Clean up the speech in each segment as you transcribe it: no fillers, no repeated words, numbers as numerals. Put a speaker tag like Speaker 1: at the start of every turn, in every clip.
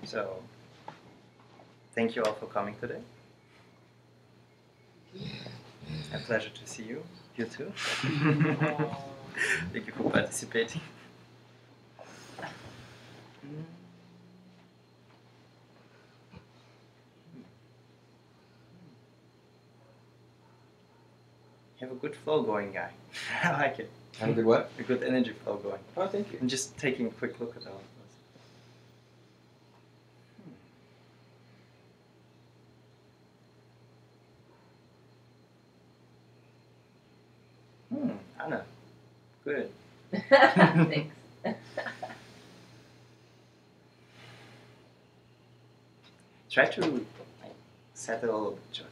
Speaker 1: So, thank you all for coming today. A pleasure to see you. You too. Thank you for participating. You have a good flow going, guy. I like it.
Speaker 2: Have a good what?
Speaker 1: A good energy flow going.
Speaker 2: Oh, thank you.
Speaker 1: I'm just taking a quick look at all of those. Anna. Good.
Speaker 3: Thanks.
Speaker 1: Try to settle a little bit, Jota.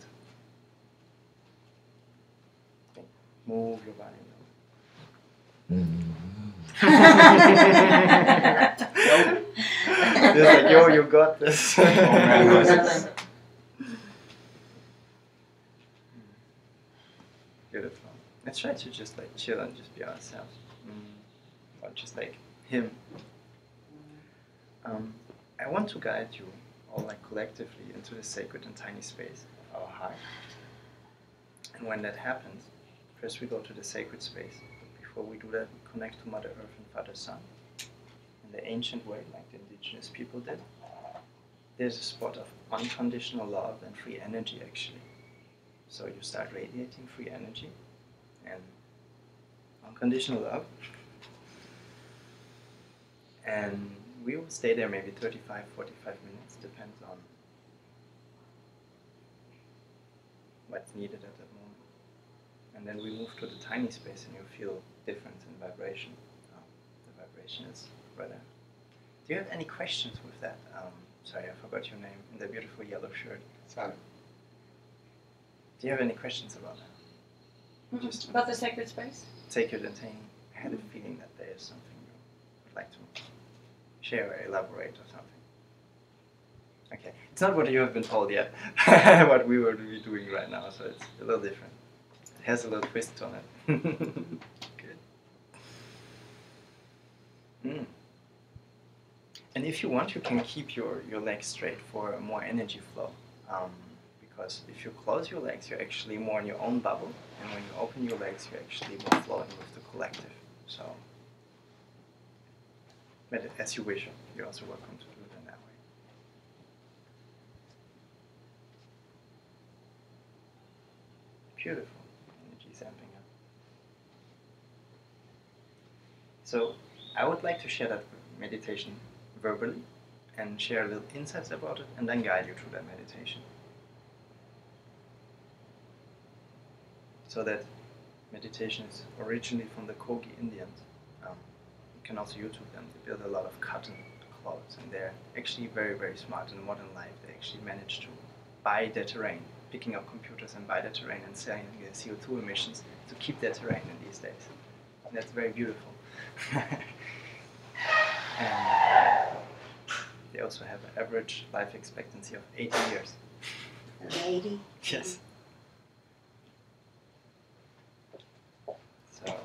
Speaker 1: Okay. Move your body a little. It's like, yo, you got this. Beautiful. Let's try to just like chill and just be ourselves. Or just like him. I want to guide you all like collectively into the sacred and tiny space of our heart. And when that happens, first we go to the sacred space. But before we do that, we connect to Mother Earth and Father Sun. In the ancient way, like the indigenous people did, there's a spot of unconditional love and free energy actually. So you start radiating free energy and unconditional love. And we will stay there maybe 35, 45 minutes, depends on what's needed at that moment. And then we move to the tiny space and you feel difference in vibration. The vibration is right there. Do you have any questions with that? Sorry, I forgot your name, in the beautiful yellow shirt.
Speaker 2: Sorry.
Speaker 1: Do you have any questions about that? Just
Speaker 3: about the sacred space?
Speaker 1: Sacred and tiny. I had a feeling that there is something you would like to share or elaborate or something. Okay, it's not what you have been told yet, what we will be doing right now, so it's a little different. It has a little twist on it. Good. And if you want, you can keep your legs straight for a more energy flow. Because if you close your legs, you're actually more in your own bubble, and when you open your legs, you're actually more flowing with the collective. So, but as you wish, you're also welcome to do it in that way. Beautiful. Energy amping up. So, I would like to share that meditation verbally and share a little insights about it and then guide you through that meditation. So that meditation is originally from the Kogi Indians. You can also YouTube them. They build a lot of cotton clothes, and they're actually very, very smart in modern life. They actually manage to buy their terrain, picking up computers and buy their terrain and selling their CO2 emissions to keep their terrain in these days. And that's very beautiful. And they also have an average life expectancy of 80 years.
Speaker 4: 80?
Speaker 1: Yes. So,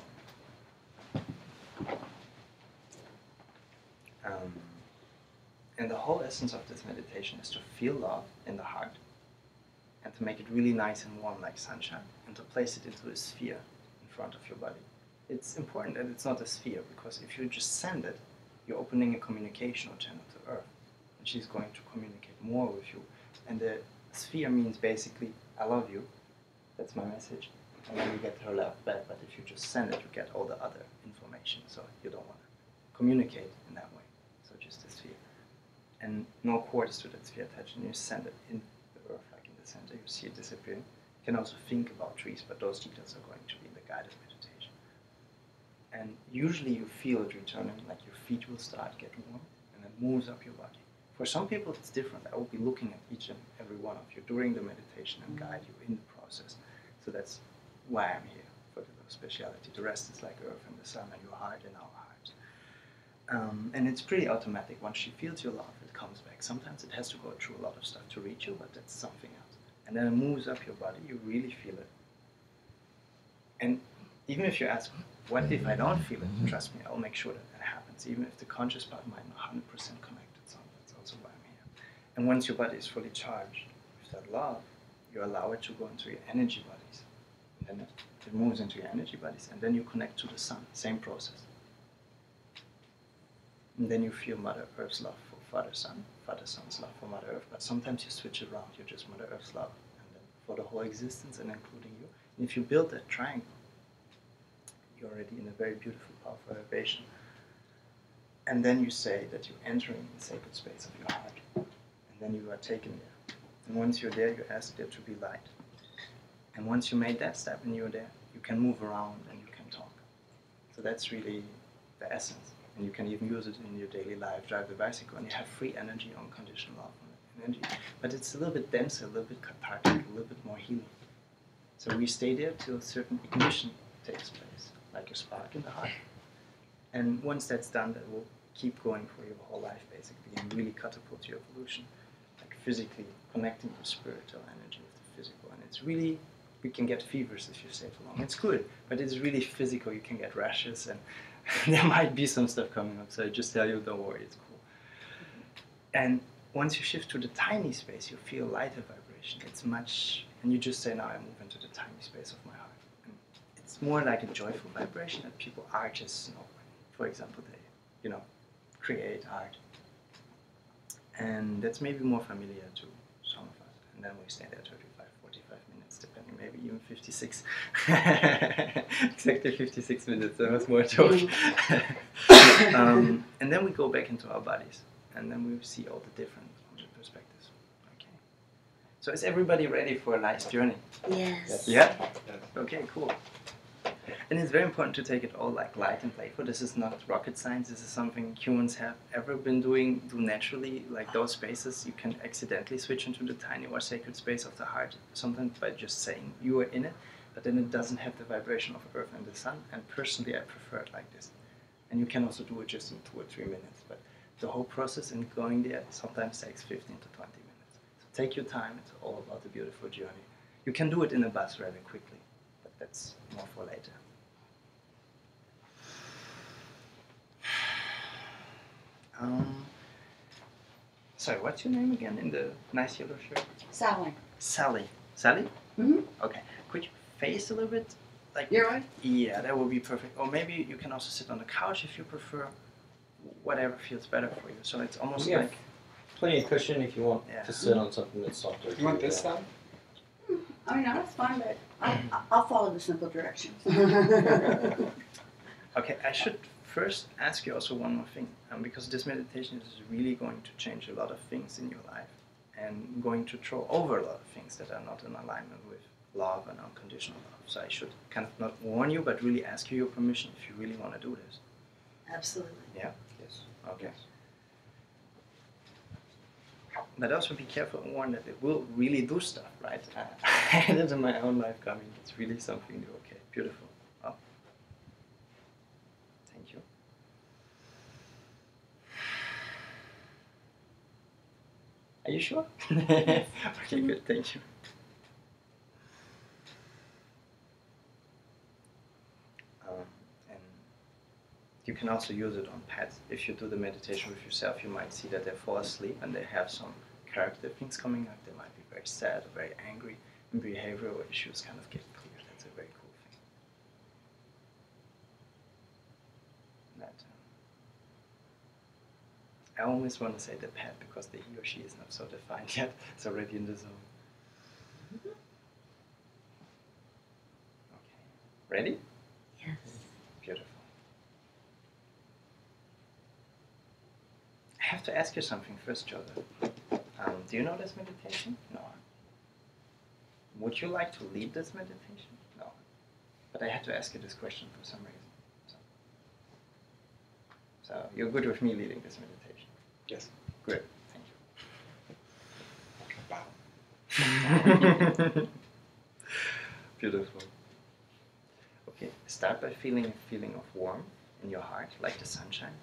Speaker 1: and the whole essence of this meditation is to feel love in the heart and to make it really nice and warm like sunshine and to place it into a sphere in front of your body. It's important that it's not a sphere, because if you just send it, you're opening a communicational channel to Earth, and she's going to communicate more with you. And the sphere means basically, I love you, that's my message, and then you get her love back. But if you just send it, you get all the other information, so you don't want to communicate in that way. So just a sphere. And no cords to that sphere attached, and you send it in the Earth, like in the center, you see it disappearing. You can also think about trees, but those details are going to be in the guided meditation. And usually you feel it returning, like your feet will start getting warm, and it moves up your body. For some people it's different. I will be looking at each and every one of you during the meditation and guide you in the process. So that's why I'm here, for the speciality. The rest is like Earth and the Sun and your heart and our hearts. And it's pretty automatic. Once she feels your love, it comes back. Sometimes it has to go through a lot of stuff to reach you, but that's something else. And then it moves up your body, you really feel it. And even if you ask, what if I don't feel it? Trust me, I'll make sure that that happens. Even if the conscious part might not 100% connect it, so that's also why I'm here. And once your body is fully charged with that love, you allow it to go into your energy bodies. And then it moves into your energy bodies, and then you connect to the sun, same process. And then you feel Mother Earth's love for Father Sun, Father Sun's love for Mother Earth, but sometimes you switch it around, you're just Mother Earth's love, and then for the whole existence and including you. And if you build that triangle, you're already in a very beautiful, powerful vibration. And then you say that you're entering the sacred space of your heart, and then you are taken there. And once you're there, you ask there to be light. And once you made that step and you're there, you can move around and you can talk. So that's really the essence. And you can even use it in your daily life, drive the bicycle, and you have free energy, unconditional love and energy. But it's a little bit denser, a little bit cathartic, a little bit more healing. So we stay there till a certain ignition takes place, like a spark in the heart. And once that's done, that will keep going for your whole life, basically, and really catapult your evolution, like physically connecting your spiritual energy with the physical. And it's really, you can get fevers if you stay for long. It's good, but it's really physical. You can get rashes, and there might be some stuff coming up. So I just tell you, don't worry, it's cool. And once you shift to the tiny space, you feel lighter vibration. It's much, and you just say, now I move into the tiny space of my heart. And it's more like a joyful vibration that people are just, for example, they, create art. And that's maybe more familiar to some of us. And then we stay there 35, 45 minutes, depending, maybe even 56. Exactly 56 minutes, that was more a joke. And then we go back into our bodies. And then we see all the different perspectives. Okay. So is everybody ready for a life's journey?
Speaker 4: Yes.
Speaker 1: Yeah? Okay, cool. And it's very important to take it all like light and playful. This is not rocket science. This is something humans have ever been do naturally. Like those spaces, you can accidentally switch into the tiny or sacred space of the heart, sometimes by just saying you are in it, but then it doesn't have the vibration of Earth and the Sun. And personally, I prefer it like this. And you can also do it just in 2 or 3 minutes. But the whole process in going there sometimes takes 15 to 20 minutes. So take your time. It's all about the beautiful journey. You can do it in a bus rather quickly, but that's more for later. Sorry, what's your name again in the nice yellow shirt?
Speaker 4: Sally.
Speaker 1: Sally. Sally?
Speaker 4: Mm-hmm.
Speaker 1: Okay. Could you face a little bit? Like,
Speaker 4: You're right.
Speaker 1: Yeah, that would be perfect. Or maybe you can also sit on the couch if you prefer. Whatever feels better for you. So it's almost like
Speaker 2: plenty of cushion if you want to sit on something that's softer.
Speaker 5: You want this side?
Speaker 4: I mean, that's fine, but I'll follow the simple directions.
Speaker 1: Okay, I should first ask you also one more thing, because this meditation is really going to change a lot of things in your life and going to throw over a lot of things that are not in alignment with love and unconditional love. So I should kind of not warn you, but really ask you your permission if you really want to do this.
Speaker 4: Absolutely.
Speaker 1: Yeah?
Speaker 2: Yes.
Speaker 1: Okay. But also be careful and warn that it will really do stuff, right? I had it in my own life coming. It's really something new. Okay, beautiful. Oh. Thank you. Are you sure? Okay, good. Thank you. And you can also use it on pets. If you do the meditation with yourself, you might see that they fall asleep and they have some character things coming up. They might be very sad or very angry, and behavioral issues kind of get clear. That's a very cool thing. I almost want to say the pet because the he or she is not so defined yet. It's already in the zone. Okay. Ready?
Speaker 4: Yes.
Speaker 1: Beautiful. I have to ask you something first, Joseph. Do you know this meditation? No. Would you like to lead this meditation? No. But I had to ask you this question for some reason. So you're good with me leading this meditation?
Speaker 5: Yes.
Speaker 1: Good. Thank you. Beautiful. Okay, start by feeling a feeling of warmth in your heart, like the sunshine.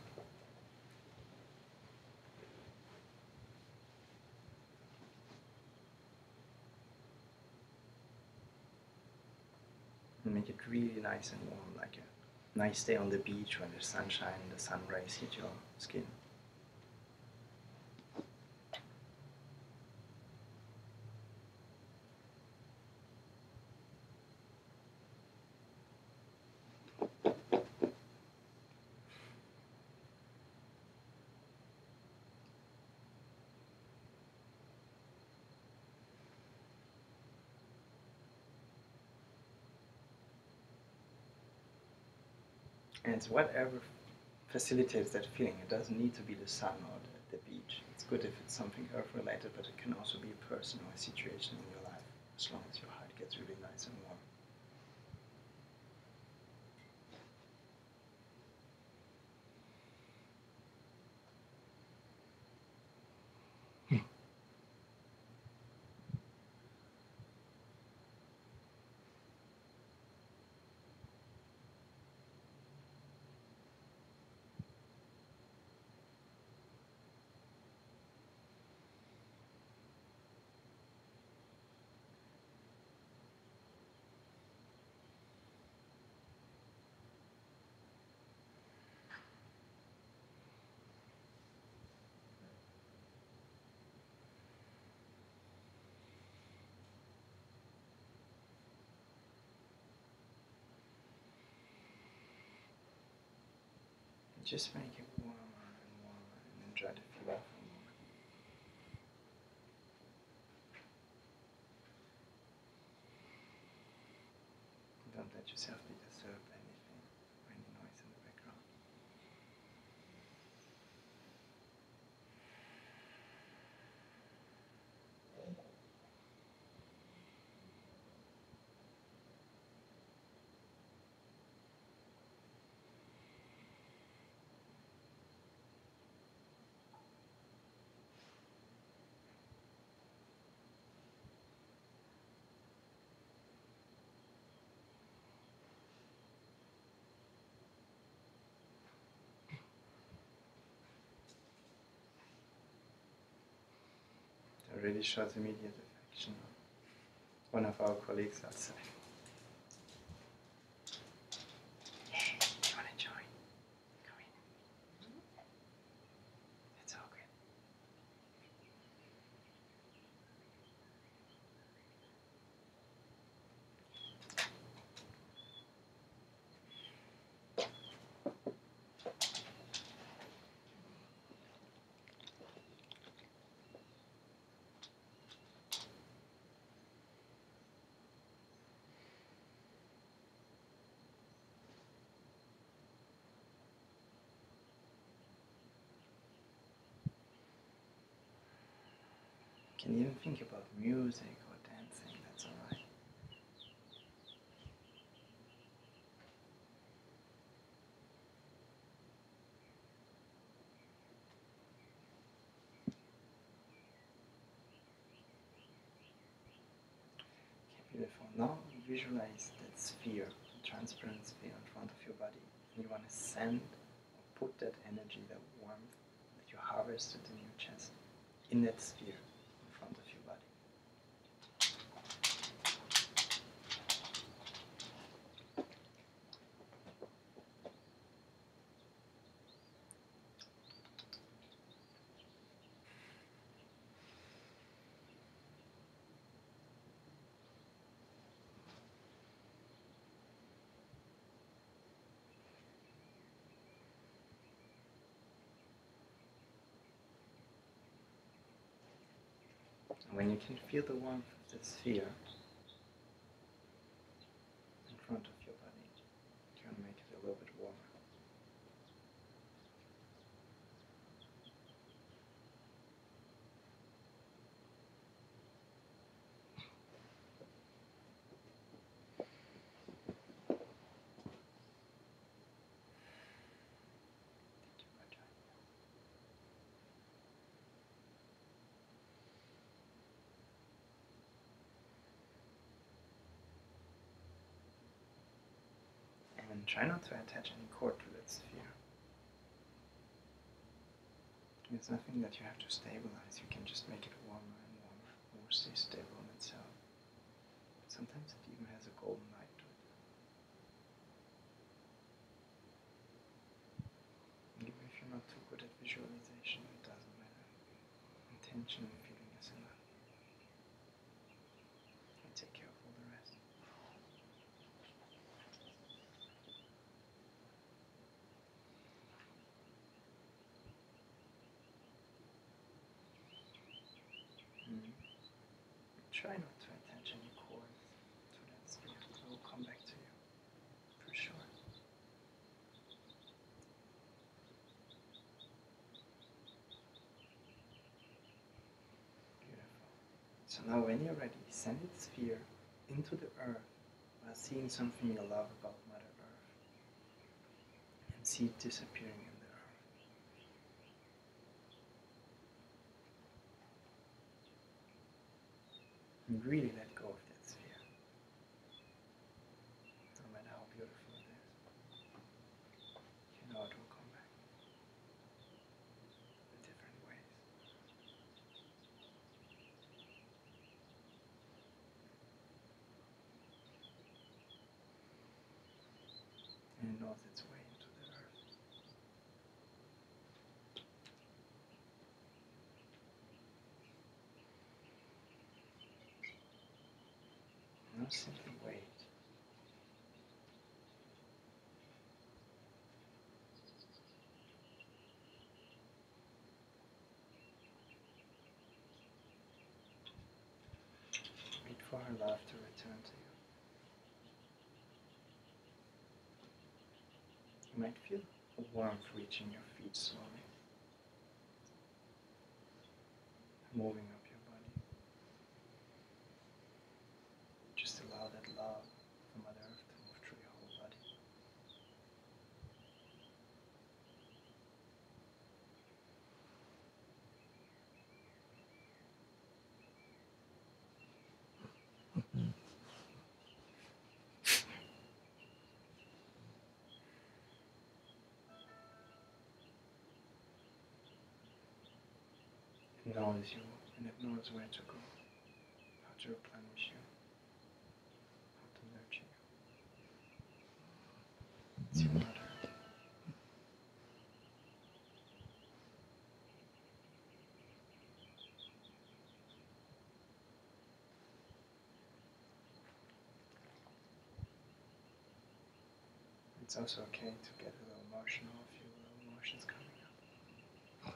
Speaker 1: And make it really nice and warm, like a nice day on the beach when there's sunshine, the sun rays hit your skin. And it's whatever facilitates that feeling. It doesn't need to be the sun or the beach. It's good if it's something earth related, but it can also be a person or a situation in your life, as long as your heart gets really nice and warm. Just make it warmer and warmer and then try to feel it for a moment. Don't let yourself be disturbed by anything or any noise in the background. It really shows immediate affection. One of our colleagues outside. Hey, you want to join? Come in. It's all good. Can you even think about music or dancing? That's alright. Okay, beautiful. Now visualize that sphere, the transparent sphere in front of your body. And you want to send or put that energy, that warmth that you harvested in your chest, in that sphere in front of your body. And when you can feel the warmth of the sphere in front of your body, you want to make it a little bit warmer. Thank you for joining. And try not to attach any cord to that sphere. It's nothing that you have to stabilize. You can just make it warmer and warmer, or stay stable in itself. Sometimes it even has a golden light to it. Even if you're not too good at visualization, it doesn't matter. Intention and feeling is enough. I take care of all the rest. Try not to attach any cords to that sphere. It will come back to you, for sure. So now when you're ready, send its sphere into the earth while seeing something you love about Mother Earth. And see it disappearing in the earth. And really let go of that sphere. No matter how beautiful it is. You know it will come back. In different ways. And it knows its way into the earth. Now simply wait. Wait for her love to return to you. You might feel a warmth reaching your feet slowly. Moving up your body. Just allow that love from Mother Earth to move through your whole body. It knows you and it knows where to go, how to replenish you, how to nurture you. It's your mother. It's also okay to get a little emotional if you have little emotions coming up.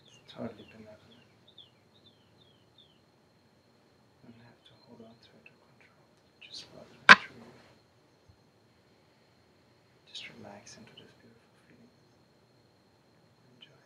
Speaker 1: It's totally benevolent. You don't have to hold on to it or control it. Just love it through you. Just relax into this beautiful feeling. Enjoy.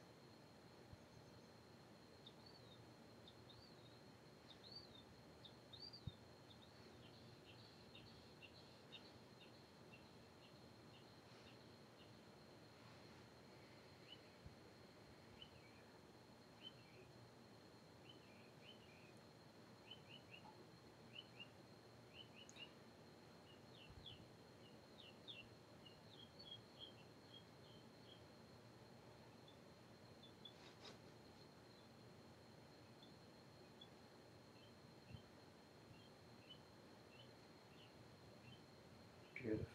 Speaker 1: Beautiful.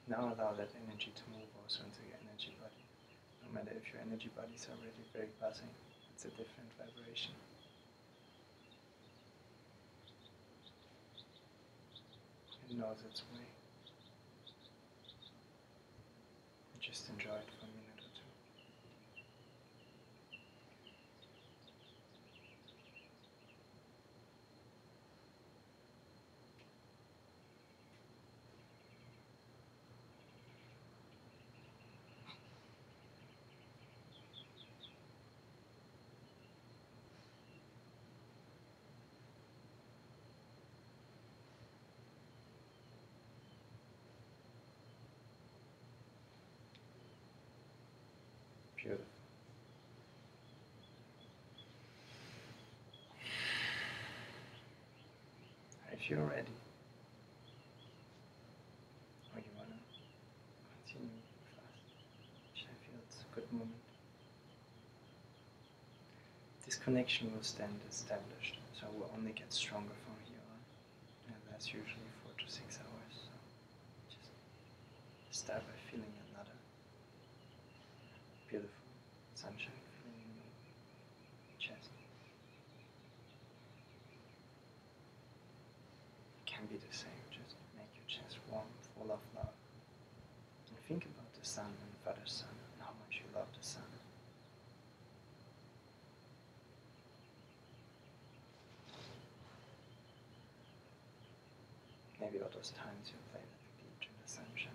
Speaker 1: Now allow that energy to move also into your energy body. No matter if your energy body is already very buzzing, it's a different vibration. It knows its way. Just enjoy it for a minute or two. Beautiful. If you're ready, or you want to continue fast, which I feel it's a good moment. This connection will stand established, so it will only get stronger from here on. And that's usually 4 to 6 hours. So just start by feeling another beautiful sunshine feeling in your chest. It can be the same, just make your chest warm, full of love. And think about the Son and Father's Son, and how much you love the Son. Maybe all those times you played at the beach in the sunshine.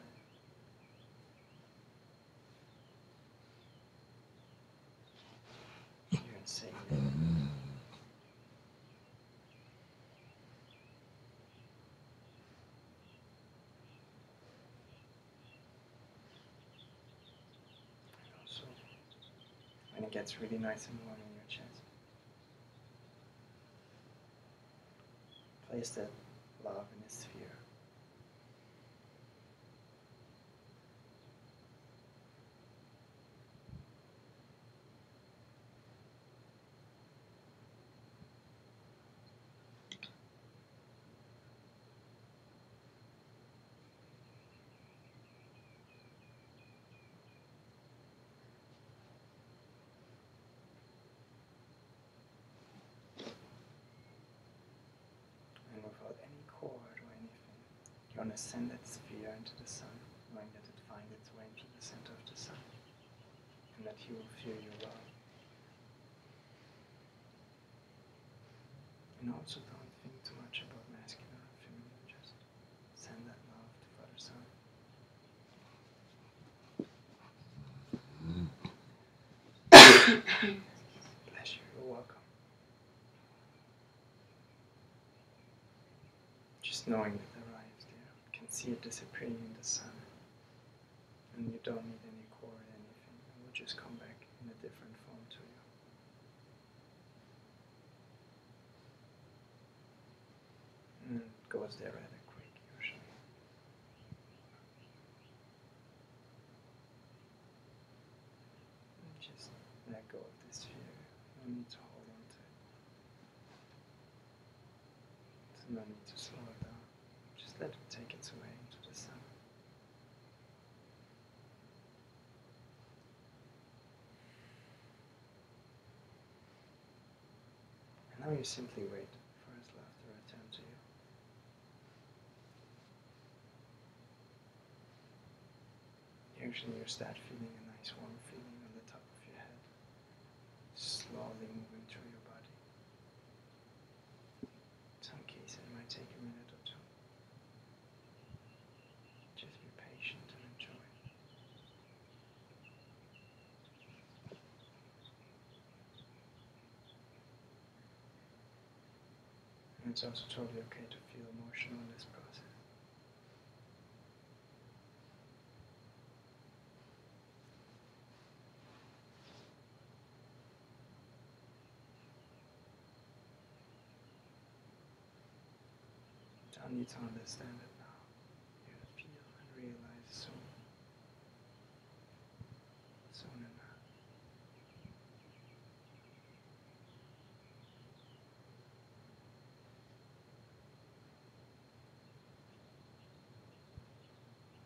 Speaker 1: You're insane. And also, when it gets really nice and warm in your chest, place that love in a sphere. And without any cord or anything, you want to send that sphere into the Sun, knowing that it finds its way into the center of the Sun, and that He will feel your love. And also don't think too much about masculine or feminine, just send that love to Father Son. Bless you, you're welcome. Just knowing that it arrives there, you can see it disappearing in the Sun, and you don't need any core or anything, it will just come back in a different form to you. And it goes there rather quick, usually. And just let go of this fear, no need to hold on to it. There's no need to slow it down, just let it take its way into the Sun. And now you simply wait for His love to return to you. Usually you start feeling a nice warm feeling on the top of your head, slowly moving through your body. In some cases it might take a minute or two. Just be patient and enjoy. And it's also totally okay to feel emotional in this process. You don't need to understand it now. You feel and realize soon. Soon enough.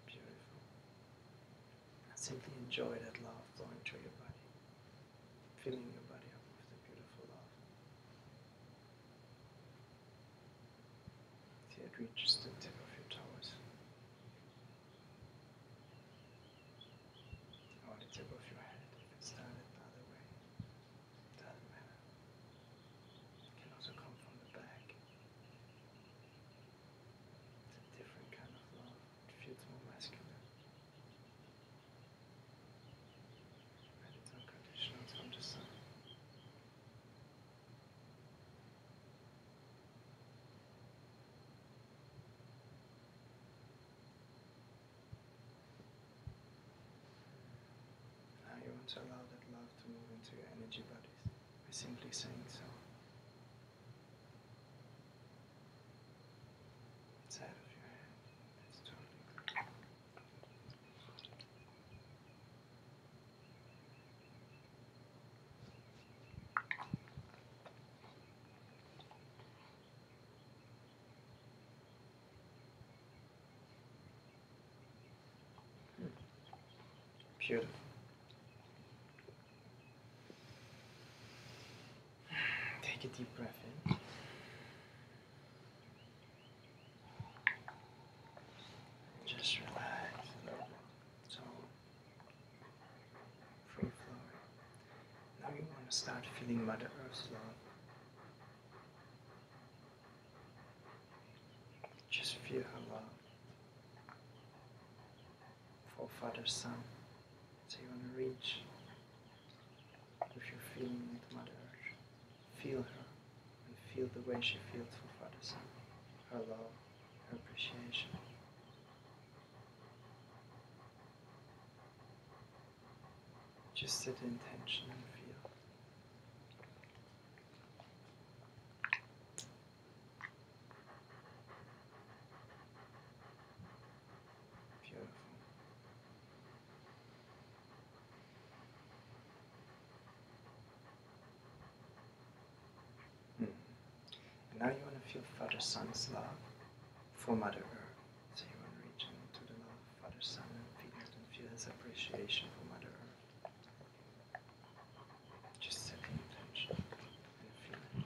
Speaker 1: Beautiful. Simply enjoy that love flowing through your body, filling your body up with the beautiful love. Till it reaches the tip of your toes, or the tip of your head if it started the other way. Doesn't matter. It can also come from the back. It's a different kind of love. It feels more masculine. And it's unconditional from the Sun. Now you want to allow that love to move into your energy bodies by simply saying so. Inside of your head. That's totally good. Beautiful. Take a deep breath in. Just relax a little bit. So feeling Mother Earth's love. Just feel her love for Father Son. So you want to reach with your feeling into Mother Earth. Feel her and feel the way she feels for Father Son. Her love, her appreciation. Just set the intention and feel. Beautiful. And now you want to feel Father Son's love for Mother Earth. So you want to reach into the love of Father Son and feel it and feel his appreciation for Mother Earth. Just set the intention and feel it.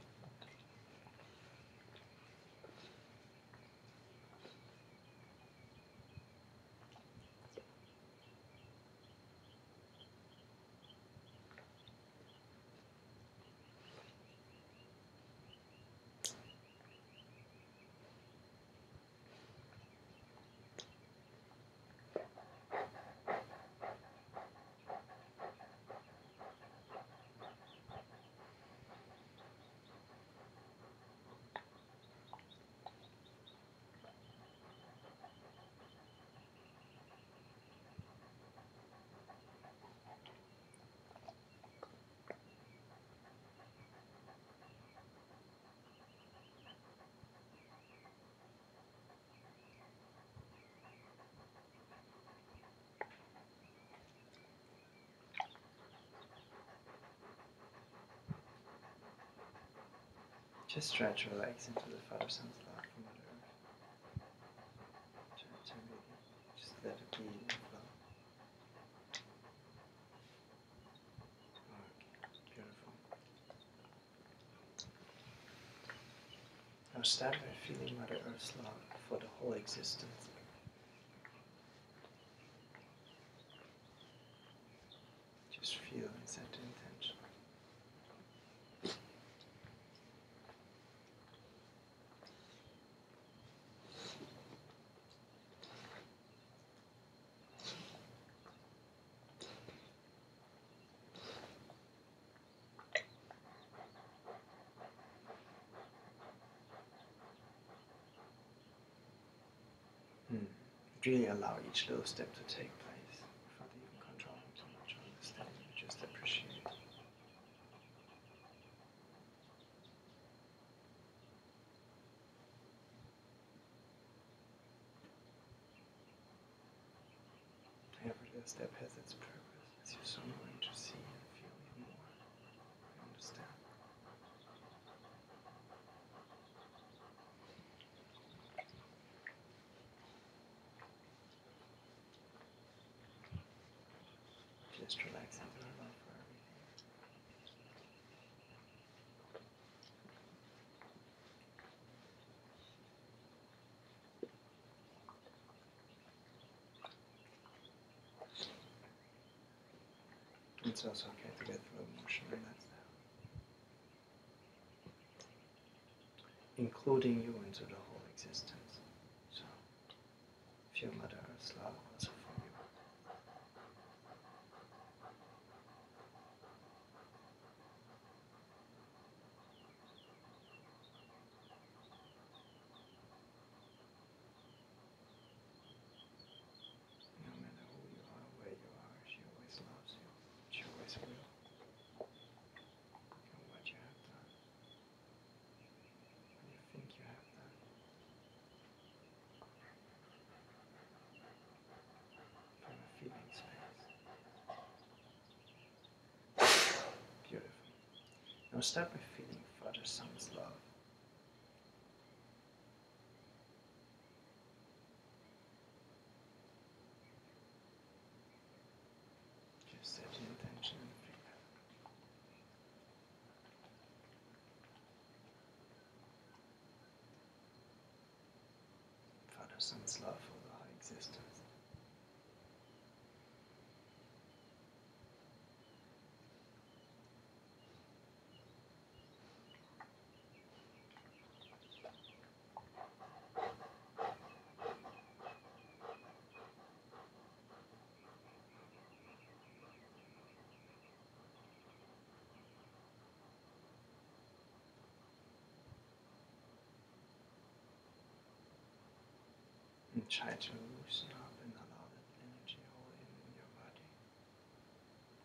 Speaker 1: Just try to relax into the Father Son's love for Mother Earth. Try to really just let it be and flow. Okay, beautiful. Now start by feeling Mother Earth's love for the whole existence. Just feel and set the intention. Really allow each little step to take place without even controlling too much or understanding, just appreciate. Every little step has its purpose, as you're so going to see and feel even more and understand. Just relax into her love for everything. It's also okay to get a little emotional, and that's that. Including you into the whole existence. So, feel Mother Earth's love also for you. No matter who you are, where you are, she always loves you. She always will. And what you have done, what you think you have done. From a feeling space. Beautiful. Now start by feeling Father Son's love. Just set the intention and feel it. Father Son's love for the whole existence. try to loosen up and allow that energy all in your body.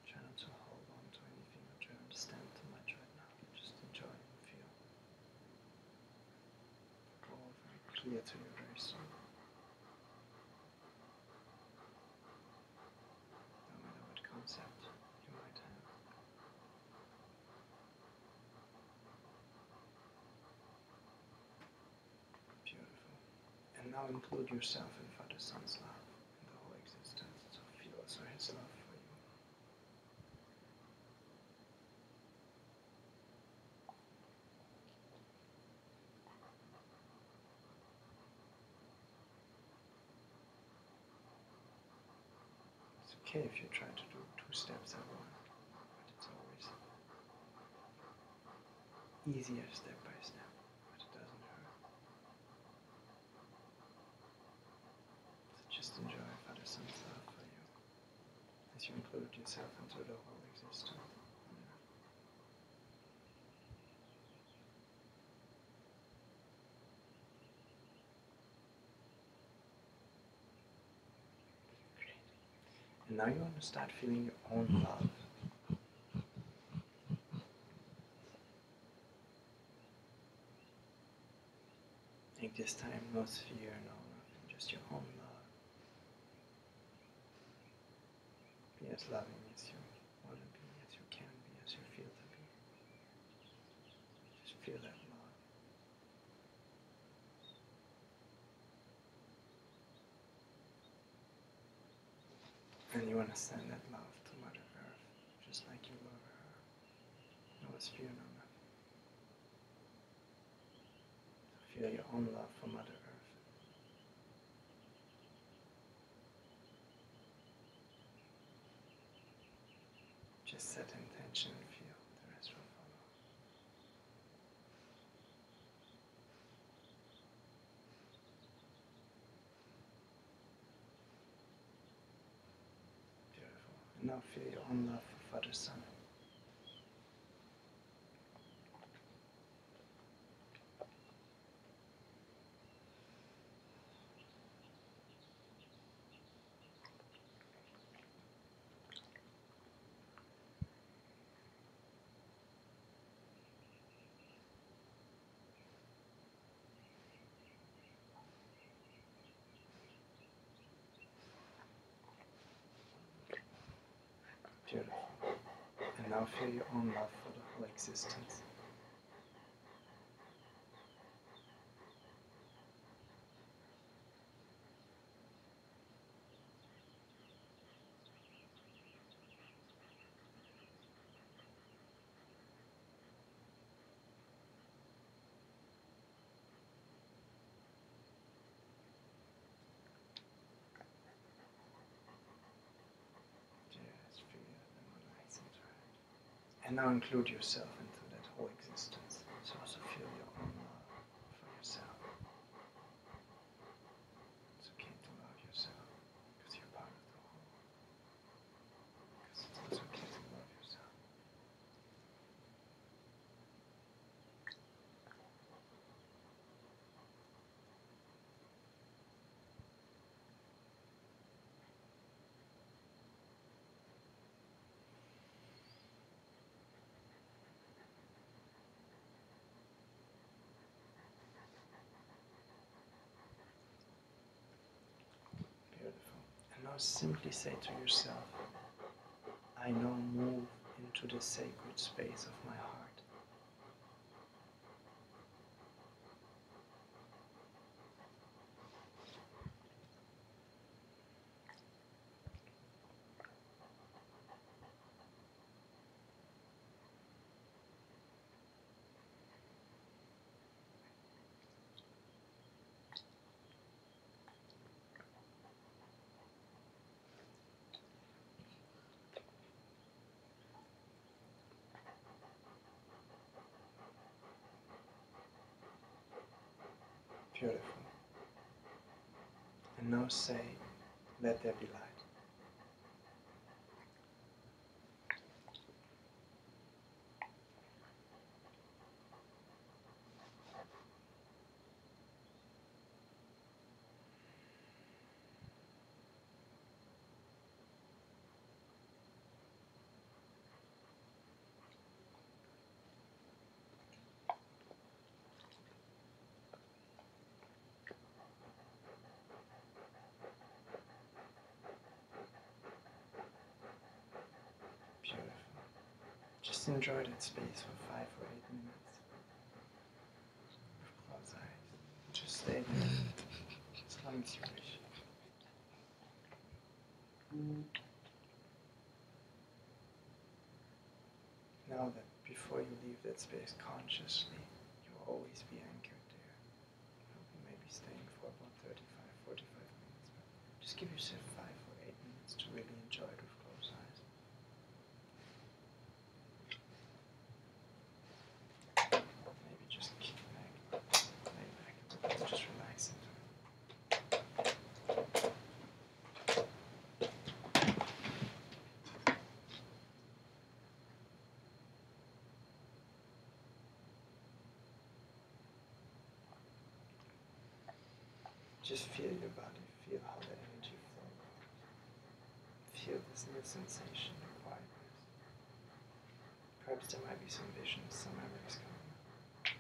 Speaker 1: Try not to hold on to anything or try to understand too much right now. Just enjoy and feel. Go very clear to your very soul. No matter what concept you might have. Beautiful. And now include yourself in Father Son's love and the whole existence. So feel also his love for you. It's okay if you try to do 2 steps at once, but it's always easier step by step, but it doesn't hurt. So just enjoy Father Son's love for you as you include yourself into the whole existence. And now you want to start feeling your own love. Take this time, no fear, no nothing, just your own love. Be as loving as you want to be, as you can be, as you feel to be. Just feel that love. And you want to send that love to Mother Earth, just like you love her. No fear, no nothing. So feel your own love for Mother Earth. Just set intention and feel. The rest will follow. Beautiful. And now feel your own love for Father Son. Beautiful. And now feel your own love for the whole existence. Just feel them nice and right. And now include yourself into that whole existence. So also feel your own love for yourself. It's okay to love yourself because you're part of the whole. Because it's also okay to love yourself. Beautiful. And now simply say to yourself, I now move into the sacred space of my heart. Beautiful. And now say, let there be light. enjoy that space for 5 or 8 minutes. Close eyes. Just stay there as long as you wish. Know that before you leave that space consciously, you will always be anchored there. You'll maybe staying for about 35, 45 minutes. But just give yourself 5 or 8 minutes to really enjoy it with closed eyes. Maybe just kick back, lay back a little bit, just relax into it. Just feel your body, feel how the energy flows. Feel this new sensation of quietness. Perhaps there might be some visions, some memories coming up.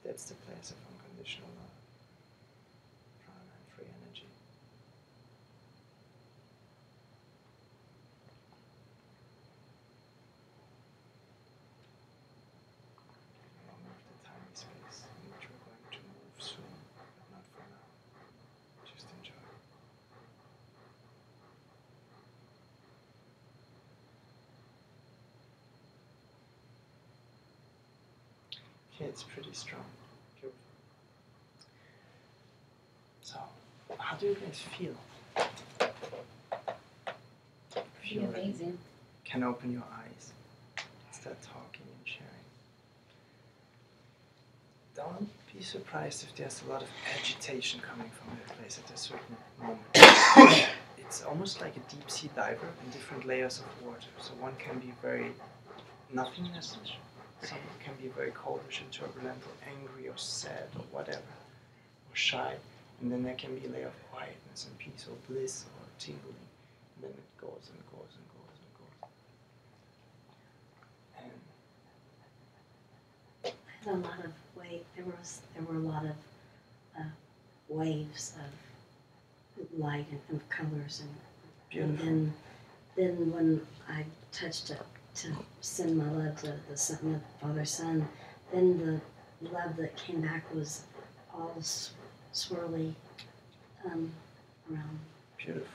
Speaker 1: That's the place of unconditional love, prana and free energy. Along with the tiny space in which we're going to move soon, but not for now. Just enjoy. Okay, it's pretty strong. Beautiful. So, how do you guys feel? If you
Speaker 3: Amazing.
Speaker 1: can open your eyes, start talking and sharing. Don't be surprised if there's a lot of agitation coming from that place at a certain moment. It's almost like a deep sea diver in different layers of water. So one can be very nothingness, some can be very coldish and turbulent or angry or sad or whatever, or shy. And then there can be a layer of quietness and peace or bliss or tingling. And then it goes and goes and goes and goes. And
Speaker 5: There's a lot of there were a lot of waves of light and colors
Speaker 1: beautiful.
Speaker 5: and then when I touched it to send my love to the Son, the Father, Son, then the love that came back was all swirly around.
Speaker 1: Beautiful.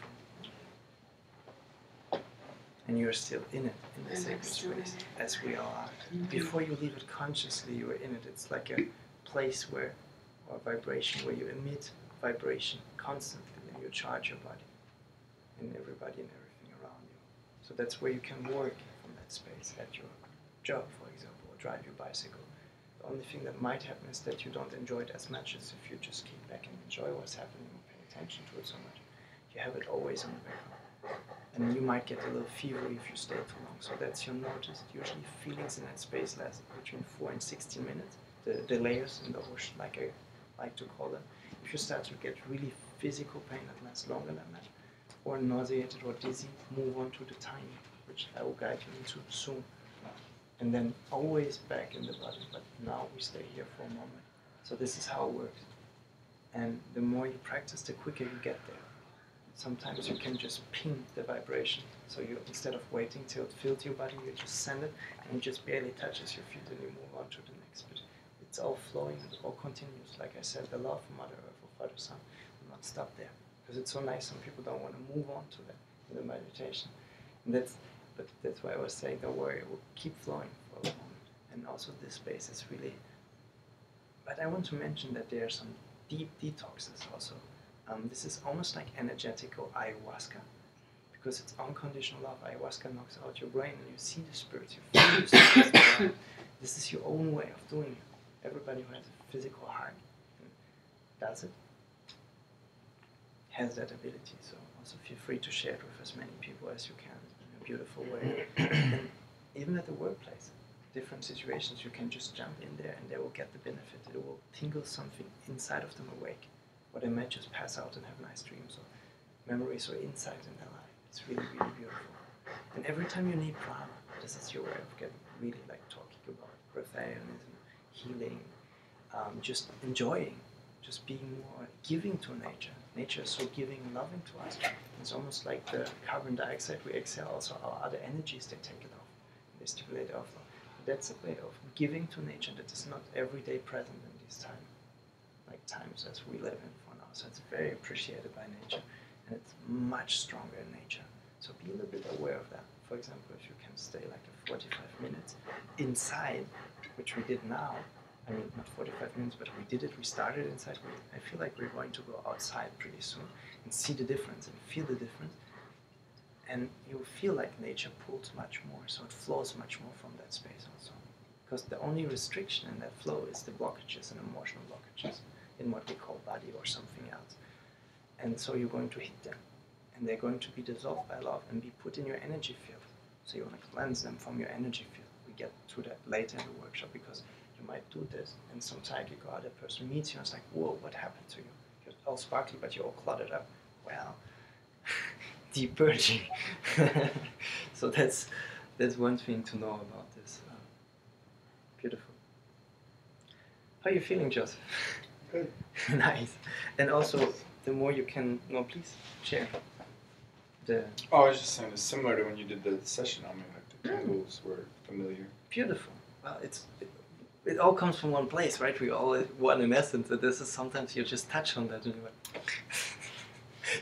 Speaker 1: And you're still in it, in the
Speaker 5: And I'm
Speaker 1: sacred
Speaker 5: still in
Speaker 1: space,
Speaker 5: it.
Speaker 1: as we all are.
Speaker 5: Mhm.
Speaker 1: Before you leave it consciously, you are in it. It's like a place where, or vibration, where you emit vibration constantly and you charge your body and everybody and everything around you. So that's where you can work from that space at your job, for example, or drive your bicycle. The only thing that might happen is that you don't enjoy it as much as if you just kick back and enjoy what's happening and pay attention to it so much. You have it always in the background. And you might get a little fevery if you stay too long. So that's your notice. Usually feelings in that space last between 4 and 16 minutes. The layers in the ocean, like I like to call them. If you start to get really physical pain that lasts longer than that, or nauseated or dizzy, move on to the tiny, which I will guide you into soon. And then always back in the body, but now we stay here for a moment. So this is how it works. And the more you practice, the quicker you get there. Sometimes you can just ping the vibration. So you, instead of waiting till it fills your body, you just send it and it just barely touches your feet and you move on to the next bit. It's all flowing, it's all continuous. Like I said, the love of Mother Earth or Father Son will not stop there. Because it's so nice, some people don't want to move on to that in the meditation. And that's why I was saying, don't worry, it will keep flowing for a moment. And also this space is really... But I want to mention that there are some deep detoxes also. This is almost like energetic or ayahuasca, because it's unconditional love. Ayahuasca knocks out your brain and you see the spirits, you feel the spirits. This is your own way of doing it. Everybody who has a physical heart does it, has that ability. So also feel free to share it with as many people as you can in a beautiful way. And even at the workplace, different situations, you can just jump in there and they will get the benefit. It will tingle something inside of them awake. Or they might just pass out and have nice dreams or memories or insight in their life. It's really, really beautiful. And every time you need prana, this is your way of getting really like talking about breatharianism, healing, just enjoying, just being more giving to nature. Nature is so giving and loving to us. It's almost like the carbon dioxide we exhale, also our other energies, they take it off. They stimulate our flow. That's a way of giving to nature that is not every day present in these times as we live in for now. So it's very appreciated by nature, and it's much stronger in nature. So be a little bit aware of that. For example, if you can stay like a 45 minutes inside, which we did now, I mean, not 45 minutes, but we did it, we started inside. I feel like we're going to go outside pretty soon and see the difference and feel the difference. And you feel like nature pulls much more, so it flows much more from that space also. Because the only restriction in that flow is the blockages and emotional blockages in what we call body or something else. And so you're going to hit them. And they're going to be dissolved by love and be put in your energy field. So you want to cleanse them from your energy field. We get to that later in the workshop, because you might do this and some psychic or other person meets you and it's like, whoa, what happened to you? You're all sparkly, but you're all cluttered up. Well, deep purging. So that's one thing to know about this. Beautiful. How are you feeling, Joseph?
Speaker 6: Good.
Speaker 1: Nice. And also, the more you can, no, please share.
Speaker 6: Oh, I was just saying, it's similar to when you did the session on me, like the angles were familiar.
Speaker 1: Beautiful. Well, it all comes from one place, right? We all one in essence. And this is sometimes you just touch on that and you're like,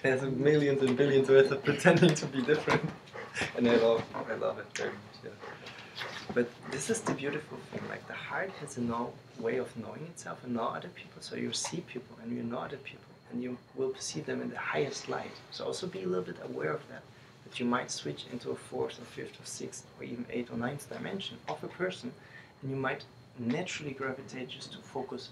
Speaker 1: there's millions and billions worth of pretending to be different. And I love it very much, yeah. But this is the beautiful thing, like the heart has a way of knowing itself and know other people. So you see people and you know other people and you will perceive them in the highest light. So also be a little bit aware of that you might switch into a fourth or fifth or sixth or even eighth or ninth dimension of a person, and you might naturally gravitate just to focus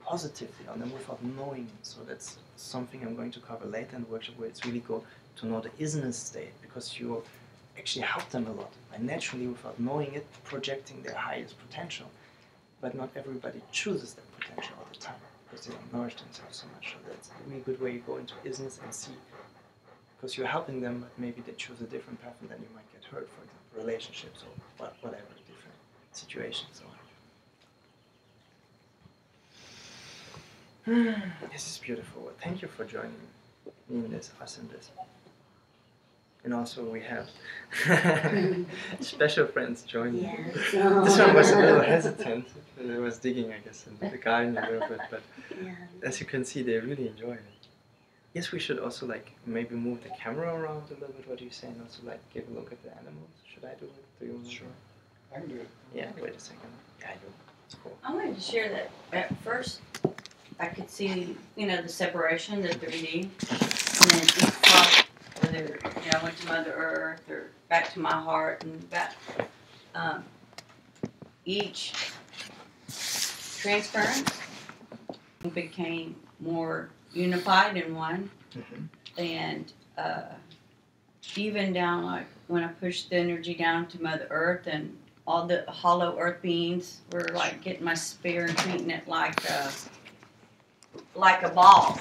Speaker 1: positively on them without knowing it. So that's something I'm going to cover later in the workshop, where it's really go to know the isness state, because you actually help them a lot by naturally, without knowing it, projecting their highest potential. But not everybody chooses that potential all the time, because they don't nourish themselves so much. So that's a really good way you go into isness and see, because you're helping them, but maybe they choose a different path and then you might get hurt, for example, relationships or whatever, different situations. This is beautiful. Thank you for joining me in this, us in this. And also we have special friends joining.
Speaker 5: Yes.
Speaker 1: This one was a little hesitant. It was digging, I guess, in the garden a little bit, but
Speaker 5: Yeah.
Speaker 1: as you can see, they really enjoy it. Yes, we should also like maybe move the camera around a little bit. What do you say? And also like give a look at the animals. Should I do it? Do you want to?
Speaker 6: Sure. I can do it.
Speaker 1: Yeah. Wait a second. Yeah, I do. It's cool.
Speaker 3: I wanted to share that at first I could see, the separation, the 3D, and then each thought, whether, I went to Mother Earth or back to my heart and back, each transference became more unified in one, and even down, like when I pushed the energy down to Mother Earth, and all the hollow earth beings were like getting my spear and treating it like a ball,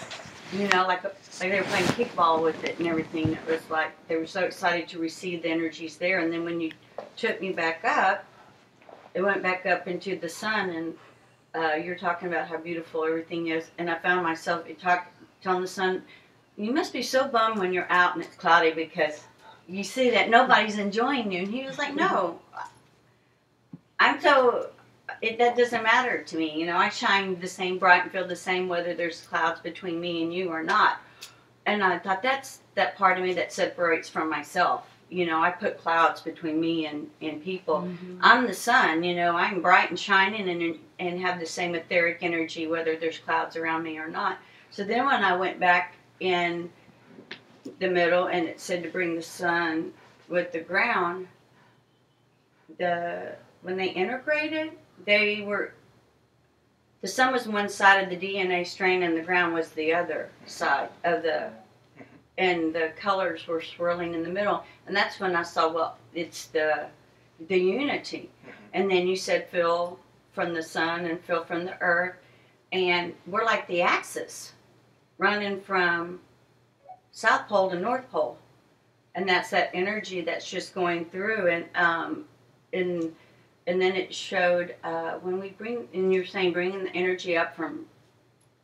Speaker 3: like they were playing kickball with it and everything. It was like they were so excited to receive the energies there. And then when you took me back up, it went back up into the sun, and you're talking about how beautiful everything is. And I found myself telling the sun, "You must be so bummed when you're out and it's cloudy, because you see that nobody's enjoying you." And he was like, "No, that doesn't matter to me. I shine the same bright and feel the same whether there's clouds between me and you or not." And I thought, that's that part of me that separates from myself. I put clouds between me and people. Mm-hmm. I'm the sun, I'm bright and shining and have the same etheric energy whether there's clouds around me or not. So then when I went back in the middle and it said to bring the sun with the ground, when they integrated, the sun was one side of the DNA strain and the ground was the other side of and the colors were swirling in the middle. And that's when I saw, well, it's the unity. And then you said feel from the sun and feel from the earth. And we're like the axis running from South Pole to North Pole. And that's that energy that's just going through. And and then it showed when we bring, and you're saying bringing the energy up from,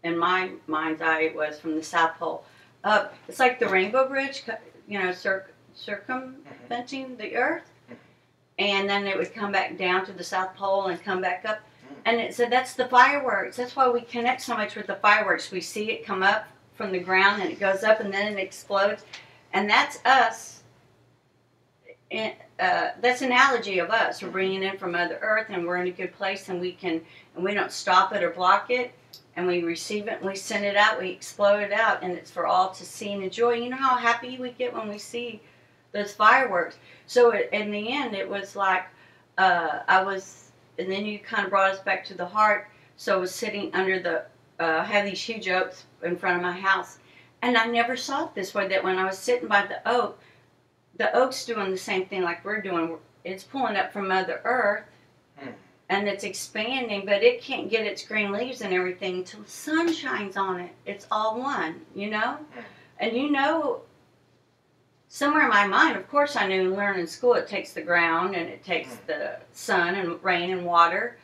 Speaker 3: in my mind's eye, it was from the South Pole up. It's like the Rainbow Bridge, you know, circumventing the Earth, and then it would come back down to the South Pole and come back up. And it said that's the fireworks. That's why we connect so much with the fireworks. We see it come up from the ground and it goes up and then it explodes, and that's us. And that's an analogy of us. We're bringing in from Mother Earth, and we're in a good place, and we don't stop it or block it, and we receive it and we send it out. We explode it out, and it's for all to see and enjoy. You know how happy we get when we see those fireworks. So in the end, it was like and then you kind of brought us back to the heart. So I was sitting under the, I have these huge oaks in front of my house. And I never saw it this way, that when I was sitting by the oak's doing the same thing like we're doing. It's pulling up from Mother Earth, and it's expanding, but it can't get its green leaves and everything until the sun shines on it. It's all one, you know? And you know, somewhere in my mind, of course I knew, learning in school, it takes the ground and it takes the sun and rain and water.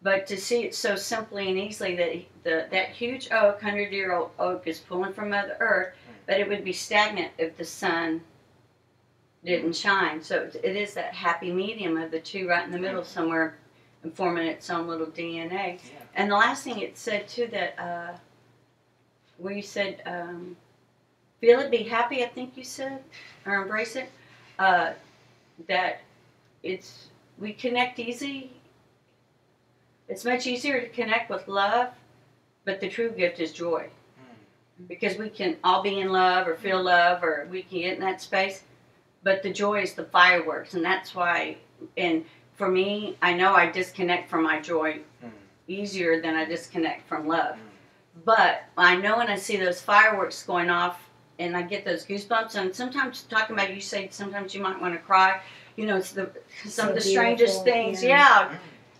Speaker 3: But to see it so simply and easily that that huge oak, 100-year-old oak, is pulling from Mother Earth, but it would be stagnant if the sun didn't shine. So it is that happy medium of the two right in the middle somewhere, and forming its own little DNA. And the last thing it said too, that where you said, feel it, be happy, I think you said, or embrace it, that we connect easy. It's much easier to connect with love, but the true gift is joy. Because we can all be in love or feel love, or we can get in that space, but the joy is the fireworks. And that's why, and for me, I know I disconnect from my joy easier than I disconnect from love. But I know when I see those fireworks going off, and I get those goosebumps, and sometimes, talking about, you say sometimes you might want to cry. You know, it's some of the strangest things. Yeah.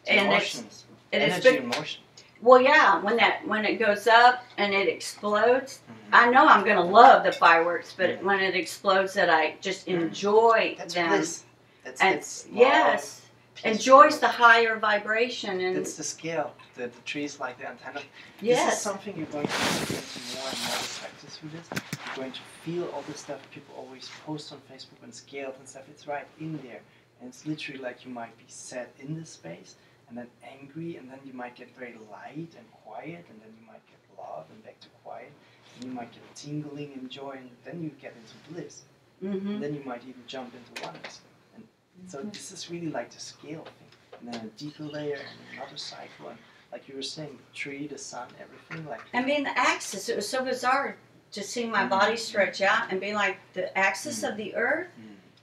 Speaker 3: And
Speaker 1: emotions.
Speaker 3: Energy, emotion. Well, yeah, when it goes up and it explodes, I know I'm going to love the fireworks, but when it explodes, that I just enjoy them.
Speaker 1: Bliss. That's
Speaker 3: yes. Enjoys the higher vibration. And
Speaker 1: that's the scale. The trees like the antenna.
Speaker 3: Yes.
Speaker 1: This is something you're going to get into more and more perspectives through this. You're going to feel all the stuff people always post on Facebook and scales and stuff. It's right in there. And it's literally like you might be sad in this space, and then angry, and then you might get very light and quiet, and then you might get love and back to quiet, and you might get tingling and joy, and then you get into bliss. And then you might even jump into oneness. And so this is really like the scale thing. And then a deeper layer and another cycle, and like you were saying, the tree, the sun, everything. Like
Speaker 3: I mean, the axis, it was so bizarre to see my body stretch out and be like the axis of the earth,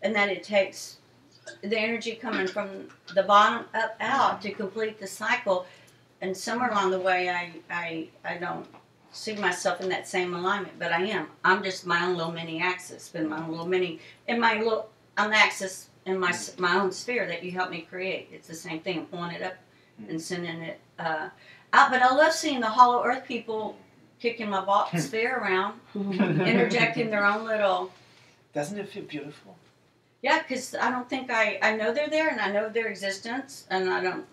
Speaker 3: and that it takes the energy coming from the bottom up out to complete the cycle. And somewhere along the way, I don't see myself in that same alignment, but I am. I'm just my own little mini axis, but my own little mini, I'm the axis in my own sphere that you helped me create. It's the same thing. I'm pulling it up and sending it out. But I love seeing the hollow earth people kicking my sphere around, interjecting their own little.
Speaker 1: Doesn't it feel beautiful?
Speaker 3: Yeah, because I don't think I know they're there, and I know their existence, and I don't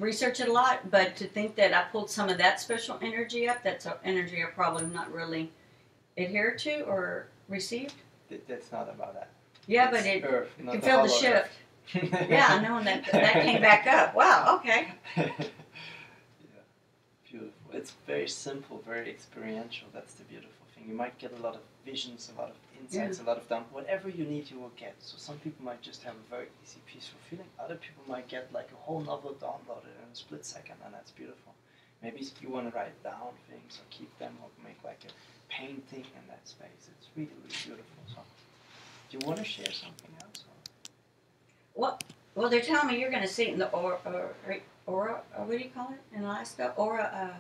Speaker 3: research it a lot, but to think that I pulled some of that special energy up, that's an energy I probably not really adhere to or received.
Speaker 1: That's not about that.
Speaker 3: Yeah,
Speaker 1: it's
Speaker 3: but it
Speaker 1: earth,
Speaker 3: you can feel the shift. Yeah, I know that came back up. Wow, okay.
Speaker 1: Yeah, beautiful. It's very simple, very experiential. That's the beautiful thing. You might get a lot of visions, a lot of insights, a lot of whatever you need, you will get. So some people might just have a very easy, peaceful feeling. Other people might get like a whole novel downloaded in a split second, and that's beautiful. Maybe you want to write down things or keep them, or make like a painting in that space. It's really, really beautiful. So, do you want to share something else?
Speaker 3: Well, they're telling me you're going to see it in the aura. What do you call it in Alaska? Aurora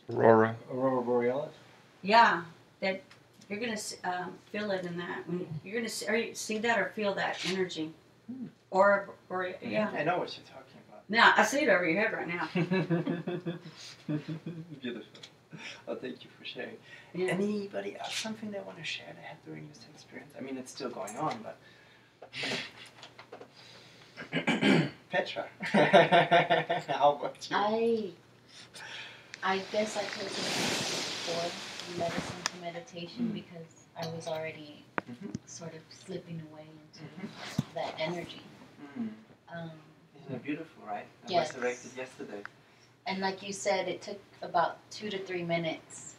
Speaker 2: Borealis.
Speaker 3: Yeah, that you're going to feel it in that. You're going to see that or feel that energy. Aurora, yeah.
Speaker 1: I know what you're talking about.
Speaker 3: Now I see it over your head right now.
Speaker 1: Beautiful. Well, thank you for sharing.
Speaker 3: Yeah.
Speaker 1: Anybody else something they want to share they had during this experience? I mean, it's still going on, but. Petra, how about you?
Speaker 7: I guess I chose it before medicine to meditation because I was already sort of slipping away into that energy.
Speaker 1: Isn't it beautiful, right? I
Speaker 7: Yes.
Speaker 1: resurrected yesterday.
Speaker 7: And like you said, it took about 2 to 3 minutes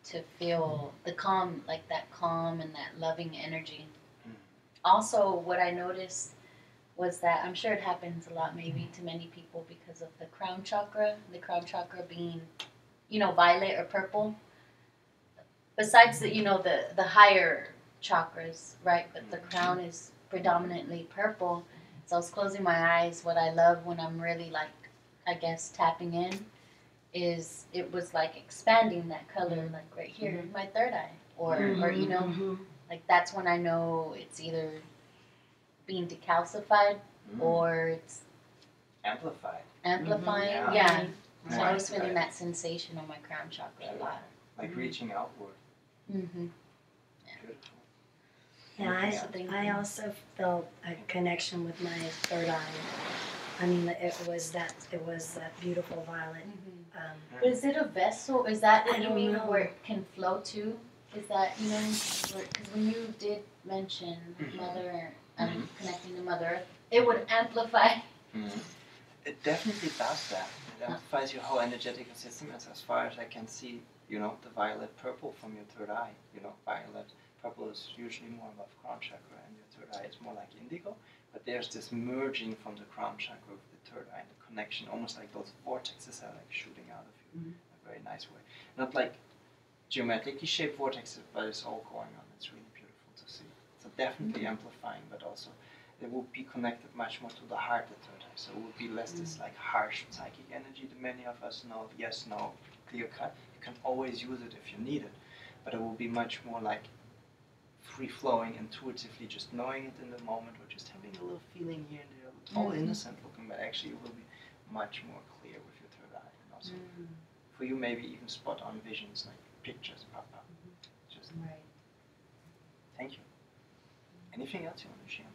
Speaker 7: to feel the calm, like that calm and that loving energy. Also, what I noticed was that, I'm sure it happens a lot maybe to many people because of the crown chakra being, violet or purple. Besides the higher chakras, right? But the crown is predominantly purple. So I was closing my eyes. What I love when I'm really tapping in is it was like expanding that color, like right here in my third eye. Or like that's when I know it's either being decalcified or it's amplifying. Yeah. So I was feeling that sensation on my crown chakra a lot.
Speaker 1: Like reaching outward.
Speaker 7: Mm-hmm.
Speaker 1: Beautiful.
Speaker 5: Yeah, I also felt a connection with my third eye. I mean, it was that beautiful violet.
Speaker 7: But is it a vessel? Is that what
Speaker 5: I
Speaker 7: you
Speaker 5: don't
Speaker 7: mean
Speaker 5: know.
Speaker 7: where it can flow to? Is that, because when you did mention Mother, connecting to Mother Earth, it would amplify.
Speaker 1: It definitely does that. It amplifies your whole energetic system, as far as I can see, the violet purple from your third eye. Violet purple is usually more above crown chakra, and your third eye is more like indigo. But there's this merging from the crown chakra with the third eye, and the connection, almost like those vortexes are like shooting out of you in a very nice way. Not like geometrically shaped vortexes, but it's all going on. It's really beautiful to see. So definitely amplifying, but also it will be connected much more to the heart, the third eye. So it will be less this like harsh psychic energy that many of us know, yes, no, clear cut. You can always use it if you need it, but it will be much more like free-flowing, intuitively, just knowing it in the moment, or just having a little feeling here and there, all innocent looking, but actually it will be much more clear with your third eye. And also for you, maybe even spot-on visions, like pictures pop up. Just
Speaker 7: Right.
Speaker 1: thank you. Anything else you want to share?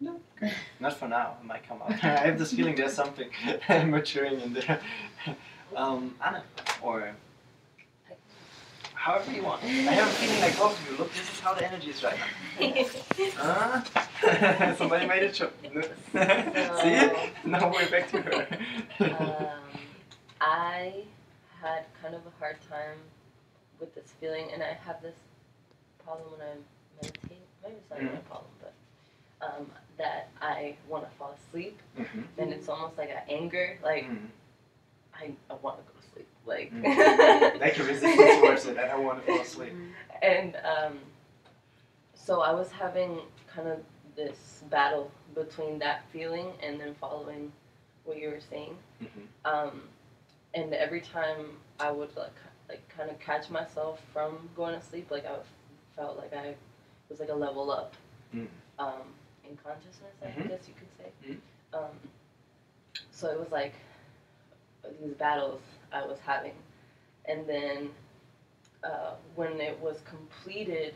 Speaker 1: No? Okay. Not for now. It might come out. I have this feeling there's something maturing in there. Anna, or however you want. I have a feeling like both of you. Look, this is how the energy is right now. Somebody made it show. See? Now we're back to her.
Speaker 8: I had kind of a hard time with this feeling, and I have this problem when I meditate. Maybe it's not even a problem, but that I want to fall asleep, and it's almost like an anger, like I want to go to sleep, like
Speaker 1: like a resistance towards it. I don't want to fall asleep.
Speaker 8: And so I was having kind of this battle between that feeling and then following what you were saying. And every time I would like kind of catch myself from going to sleep, like I felt like I was like a level up in consciousness, I guess you could say. So it was like these battles I was having, and then when it was completed,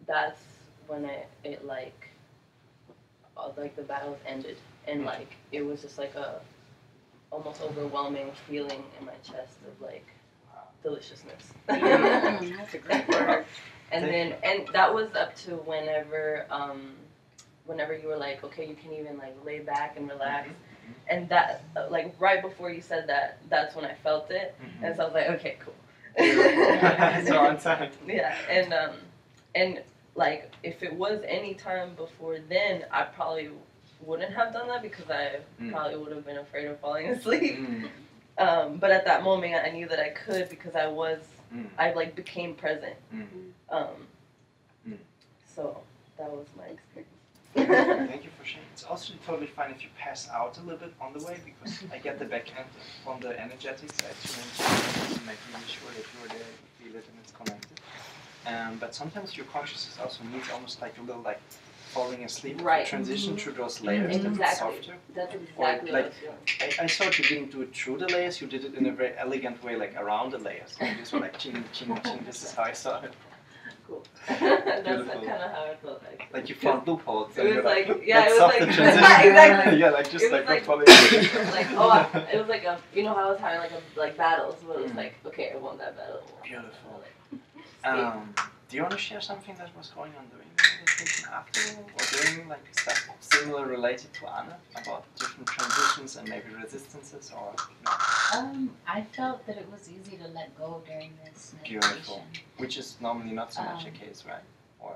Speaker 8: that's when it like the battles ended, and like it was just like a almost overwhelming feeling in my chest of like deliciousness.
Speaker 3: That's a great word.
Speaker 8: And that was up to whenever you were like, okay, you can even like lay back and relax. And that, like right before you said that, that's when I felt it. And so I was like, okay, cool.
Speaker 1: So on time.
Speaker 8: Yeah, and like if it was any time before then, I probably wouldn't have done that because I probably would have been afraid of falling asleep. But at that moment, I knew that I could because I like became present. So that was my experience.
Speaker 1: Thank you for sharing. It's also totally fine if you pass out a little bit on the way, because I get the back end from the energetic side to make really sure that you're there, you feel it, and it's connected. But sometimes your consciousness also needs almost like a little like falling asleep,
Speaker 8: Right.
Speaker 1: Transition through those layers.
Speaker 8: Exactly.
Speaker 1: That's softer.
Speaker 8: That's
Speaker 1: Or
Speaker 8: exactly what I
Speaker 1: like
Speaker 8: was doing.
Speaker 1: I saw you didn't do it through the layers. You did it in a very elegant way, like around the layers. Like this, were like ching ching ching. This is how I saw it.
Speaker 8: cool. That's
Speaker 1: Beautiful.
Speaker 8: kind of how I felt actually.
Speaker 1: Like you found loopholes.
Speaker 8: It
Speaker 1: and
Speaker 8: was
Speaker 1: you're
Speaker 8: like,
Speaker 1: let's
Speaker 8: yeah, it was
Speaker 1: stop
Speaker 8: like,
Speaker 1: the transition.
Speaker 8: exactly.
Speaker 1: Yeah, like just
Speaker 8: It was
Speaker 1: like,
Speaker 8: like-
Speaker 1: following it.
Speaker 8: Like, it was like a, you know how I was having like battles, but it was like, okay, I won that battle.
Speaker 1: Beautiful.
Speaker 8: Like,
Speaker 1: Do you want to share something that was going on during the meditation after, or doing like stuff similar related to Anna about different transitions and maybe resistances, or no?
Speaker 7: I felt that it was easy to let go during this
Speaker 1: Beautiful.
Speaker 7: meditation.
Speaker 1: Which is normally not so much a case, right? Or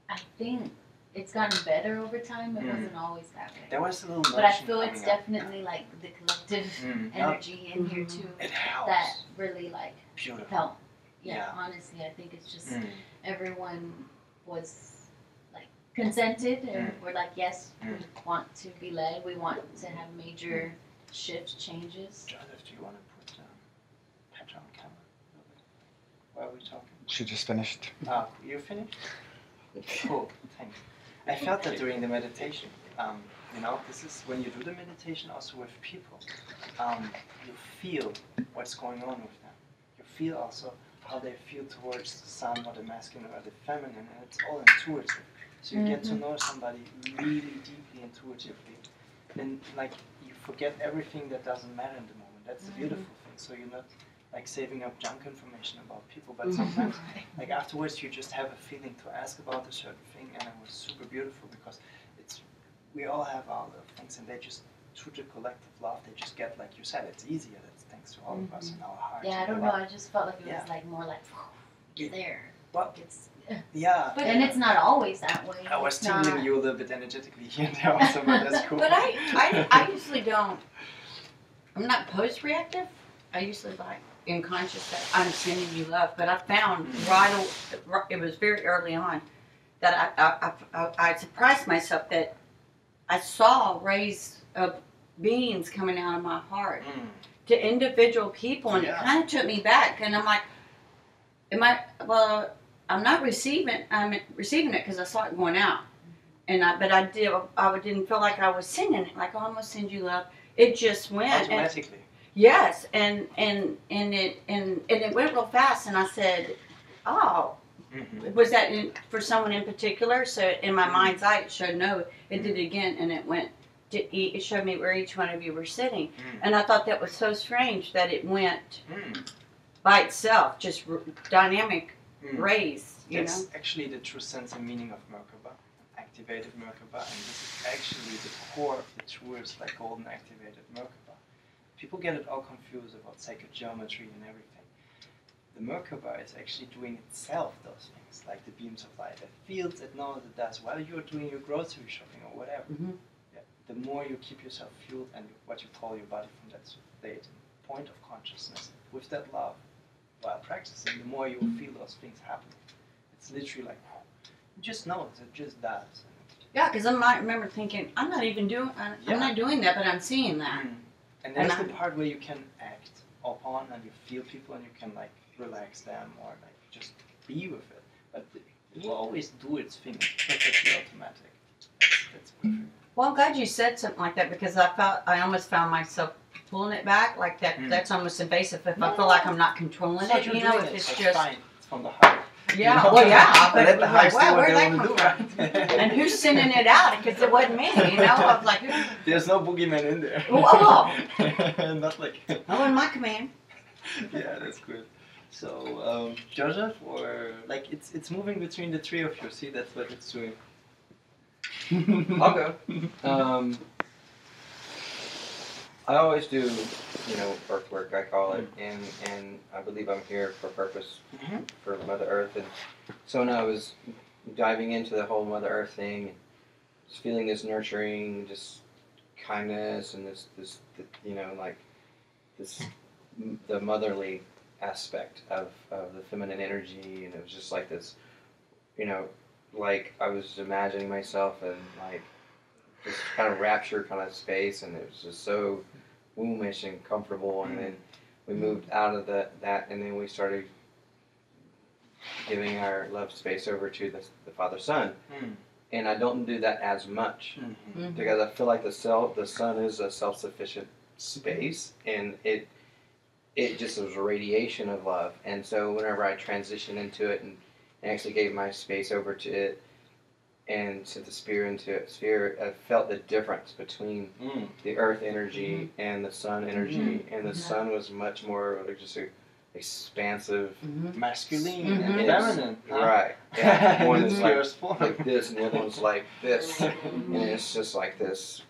Speaker 7: I think it's gotten better over time. It wasn't always that way.
Speaker 1: there was a little
Speaker 7: But I
Speaker 1: notion
Speaker 7: feel it's
Speaker 1: coming up.
Speaker 7: definitely like the collective
Speaker 1: Yeah.
Speaker 7: energy in here too
Speaker 1: It helps.
Speaker 7: that really like
Speaker 1: Beautiful.
Speaker 7: helped. Yeah,
Speaker 1: Yeah.
Speaker 7: honestly, I think it's just
Speaker 1: Mm.
Speaker 7: everyone was like consented and we're like, yes, we want to be led. We want to have major shifts, changes.
Speaker 1: Joseph, do you want to put Petra on camera a little bit? While we're talking.
Speaker 6: She just finished.
Speaker 1: Ah, you finished? Cool, thanks. I felt that during the meditation. You know, this is when you do the meditation also with people. You feel what's going on with them. You feel also how they feel towards the sun or the masculine or the feminine, and it's all intuitive. So you get to know somebody really deeply intuitively. And like you forget everything that doesn't matter in the moment. That's the beautiful thing. So you're not like saving up junk information about people, but sometimes like afterwards you just have a feeling to ask about a certain thing, and it was super beautiful because we all have our little things, and they just through the collective love they just get, like you said, it's easier. That's thanks to all of us and our hearts.
Speaker 7: Yeah, I
Speaker 1: and
Speaker 7: don't
Speaker 1: our
Speaker 7: know.
Speaker 1: love.
Speaker 7: I just felt like it was
Speaker 1: Yeah.
Speaker 7: like more like you're there.
Speaker 1: But
Speaker 7: It's,
Speaker 1: yeah,
Speaker 7: and it's not always that way.
Speaker 1: I was
Speaker 7: It's not-
Speaker 1: tingling you a little bit energetically here and there also, but that's cool.
Speaker 3: But I usually don't. I'm not post-reactive. I usually like in conscious that I'm sending you love. But I found it was very early on that I surprised myself that I saw rays of beings coming out of my heart to individual people, and it kind of took me back. And I'm like, I'm not receiving. I'm receiving it because I saw it going out, but I didn't feel like I was sending it. Like, oh, I'm gonna send you love. It just went
Speaker 1: automatically.
Speaker 3: Yes, and it went real fast, and I said, "Oh, was that for someone in particular?" So in my mind's eye, it showed no. It did it again, and it went. It showed me where each one of you were sitting, and I thought that was so strange that it went by itself, just dynamic rays. You
Speaker 1: That's
Speaker 3: know,
Speaker 1: actually the true sense and meaning of Merkaba, activated Merkaba, and this is actually the core of the truest, like golden activated Merkaba. People get it all confused about sacred geometry and everything. The Merkaba is actually doing itself those things, like the beams of light. It feels, it knows, it does while you're doing your grocery shopping or whatever. Yeah. The more you keep yourself fueled and what you call your body from that state, point of consciousness, with that love, while practicing, the more you will feel those things happening. It's literally like, you just know it just does.
Speaker 3: yeah, because I might remember thinking, I'm not doing that, but I'm seeing that.
Speaker 1: And that's the part where you can act upon and you feel people and you can like relax them or like just be with it. But it will always do its thing. It's perfectly automatic. That's perfect.
Speaker 3: Well, I'm glad you said something like that because I almost found myself pulling it back like that. That's almost invasive. If I feel like I'm not controlling
Speaker 1: So
Speaker 3: it,
Speaker 1: you're
Speaker 3: you know,
Speaker 1: doing
Speaker 3: if
Speaker 1: it,
Speaker 3: it's
Speaker 1: so
Speaker 3: just
Speaker 1: fine. It's from the heart.
Speaker 3: yeah,
Speaker 1: You know?
Speaker 3: well, yeah, but
Speaker 1: let the heart
Speaker 3: like,
Speaker 1: do
Speaker 3: wow,
Speaker 1: what
Speaker 3: where'd
Speaker 1: they
Speaker 3: that
Speaker 1: want
Speaker 3: come
Speaker 1: to
Speaker 3: from?
Speaker 1: do, right?
Speaker 3: And who's sending it out? Because it wasn't me, you know. I was like,
Speaker 1: There's no boogeyman in there.
Speaker 3: whoa,
Speaker 1: Not like.
Speaker 3: no in my command.
Speaker 1: Yeah, that's good. So, Joseph, or like it's moving between the three of you. See, that's what it's doing.
Speaker 2: I'll go. I always do, earth work, I call it, and I believe I'm here for purpose, for Mother Earth. And so when I was diving into the whole Mother Earth thing, and just feeling this nurturing, just kindness, and this the motherly aspect of the feminine energy, and it was just like this, like I was imagining myself in like this kind of rapture kind of space, and it was just so wombish and comfortable. And then we moved out of that, and then we started giving our love space over to the Father Son. And I don't do that as much because I feel like the Son is a self-sufficient space, and it just is a radiation of love. And so whenever I transition into it and actually gave my space over to it and sent the sphere into it. I felt the difference between the earth energy and the sun energy, and the sun was much more like just a expansive,
Speaker 1: masculine and
Speaker 2: It's-
Speaker 1: feminine. Huh?
Speaker 2: right? Yeah, one is like,
Speaker 1: Purest form.
Speaker 2: like this, and the other one's like this, and it's just like this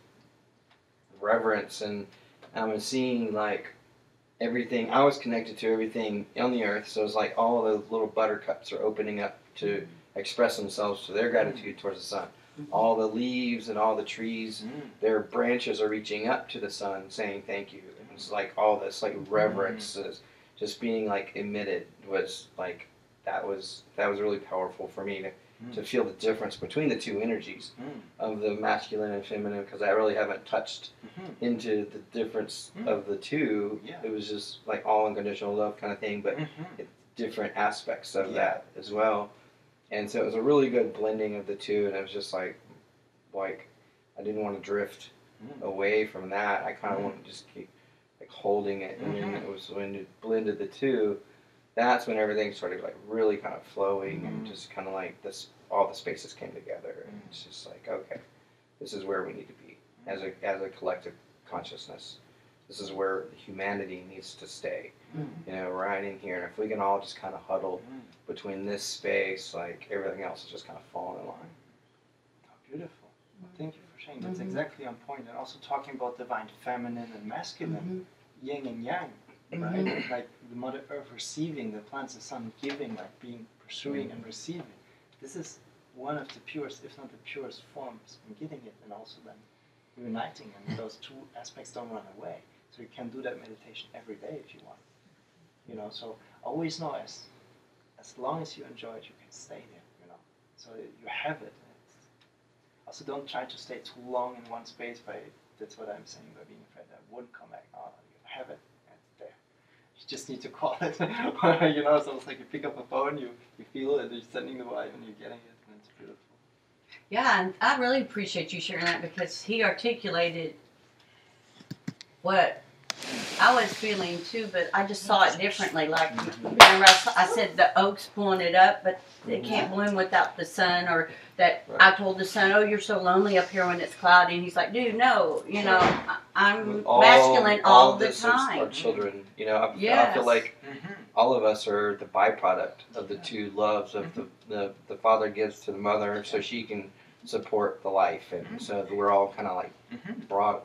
Speaker 2: reverence, and I'm seeing like everything. I was connected to everything on the earth, so it's like all the little buttercups are opening up to express themselves to their gratitude towards the sun. All the leaves and all the trees, their branches are reaching up to the sun, saying thank you. It's like all this like reverence is just being like emitted was like that was really powerful for me to feel the difference between the two energies of the masculine and feminine, because I really haven't touched into the difference of the two.
Speaker 1: Yeah.
Speaker 2: It was just like all unconditional love kind of thing, but different aspects of that as well. And so it was a really good blending of the two, and it was just like I didn't want to drift away from that. I kind of wanted to just keep like holding it, and then it was when it blended the two, that's when everything started like really kind of flowing, and just kind of like this, all the spaces came together, and it's just like, okay, this is where we need to be as a collective consciousness. This is where humanity needs to stay, you know, right in here. And if we can all just kind of huddle between this space, like everything else is just kind of falling in line.
Speaker 1: Oh, beautiful. Thank you for sharing. That's exactly on point. And also talking about divine feminine and masculine, yin and yang, right? Like the Mother Earth receiving, the plants, the sun giving, like being pursuing and receiving. This is one of the purest, if not the purest forms in getting it, and also then uniting, and those two aspects don't run away. So you can do that meditation every day if you want. You know, so always know as long as you enjoy it, you can stay there, you know. So you have it. Also, don't try to stay too long in one space. That's what I'm saying by being afraid that it wouldn't come back. Oh, you have it, and it's there. You just need to call it. You know, so it's like you pick up a phone, you feel it, you're sending the vibe, and you're getting it, and it's beautiful.
Speaker 3: Yeah, and I really appreciate you sharing that, because he articulated what I was feeling too, but I just saw it differently. Like, remember I said the oak's pulling it up, but it can't bloom without the sun, or that I told the sun, oh, you're so lonely up here when it's cloudy, and he's like, dude, no, you know, I'm masculine all the time.
Speaker 2: Our children, you know, I feel like all of us are the byproduct of the two loves of the father gives to the mother so she can support the life, and so we're all kind of like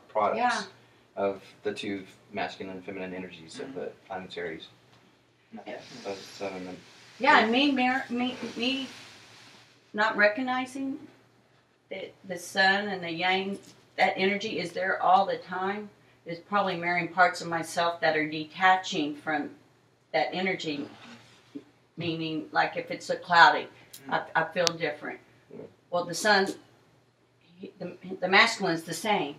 Speaker 2: products of the two masculine and feminine energies of the planetaries.
Speaker 3: Yeah, and me not recognizing that the sun and the yang, that energy is there all the time, is probably mirroring parts of myself that are detaching from that energy. Meaning, like if it's a cloudy, I feel different. Well, the sun, the masculine's the same.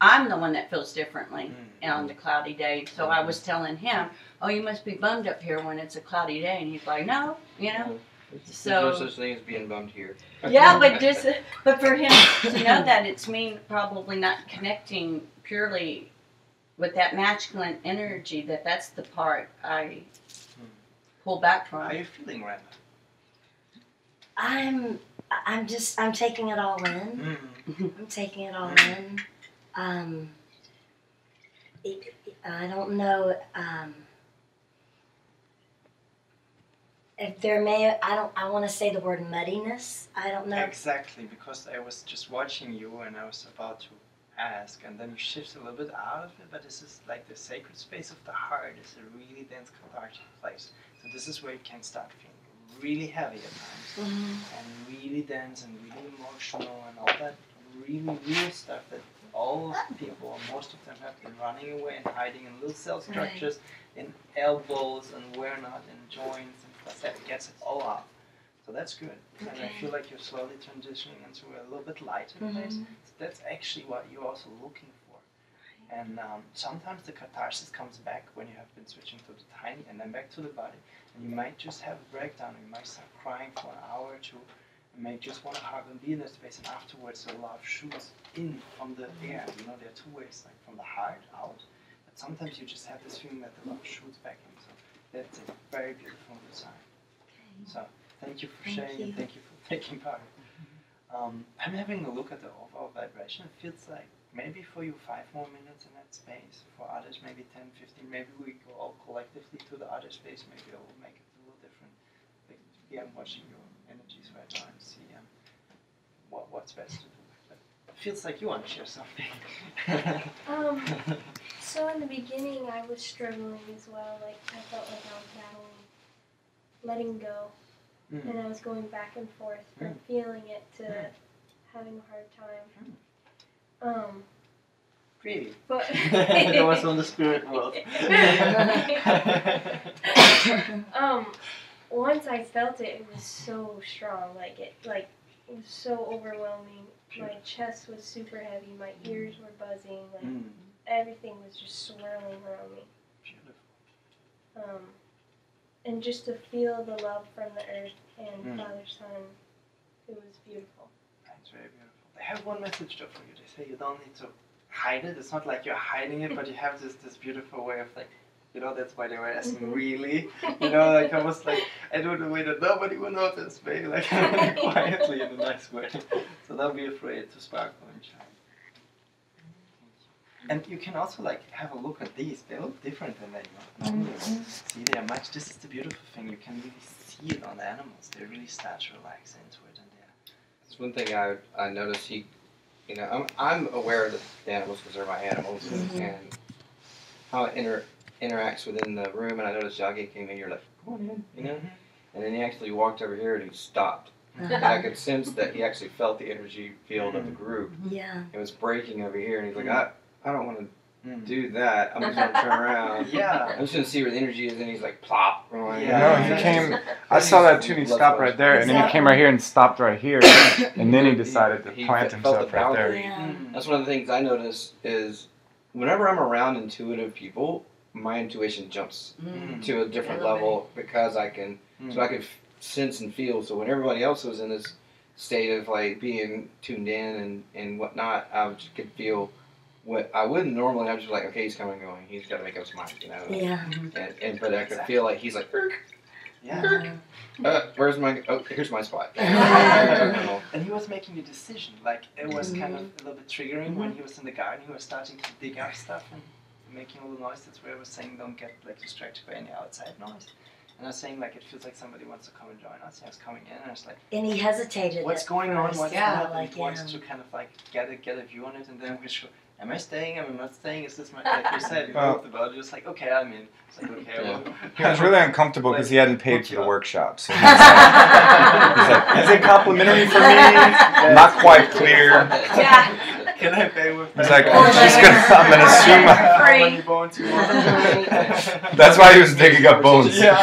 Speaker 3: I'm the one that feels differently on the cloudy day. So I was telling him, oh, you must be bummed up here when it's a cloudy day. And he's like, no, you know.
Speaker 2: There's no such thing as being bummed here.
Speaker 3: Yeah, but for him to know that it's me probably not connecting purely with that masculine energy, that's the part I pull back from.
Speaker 1: How are you feeling right
Speaker 5: I'm taking it all in. I'm taking it all in. I don't know if there I want to say the word muddiness. I don't know.
Speaker 1: Exactly, because I was just watching you and I was about to ask, and then you shift a little bit out of it, but this is like the sacred space of the heart. It's a really dense cathartic place. So this is where you can start feeling really heavy at times, and really dense and really emotional and all that really real stuff that all people, most of them, have been running away and hiding in little cell structures, in elbows and where not, in joints and stuff. That gets it all out. So that's good. And I feel like you're slowly transitioning into a little bit lighter place. So that's actually what you're also looking for. And sometimes the catharsis comes back when you have been switching to the tiny and then back to the body. And you might just have a breakdown. You might start crying for an hour or two. You may just want to hug and be in that space. And afterwards, the love shoots in from the air. You know, there are two ways, like from the heart out. But sometimes you just have this feeling that the love shoots back in. So that's a very beautiful design. So thank you for
Speaker 5: Thank
Speaker 1: sharing
Speaker 5: you.
Speaker 1: and thank you for taking part. I'm having a look at the overall vibration. It feels like maybe for you 5 more minutes in that space. For others, maybe 10, 15. Maybe we go all collectively to the other space. Maybe it will make it a little different. Like, yeah, I'm watching your energies right now and see what's best to do. But it feels like you want to share something.
Speaker 9: So in the beginning, I was struggling as well. Like I felt like I was battling, letting go, and I was going back and forth from feeling it to having a hard time.
Speaker 1: Pretty.
Speaker 9: But
Speaker 1: That was on the spirit world.
Speaker 9: Once I felt it, it was so strong. It was so overwhelming. My chest was super heavy. My ears were buzzing. Everything was just swirling around me.
Speaker 1: Beautiful.
Speaker 9: And just to feel the love from the earth and Father Son, it was beautiful.
Speaker 1: That's very beautiful. They have one message though for you. They say you don't need to hide it. It's not like you're hiding it, but you have this beautiful way of like, that's why they were asking really. Almost like, I do it in a way that nobody will notice, maybe like quietly in a nice way. So don't be afraid to sparkle and shine. And you can also have a look at these. They look different than they normally see. They are much. This is the beautiful thing. You can really see it on the animals. They really start to relax into it, and
Speaker 2: That's one thing I noticed. I'm aware of the animals because they're my animals, and how it interacts within the room. And I noticed Jackie came in. You're like, come on in, And then he actually walked over here and he stopped. And I could sense that he actually felt the energy field of the group.
Speaker 5: Yeah.
Speaker 2: It was breaking over here, and he's like, I don't want to do that. I'm just going to turn around.
Speaker 1: Yeah.
Speaker 2: I'm just going to see where the energy is, and he's like, plop.
Speaker 6: No, he came. I saw that too, and he stopped right there, and then he came right here and stopped right here, and then he decided to plant himself right there.
Speaker 5: Yeah.
Speaker 2: That's one of the things I notice is whenever I'm around intuitive people, my intuition jumps to a different level because I can sense and feel. So when everybody else was in this state of being tuned in and whatnot, I could feel what I wouldn't normally. I'm just like, okay, he's coming and going. He's got to make up his mind,
Speaker 5: Yeah.
Speaker 2: But I could feel like he's like,
Speaker 1: Yeah.
Speaker 2: where's my? Oh, here's my spot.
Speaker 1: And he was making a decision. It was kind of a little bit triggering when he was in the garden. He was starting to dig up stuff and making a little noise. That's where I was saying, don't get distracted by any outside noise. And I was saying it feels like somebody wants to come and join us. And I was coming in and I was like,
Speaker 5: And he hesitated.
Speaker 1: what's going on? What's
Speaker 5: yeah,
Speaker 1: he wants to kind of get a view on it, and then we're sure. Am I staying? Am I not staying? Is this my, like you said, you talked about it. Just like, okay, I'm in. It's like, okay, well.
Speaker 6: He was really uncomfortable because he hadn't paid for the workshop. So he's like, is it complimentary for me? Not quite clear.
Speaker 3: Yeah.
Speaker 1: Can I pay with
Speaker 6: He's like, I'm going to assume
Speaker 1: how many bones you want.
Speaker 6: That's why he was digging up bones.
Speaker 1: Yeah.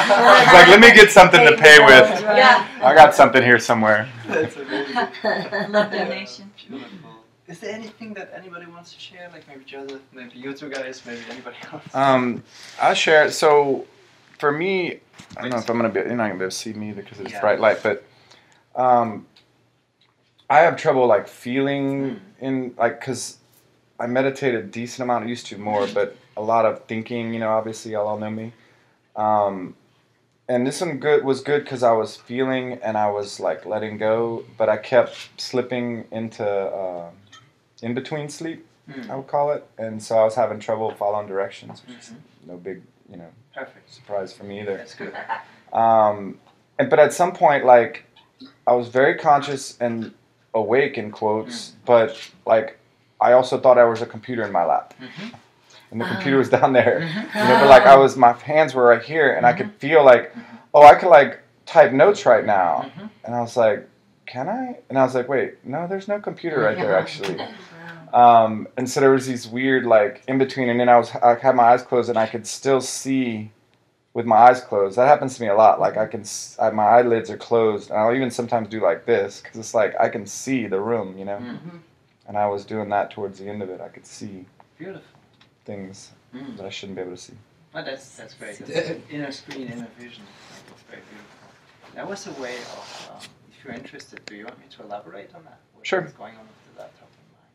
Speaker 6: He's like, let me get something to pay with.
Speaker 3: Yeah.
Speaker 6: I got something here somewhere.
Speaker 1: That's amazing.
Speaker 3: Love donation.
Speaker 1: Beautiful. Is there anything that anybody wants to share? Like maybe Joseph, maybe you two guys, maybe anybody else?
Speaker 6: I'll share. So, for me, I don't know if I'm gonna be. You're not gonna be able to see me because it's bright light, but I have trouble feeling in because I meditate a decent amount. I used to more, but a lot of thinking. Obviously, y'all all know me. And this one was good because I was feeling and I was letting go, but I kept slipping into in between sleep, I would call it, and so I was having trouble following directions, which is no big,
Speaker 1: Perfect
Speaker 6: surprise for me either.
Speaker 1: That's good.
Speaker 6: But at some point, I was very conscious and awake in quotes, but I also thought I was a computer in my lap. And the computer was down there. But my hands were right here, and I could feel I could type notes right now. And I was like, can I? And I was like, wait, no, there's no computer right there actually. And so there was these weird in between, and then I had my eyes closed, and I could still see with my eyes closed. That happens to me a lot. My eyelids are closed, and I'll even sometimes do this because it's I can see the room, And I was doing that towards the end of it. I could see.
Speaker 1: Beautiful.
Speaker 6: Things that I shouldn't be able to see.
Speaker 1: Well, that's great. That's inner screen, inner vision. It's very beautiful. That was a way of, if you're interested, do you want me to elaborate on that? What's
Speaker 6: Sure.
Speaker 1: going on with the laptop in mind?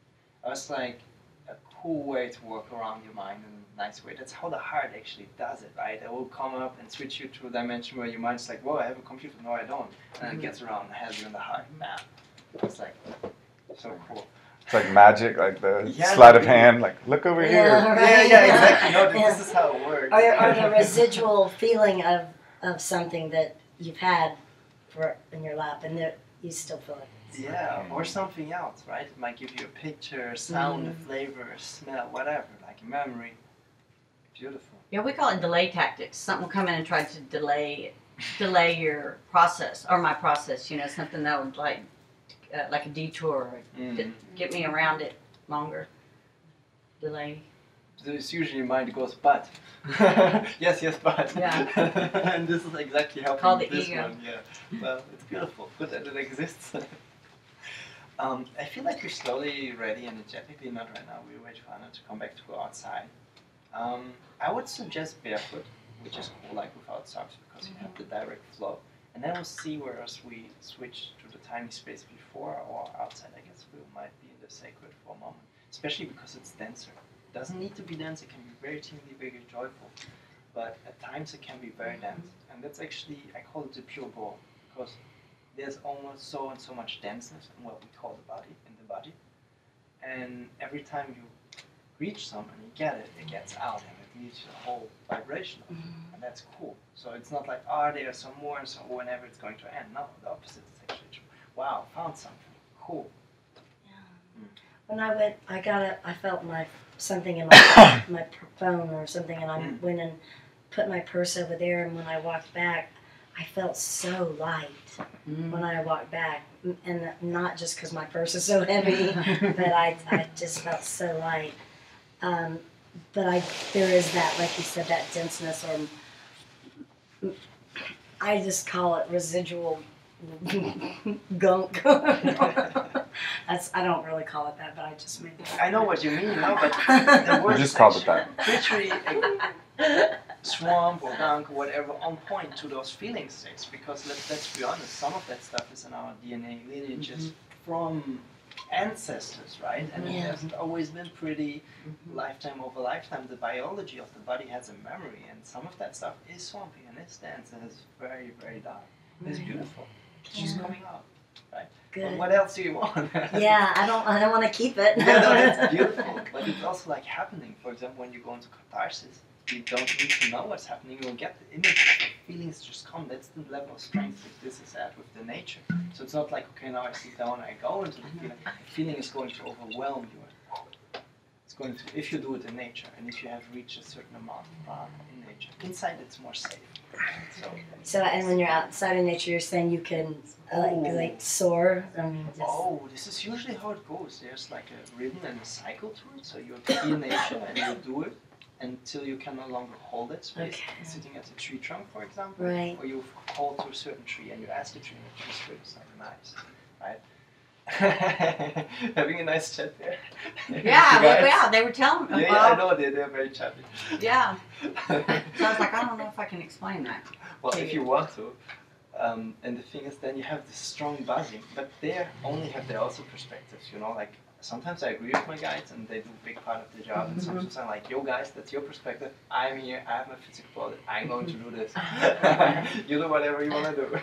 Speaker 1: I was like, a cool way to work around your mind in a nice way. That's how the heart actually does it, right? It will come up and switch you to a dimension where your mind's like, whoa, I have a computer. No, I don't. And it gets around and has you in the heart. Bam. It's like so cool.
Speaker 6: It's like magic, like the
Speaker 1: Yeah,
Speaker 6: sleight of hand, like look over
Speaker 5: Yeah,
Speaker 6: here.
Speaker 5: right.
Speaker 1: Yeah, exactly. No,
Speaker 5: Yeah.
Speaker 1: this is how it works.
Speaker 5: Or the residual feeling of something that you've had in your lap, and that you still feel it.
Speaker 1: Yeah, or something else, right? It might give you a picture, a sound, a flavor, a smell, whatever, like a memory. Beautiful.
Speaker 3: Yeah, we call it delay tactics. Something will come in and try to delay your process or my process. You know, something that would like a detour, or get me around it longer. Delay.
Speaker 1: So it's usually mind goes, but. yes, but.
Speaker 3: Yeah.
Speaker 1: And this is exactly how
Speaker 3: Called the
Speaker 1: this
Speaker 3: ego.
Speaker 1: one. Yeah. Well, it's beautiful. Good that it exists. I feel like we're slowly ready, energetically, not right now. We wait for Anna to come back to go outside. I would suggest barefoot, which is cool, like without socks, because you have the direct flow. And then we'll see where else we switch to the tiny space before or outside. I guess we might be in the sacred for a moment, especially because it's denser. It doesn't need to be dense. It can be very tingly, very joyful, but at times it can be very dense. And that's actually, I call it the pure goal, because there's almost so much denseness in what we call the body, and every time you reach something, you get it, it gets out, and it leaves you a whole vibration of it, and that's cool. So it's not like, there's some more, and so whenever it's going to end. No, the opposite is actually true. Wow, found something. Cool.
Speaker 5: When I went, I felt something in my phone or something, and I went and put my purse over there, and when I walked back, I felt so light when I walked back, and not just because my purse is so heavy, but I just felt so light. But there is that, like you said, that denseness, or I just call it residual gunk. I don't really call it that, but I just made it.
Speaker 1: I know what you mean, no, but the word
Speaker 6: You just called it that.
Speaker 1: literally swamp or gunk or whatever on point to those feeling states, because let's be honest, some of that stuff is in our DNA lineages from ancestors, right? And it hasn't always been pretty. Lifetime over lifetime, the biology of the body has a memory, and some of that stuff is swampy and is dense and is very, very dark. It's beautiful. It's just coming out, right?
Speaker 5: Good.
Speaker 1: Well, what else do you want?
Speaker 5: Yeah, I don't want to keep it.
Speaker 1: Yeah, no, it's beautiful, but it's also like happening. For example, when you go into catharsis, you don't need to know what's happening. You'll get the images, the feelings just come. That's the level of strength that this is at with the nature. So it's not like, okay, now I sit down, I go into the feeling. The feeling is going to overwhelm you. It's going to, if you do it in nature, and if you have reached a certain amount in nature. Inside, it's more safe.
Speaker 5: So, and when you're outside in nature, you're saying you can like soar.
Speaker 1: This is usually how it goes. There's like a rhythm and a cycle to it. So you're in nature and you do it until you can no longer hold that space.
Speaker 5: Okay.
Speaker 1: Sitting at a tree trunk, for example,
Speaker 5: Right.
Speaker 1: or you hold to a certain tree and you ask the tree, and the tree swims like nice, right? Having a nice chat there.
Speaker 3: Yeah, they were telling me.
Speaker 1: Yeah, I know they're very chatty.
Speaker 3: Yeah. So I was like, I don't know if I can explain that.
Speaker 1: Well, if you want to. And the thing is, then you have this strong buzzing, but they only have their also perspectives, you know, like sometimes I agree with my guides and they do a big part of the job, and sometimes I'm like, yo guys, that's your perspective, I'm here, I have my physical body, I'm going to do this. You do whatever you want to do.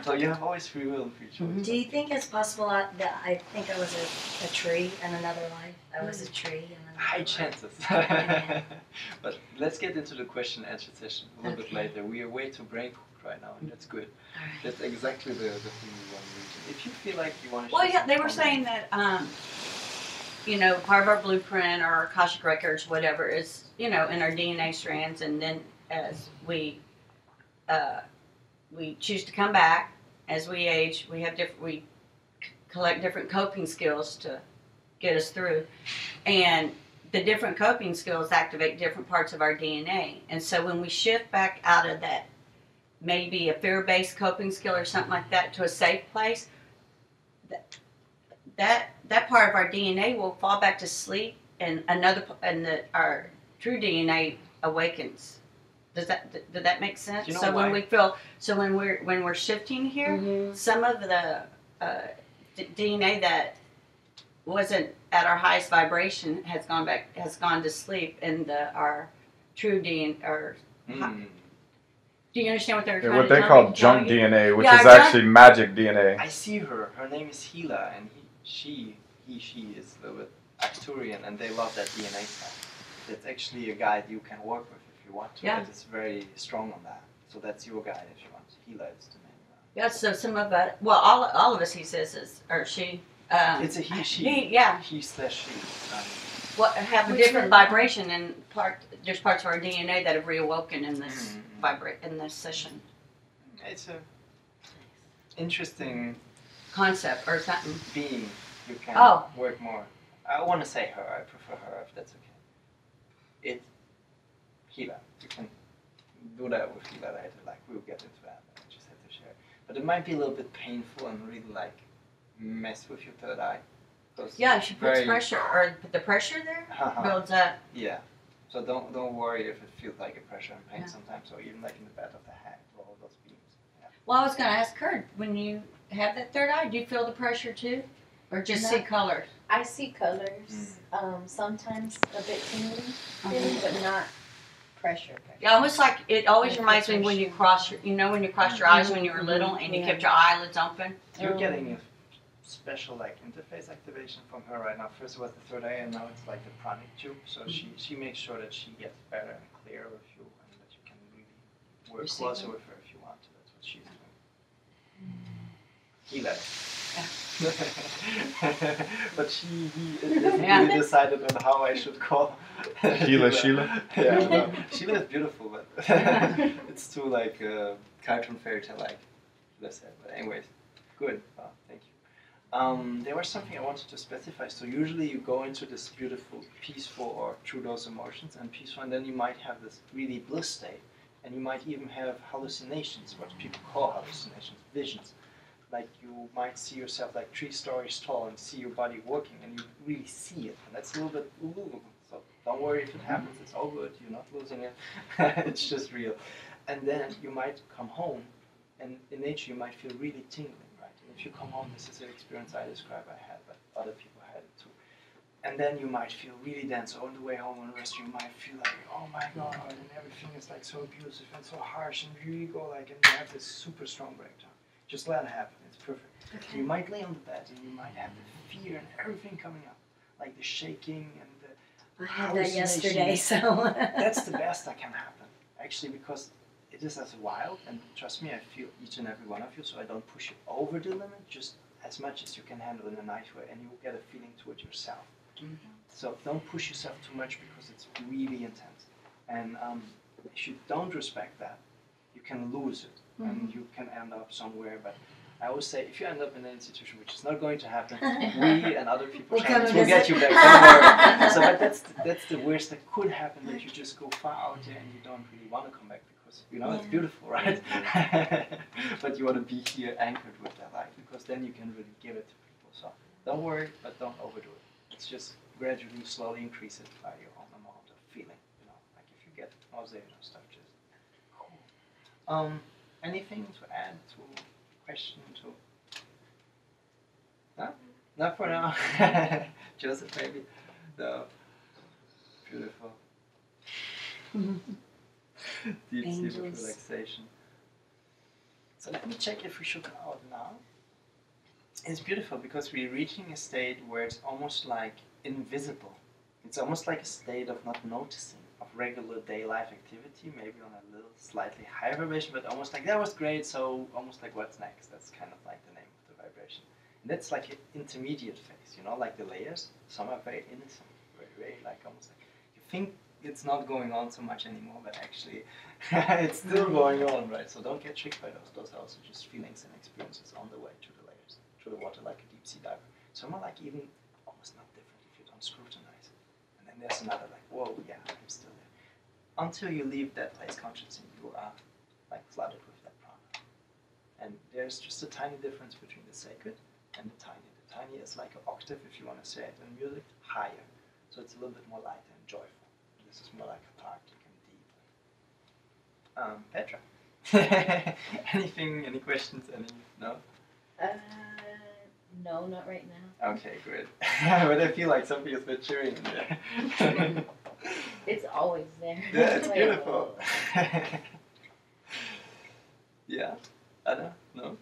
Speaker 1: So you have always free will and free choice.
Speaker 5: Do you think it's possible that I think I was a tree in another life? I was a tree in another
Speaker 1: High
Speaker 5: life.
Speaker 1: chances. But let's get into the question and answer session a little bit later. We are way too brain cooked right now, and that's good. That's exactly the thing we want to reach. If you feel like you want to
Speaker 3: Well, yeah, they were saying that, part of our blueprint or our Akashic records, whatever, is, in our DNA strands, and then as we choose to come back, as we age, we collect different coping skills to get us through, and the different coping skills activate different parts of our DNA, and so when we shift back out of that, maybe a fear-based coping skill or something like that, to a safe place, that part of our DNA will fall back to sleep, and our true DNA awakens. Did that make sense?
Speaker 1: You know
Speaker 3: so
Speaker 1: why?
Speaker 3: when we're shifting here, some of the DNA that wasn't at our highest vibration has gone to sleep, and our true DNA, or do you understand what they're trying
Speaker 6: what
Speaker 3: to
Speaker 6: they
Speaker 3: tell
Speaker 6: call
Speaker 3: me?
Speaker 6: junk
Speaker 3: Tell you?
Speaker 6: DNA, which
Speaker 3: Yeah,
Speaker 6: is
Speaker 3: our
Speaker 6: actually magic DNA.
Speaker 1: I see her. Her name is Gila, and she is a little bit Arcturian, and they love that DNA stuff. That's actually a guide you can work with if you want to.
Speaker 3: Yeah.
Speaker 1: It is very strong on that. So that's your guide if you want. Gila is the name.
Speaker 3: Yeah, so some of it, well, all of us, he says, or she.
Speaker 1: It's a he, she. He/she.
Speaker 3: What have a
Speaker 5: Which
Speaker 3: different
Speaker 5: one?
Speaker 3: vibration, and there's parts of our DNA that have reawoken in this in this session.
Speaker 1: It's a interesting
Speaker 3: Concept or something.
Speaker 1: being. You can work more. I want to say her. I prefer her if that's okay. It's Gila. You can do that with Gila later. Like we'll get into that. I just have to share. But it might be a little bit painful and really like mess with your third eye.
Speaker 3: Yeah, she puts pressure, or the pressure there builds up.
Speaker 1: Yeah. So don't worry if it feels like a pressure and pain sometimes, or even like in the back of the head, for all those beams. Yeah.
Speaker 3: Well, I was going to ask her, when you have that third eye, do you feel the pressure too, or just see colors?
Speaker 7: I see colors. Sometimes a bit tingling, but not pressure.
Speaker 3: Yeah, almost like it always reminds me when you cross your, when you crossed your eyes when you were little and you kept your eyelids open.
Speaker 1: You're getting a special like interface activation from her right now. First it was the third eye, and now it's like the pranic tube. So she makes sure that she gets better and clearer with you, and that you can really work closer with her if you want to. That's what she's doing. He likes. But he isn't really decided on how I should call
Speaker 6: Sheila.
Speaker 1: Yeah, no, Sheila is beautiful, but it's too like cartoon fairy tale like. Let's say. But anyways, good. Well, thank you. There was something I wanted to specify. So usually you go into this beautiful, peaceful, or through those emotions and peaceful, and then you might have this really bliss state, and you might even have hallucinations, what people call hallucinations, visions. Like you might see yourself like 3 stories tall and see your body working, and you really see it, and that's a little bit ooh. So don't worry if it happens. It's all good. You're not losing it. It's just real. And then you might come home, and in nature you might feel really tingling, right? And if you come home, this is an experience I described I had, but other people had it too. And then you might feel really dense. On the way home on the rest, you might feel like, oh my God, and everything is like so abusive and so harsh, and you go like, and you have this super strong breakdown. Just let it happen. It's perfect. Okay. You might lay on the bed and you might have the fear and everything coming up, like the shaking and the.
Speaker 5: I had that yesterday, so.
Speaker 1: That's the best that can happen, actually, because it is as wild, and trust me, I feel each and every one of you, so I don't push you over the limit, just as much as you can handle in a nice way, and you will get a feeling towards yourself. So don't push yourself too much because it's really intense. And if you don't respect that, you can lose it. And you can end up somewhere, but I always say if you end up in an institution, which is not going to happen, we and other people will get you back. Don't worry. So, but that's the worst that could happen, that you just go far out there and you don't really want to come back because it's beautiful, right? But you want to be here anchored with that light, because then you can really give it to people. So don't worry, but don't overdo it. It's just gradually, slowly increase it by your own amount of feeling. Like if you get nausea and stuff, just cool. Anything to add to question to? No? Not for now. Joseph, maybe? No. Beautiful. Deep sleep of relaxation. So let me check if we should go out now. It's beautiful because we're reaching a state where it's almost like invisible. It's almost like a state of not noticing, of regular day life activity, maybe on a little slightly higher vibration, but almost like that was great, so almost like what's next? That's kind of like the name of the vibration. And that's like an intermediate phase, like the layers. Some are very innocent, very like almost like you think it's not going on so much anymore, but actually it's still going on, right? So don't get tricked by those. Those are also just feelings and experiences on the way to the layers, through the water, like a deep sea diver. Some are like even almost not different if you don't scrutinize it. And then there's another like, whoa, yeah, I'm still there. Until you leave that place consciously, you are like flooded with that prana. And there's just a tiny difference between the sacred and the tiny. The tiny is like an octave, if you want to say it in music, higher. So it's a little bit more light and joyful. This is more like cathartic and deep. Petra, anything, any questions, no?
Speaker 7: No, not right now.
Speaker 1: Okay, good. But I feel like something is maturing in there.
Speaker 7: It's always there.
Speaker 1: Yeah, it's
Speaker 7: Like,
Speaker 1: beautiful. Yeah, Anna? No?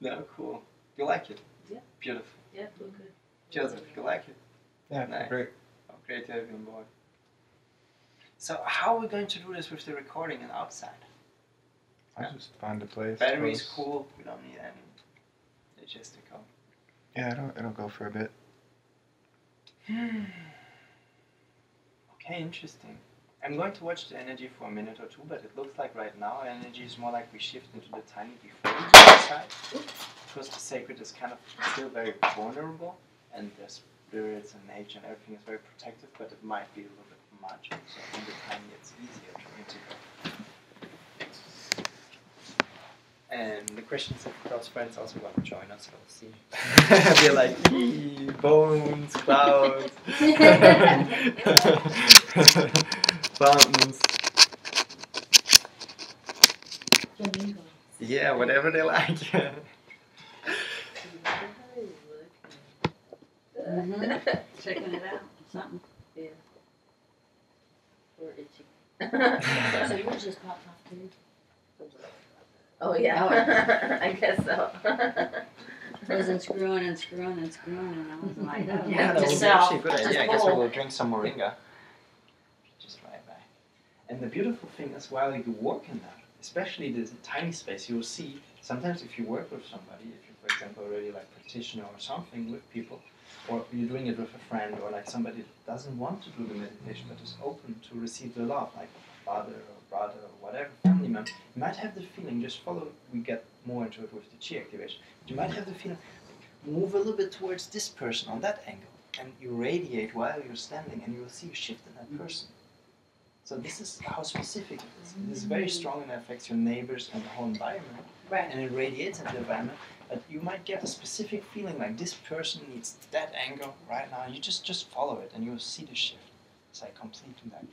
Speaker 1: No, cool. You like it?
Speaker 8: Yeah.
Speaker 1: Beautiful.
Speaker 8: Yeah, look good.
Speaker 1: Joseph, you like it?
Speaker 6: Yeah,
Speaker 1: Nice.
Speaker 6: great.
Speaker 1: Oh, great to have you on board. So how are we going to do this with the recording and outside?
Speaker 6: I'll just find a place.
Speaker 1: Battery's
Speaker 6: close.
Speaker 1: cool. We don't need any logistical.
Speaker 6: Yeah, it'll go for a bit.
Speaker 1: Okay, interesting. I'm going to watch the energy for a minute or two, but it looks like right now energy is more like we shift into the tiny before we go outside. Because the sacred is kind of still very vulnerable, and the spirits and nature and everything is very protective, but it might be a little bit much. So in the tiny it's easier to integrate. And the question is if God's friends also want to join us, we'll see. They're like, "Eee, bones, clouds, fountains." Yeah, whatever they like.
Speaker 3: Checking it out. Something.
Speaker 8: Yeah. Or itchy.
Speaker 5: So yours just popped off too?
Speaker 8: Oh yeah. I guess so.
Speaker 3: I was unscrewing and screwing and screwing, and I was like, oh,
Speaker 1: Yeah,
Speaker 3: note
Speaker 1: that
Speaker 3: to
Speaker 1: would be
Speaker 3: self,
Speaker 1: actually a good
Speaker 3: just
Speaker 1: idea. I guess I
Speaker 3: pull.
Speaker 1: will drink some moringa. Just right back. And the beautiful thing is, while you work in that, especially this tiny space, you will see sometimes if you work with somebody, if you, for example, already like practitioner or something with people, or you're doing it with a friend, or like somebody that doesn't want to do the meditation but is open to receive the love, like a father or brother or whatever family member, you might have the feeling, just follow, we get more into it with the chi activation, you might have the feeling, move a little bit towards this person on that angle, and you radiate while you're standing, and you will see a shift in that person. So this is how specific it is. It is very strong and it affects your neighbors and the whole environment.
Speaker 3: Right.
Speaker 1: And it radiates into the environment. But you might get a specific feeling like this person needs that angle right now. You just follow it and you'll see the shift. It's like completely that.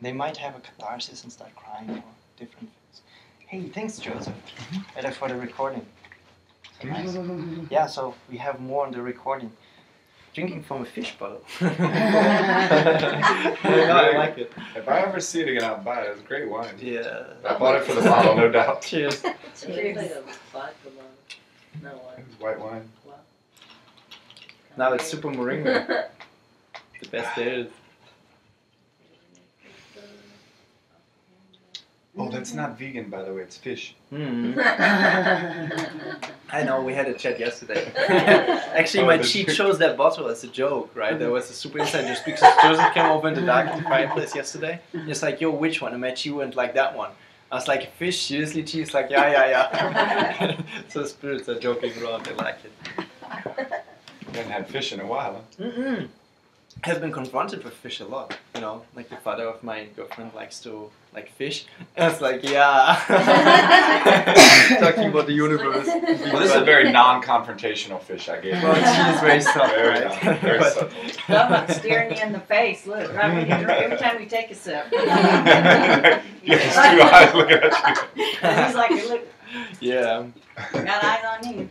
Speaker 1: They might have a catharsis and start crying or different things. Hey, thanks Joseph. Better for the recording. So nice. Yeah, so we have more on the recording. Drinking from a fish bottle. I like it.
Speaker 6: If I ever see it again, I'll buy it. It's great wine.
Speaker 1: Yeah.
Speaker 6: I bought it for the bottle, no doubt.
Speaker 1: Cheers.
Speaker 8: It looks like a vodka bottle. No
Speaker 6: It
Speaker 8: wine.
Speaker 6: was white wine.
Speaker 8: Wow.
Speaker 1: Now it's super moringa. The best there is.
Speaker 6: Oh, that's not vegan, by the way. It's fish.
Speaker 1: I know, we had a chat yesterday. Actually,
Speaker 6: Oh,
Speaker 1: my
Speaker 6: the
Speaker 1: cheat
Speaker 6: trick.
Speaker 1: shows that bottle as a joke, right? There was a super inside joke because Joseph came over in the dark at the fireplace yesterday. He's like, yo, which one? And my chi went like that one. I was like, fish, seriously? Chi's like, yeah. So spirits are joking around, they like it.
Speaker 6: Haven't had fish in a while.
Speaker 1: Mm-mm. Has been confronted with fish a lot, you know, like the father of my girlfriend likes to like fish. And it's like, yeah, talking about the universe.
Speaker 6: Well, this is a very non-confrontational fish I gave.
Speaker 1: Well, she is very soft,
Speaker 6: Very
Speaker 1: right?
Speaker 6: non- very
Speaker 1: But-
Speaker 6: subtle.
Speaker 3: I'm staring you in the face. Look, right when you drink, every time we take a sip.
Speaker 6: You have his two eyes looking at you.
Speaker 3: He's like, look,
Speaker 1: Yeah.
Speaker 3: got eyes on you.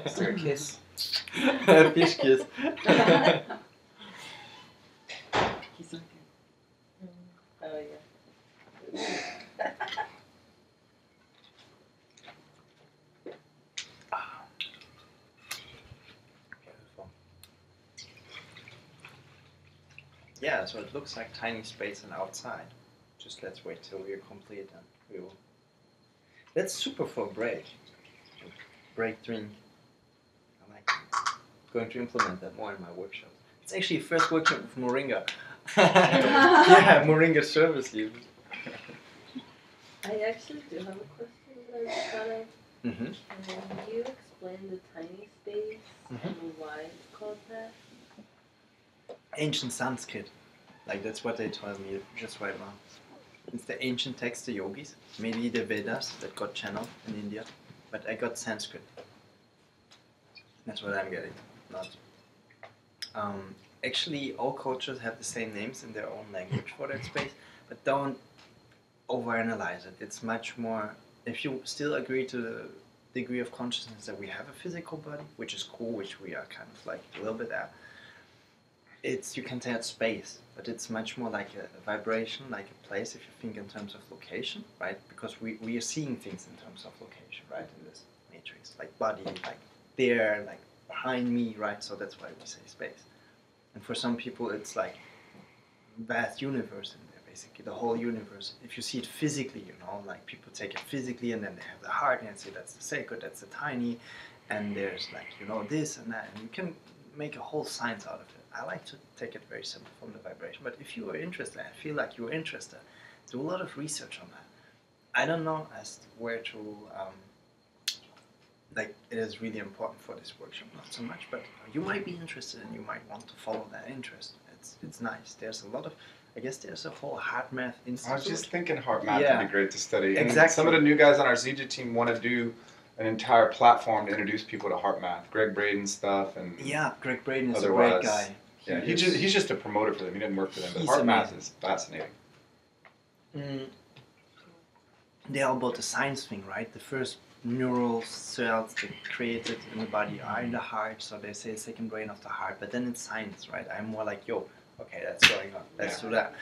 Speaker 1: Is there a kiss? Fish kiss.
Speaker 3: He's looking.
Speaker 8: Oh yeah.
Speaker 1: Yeah, so it looks like tiny space and outside. Just let's wait till we're complete and we will. That's super for a break. Break drink. I like it. Going to implement that more in my workshop. It's actually first workshop with Moringa. Yeah, Moringa service leave.
Speaker 8: I actually do have a question that I just thought of.
Speaker 1: Mm-hmm.
Speaker 8: Can you explain the tiny space and why it's called that?
Speaker 1: Ancient Sanskrit. Like that's what they told me just right now. It's the ancient text, the yogis. Maybe the Vedas that got channeled in India. But I got Sanskrit. That's what I'm getting. Not. Actually, all cultures have the same names in their own language for that space, but don't overanalyze it. It's much more. If you still agree to the degree of consciousness that we have a physical body, which is cool, which we are kind of like a little bit at. It's, you can say it's space, but it's much more like a vibration, like a place, if you think in terms of location, right? Because we are seeing things in terms of location, right, in this matrix, like body, like there, like behind me, right? So that's why we say space. And for some people, it's like vast universe in there, basically, the whole universe. If you see it physically, you know, like people take it physically, and then they have the heart, and say that's the sacred, that's the tiny, and there's like, you know, this and that, and you can make a whole science out of it. I like to take it very simple from the vibration, but if you are interested, I feel like you're interested, do a lot of research on that. I don't know as to where to, like, it is really important for this workshop, not so much, but you might be interested and you might want to follow that interest. It's nice. There's a lot of, I guess there's a whole heart math institute.
Speaker 6: I was just thinking heart math would be great to study.
Speaker 1: Exactly.
Speaker 6: And some of the new guys on our ZJ team want to do an entire platform to introduce people to heart math. Greg Braden stuff and
Speaker 1: yeah, Greg Braden is a great guy.
Speaker 6: Yeah, he's just a promoter for them. He didn't work for them, but heart math is fascinating.
Speaker 1: They're all about the science thing, right? The first neural cells that created in the body are in the heart, so they say second brain of the heart. But then it's science, right? I'm more like, yo, okay, that's going on. Let's do that.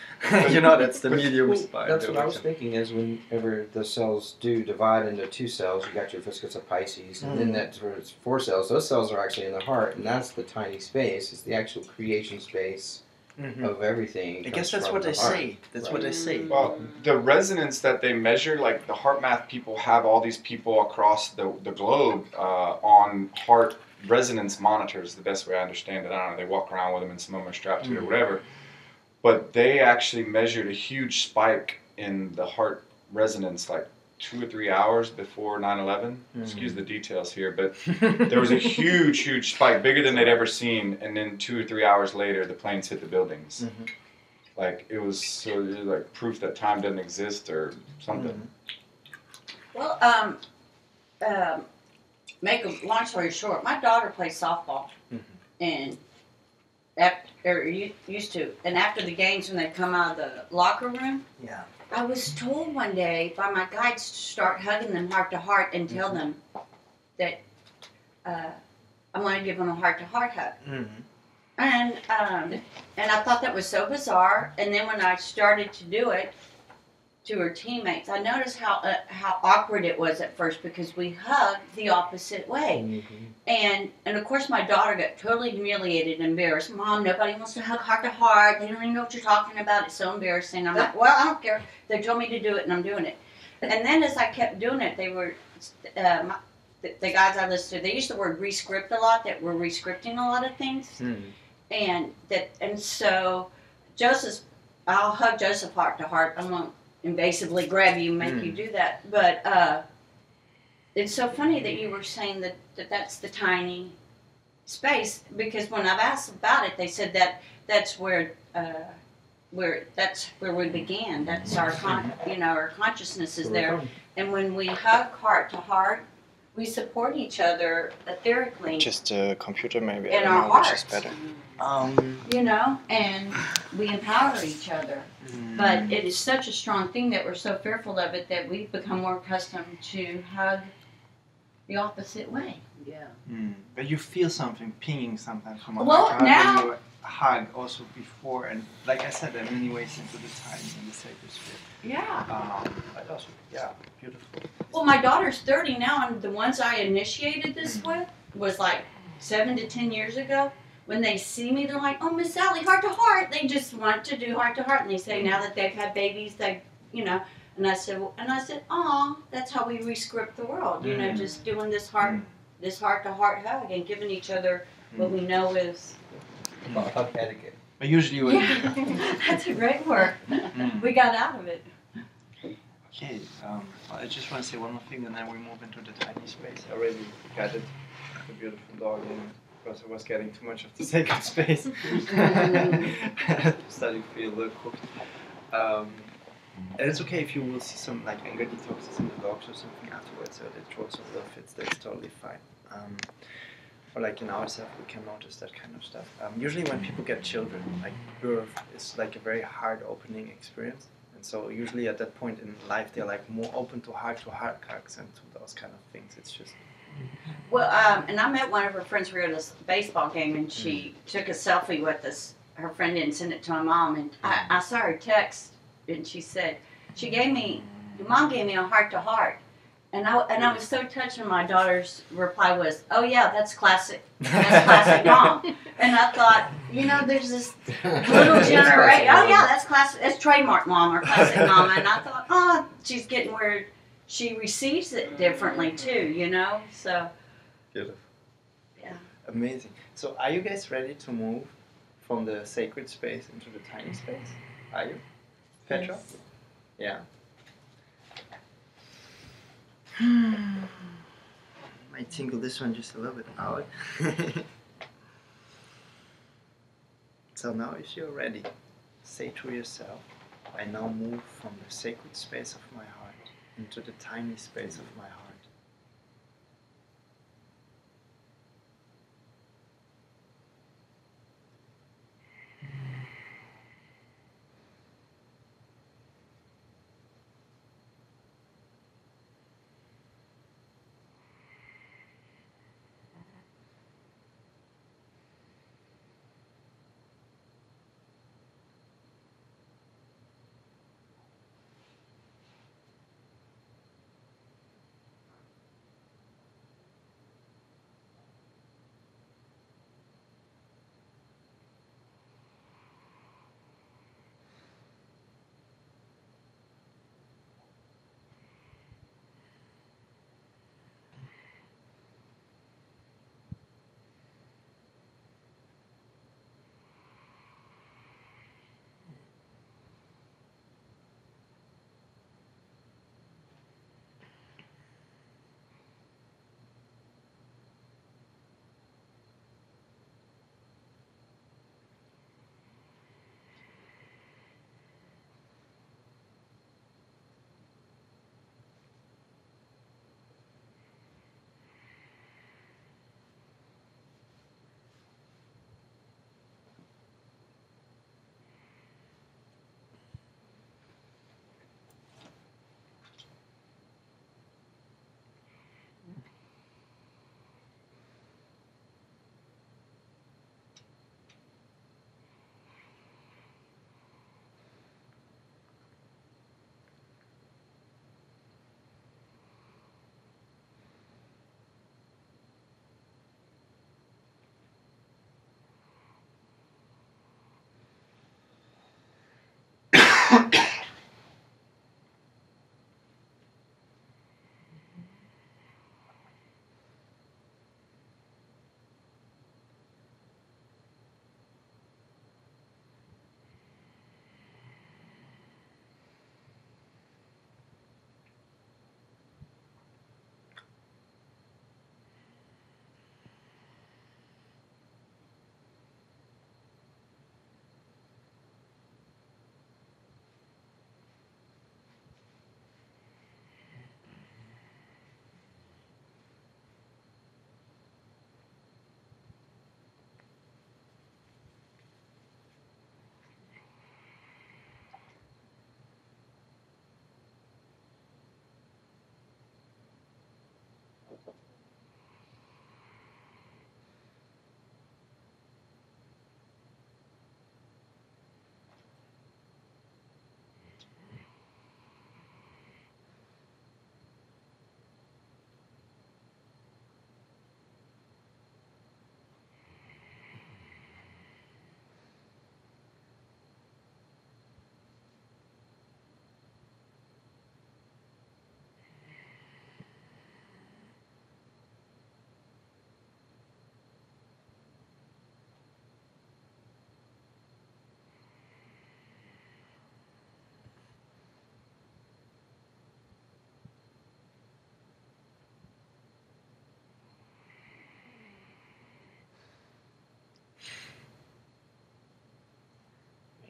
Speaker 1: You know, that's the medium spot.
Speaker 2: That's what I was thinking is whenever the cells do divide into two cells, you got your viscous of Pisces, and then that's where it's 4 cells. Those cells are actually in the heart, and that's the tiny space. It's the actual creation space of everything.
Speaker 1: I guess that's what they say. That's what they say.
Speaker 6: Well, the resonance that they measure, like the heart math people have all these people across the globe on heart resonance monitors, the best way I understand it. I don't know, they walk around with them and some of them are strapped to it or whatever. But they actually measured a huge spike in the heart resonance like 2 or 3 hours before 9/11. Excuse the details here, but there was a huge spike, bigger than they'd ever seen, and then 2 or 3 hours later the planes hit the buildings. Like it was sort of like proof that time doesn't exist or something.
Speaker 3: Well, make a long story short, my daughter plays softball, and used to, and after the games when they come out of the locker room, I was told one day by my guides to start hugging them heart to heart and tell them that I'm going to give them a heart to heart hug. And I thought that was so bizarre. And then when I started to do it to her teammates, I noticed how awkward it was at first because we hugged the opposite way. And of course my daughter got totally humiliated and embarrassed. Mom, nobody wants to hug heart to heart. They don't even know what you're talking about. It's so embarrassing. I'm like, well, I don't care. They told me to do it and I'm doing it. And then as I kept doing it, they were, the guys I listened to, they used the word re-script a lot, that we're re-scripting a lot of things. And so I'll hug Joseph heart to heart. I won't invasively grab you and make you do that. But it's so funny that you were saying that that's the tiny space, because when I've asked about it, they said that's where we began. That's our our consciousness is there. And when we hug heart to heart, we support each other etherically.
Speaker 1: Just a computer maybe.
Speaker 3: In our hearts.
Speaker 1: Which is better.
Speaker 3: And we empower each other. But it is such a strong thing that we're so fearful of it that we've become more accustomed to hug the opposite way.
Speaker 4: Yeah.
Speaker 1: But you feel something pinging sometimes from a
Speaker 3: Well, now
Speaker 1: you hug also before, and like I said, in many ways into the tiny and the sacred sphere.
Speaker 3: Yeah.
Speaker 1: But also, beautiful.
Speaker 3: Well, my daughter's 30 now, and the ones I initiated this with was like 7 to 10 years ago. When they see me, they're like, "Oh, Miss Sally, heart to heart." They just want to do heart to heart, and they say now that they've had babies, they, And I said, "Aw, that's how we re-script the world. Just doing this heart to heart hug and giving each other what we know is."
Speaker 2: Hug etiquette.
Speaker 1: But usually,
Speaker 3: That's a great word. We got out of it.
Speaker 1: Okay, I just want to say one more thing, and then we move into the tiny space. I already got it, the beautiful dog in, because I was getting too much of the sacred space. Starting to feel a little cooked. And it's okay if you will see some like anger detoxes in the dogs or something afterwards, or the throats of the fits, that's totally fine. Or like in ourselves, we can notice that kind of stuff. Usually when people get children, like birth is like a very hard opening experience. And so usually at that point in life, they're like more open to heart hugs and to those kind of things. It's just.
Speaker 3: Well, and I met one of her friends. We were at a baseball game, and she took a selfie with us. Her friend didn't send it to my mom, and I saw her text, and she said, your mom gave me a heart to heart. And I was so touched when my daughter's reply was, "Oh yeah, that's classic mom." And I thought, there's this little generation. Oh yeah, that's classic. That's trademark mom or classic mama. And I thought, oh, she's getting where she receives it differently too. So.
Speaker 1: Beautiful.
Speaker 3: Yeah.
Speaker 1: Amazing. So are you guys ready to move from the sacred space into the tiny space? Are you, Petra?
Speaker 5: Yes.
Speaker 1: Yeah. Might tingle this one just a little bit out. So now if you're ready, say to yourself, I now move from the sacred space of my heart into the tiny space of my heart.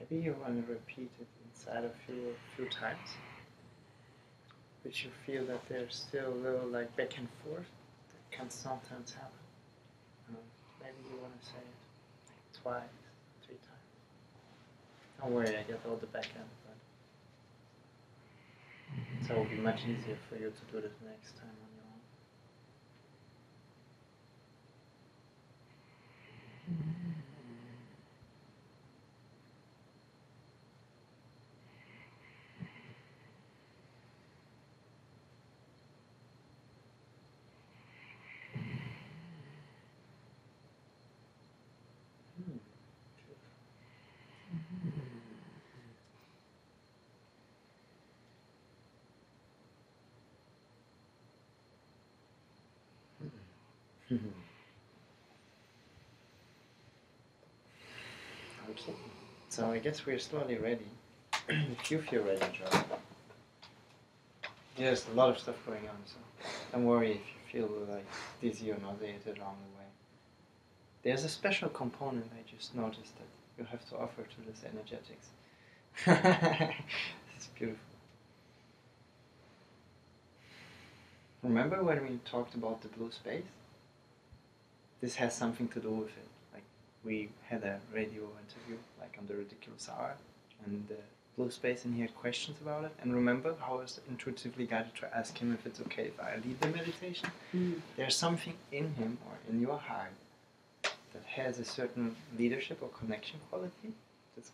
Speaker 1: Maybe you want to repeat it inside of you a few times, but you feel that there's still a little like back and forth that can sometimes happen. Maybe you want to say it like twice, 3 times. Don't worry, I get all the back end, but So it will be much easier for you to do this next time on your own. Okay, so I guess we're slowly ready. If you feel ready, Joe. There's a lot of stuff going on, so don't worry if you feel like dizzy or nauseated along the way. There's a special component I just noticed that you have to offer to this energetics. It's beautiful. Remember when we talked about the blue space? This has something to do with it. Like we had a radio interview, like on the Ridiculous Hour, and the blue space in here had questions about it. And remember how I was intuitively guided to ask him if it's okay if I lead the meditation? There's something in him or in your heart that has a certain leadership or connection quality that's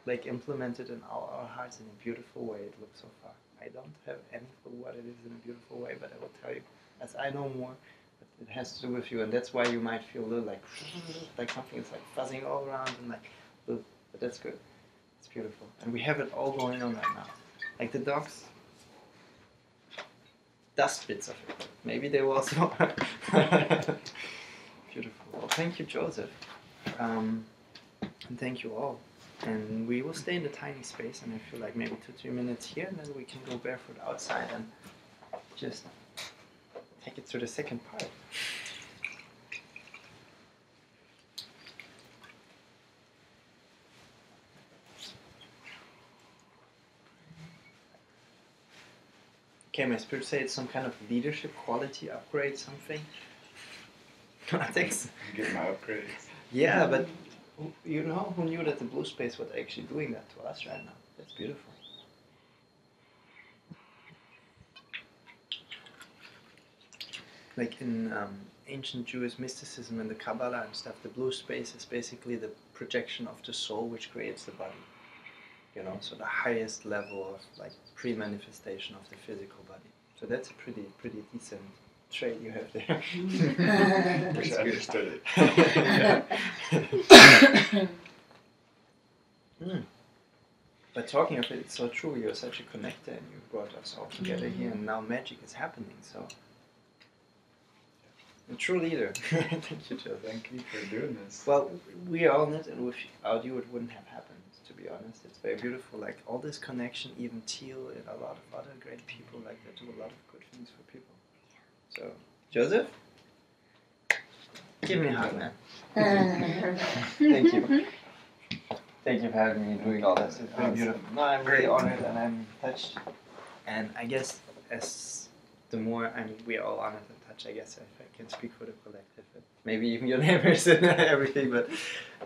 Speaker 1: like implemented in our hearts in a beautiful way. It looks so far. I don't have any clue what it is in a beautiful way, but I will tell you as I know more. But it has to do with you, and that's why you might feel a little like something is like fuzzing all around and like, but that's good. It's beautiful, and we have it all going on right now. Like the dogs, dust bits of it. Maybe they will also. Beautiful. Well, thank you, Joseph, and thank you all. And we will stay in the tiny space, and I feel like maybe 2-3 minutes here, and then we can go barefoot outside and just take it to the second part. Okay, my spirit say it's some kind of leadership quality upgrade, something. Thanks.
Speaker 6: Get my upgrades.
Speaker 1: Yeah, but you know who knew that the blue space was actually doing that to us right now? That's beautiful. Like in ancient Jewish mysticism and the Kabbalah and stuff, the blue space is basically the projection of the soul which creates the body. You know, so the highest level of like pre-manifestation of the physical body. So that's a pretty decent trait you have there.
Speaker 6: Wish I understood it.
Speaker 1: But talking of it, it's so true. You're such a connector, and you brought us all together here, and now magic is happening. So, a true leader. Thank you, Joe.
Speaker 6: Thank you for doing this.
Speaker 1: Well, we are on it, and without you, it wouldn't have happened. To be honest, it's very beautiful. Like all this connection, even Teal and a lot of other great people like that do a lot of good things for people. So, Joseph, give me a hug, man. Thank you. Thank you for having me doing all this. It's been beautiful. No, I'm really honored and I'm touched. And I guess as the more we are all honored and touched, I guess if I can speak for the collective, maybe even your neighbors and everything, but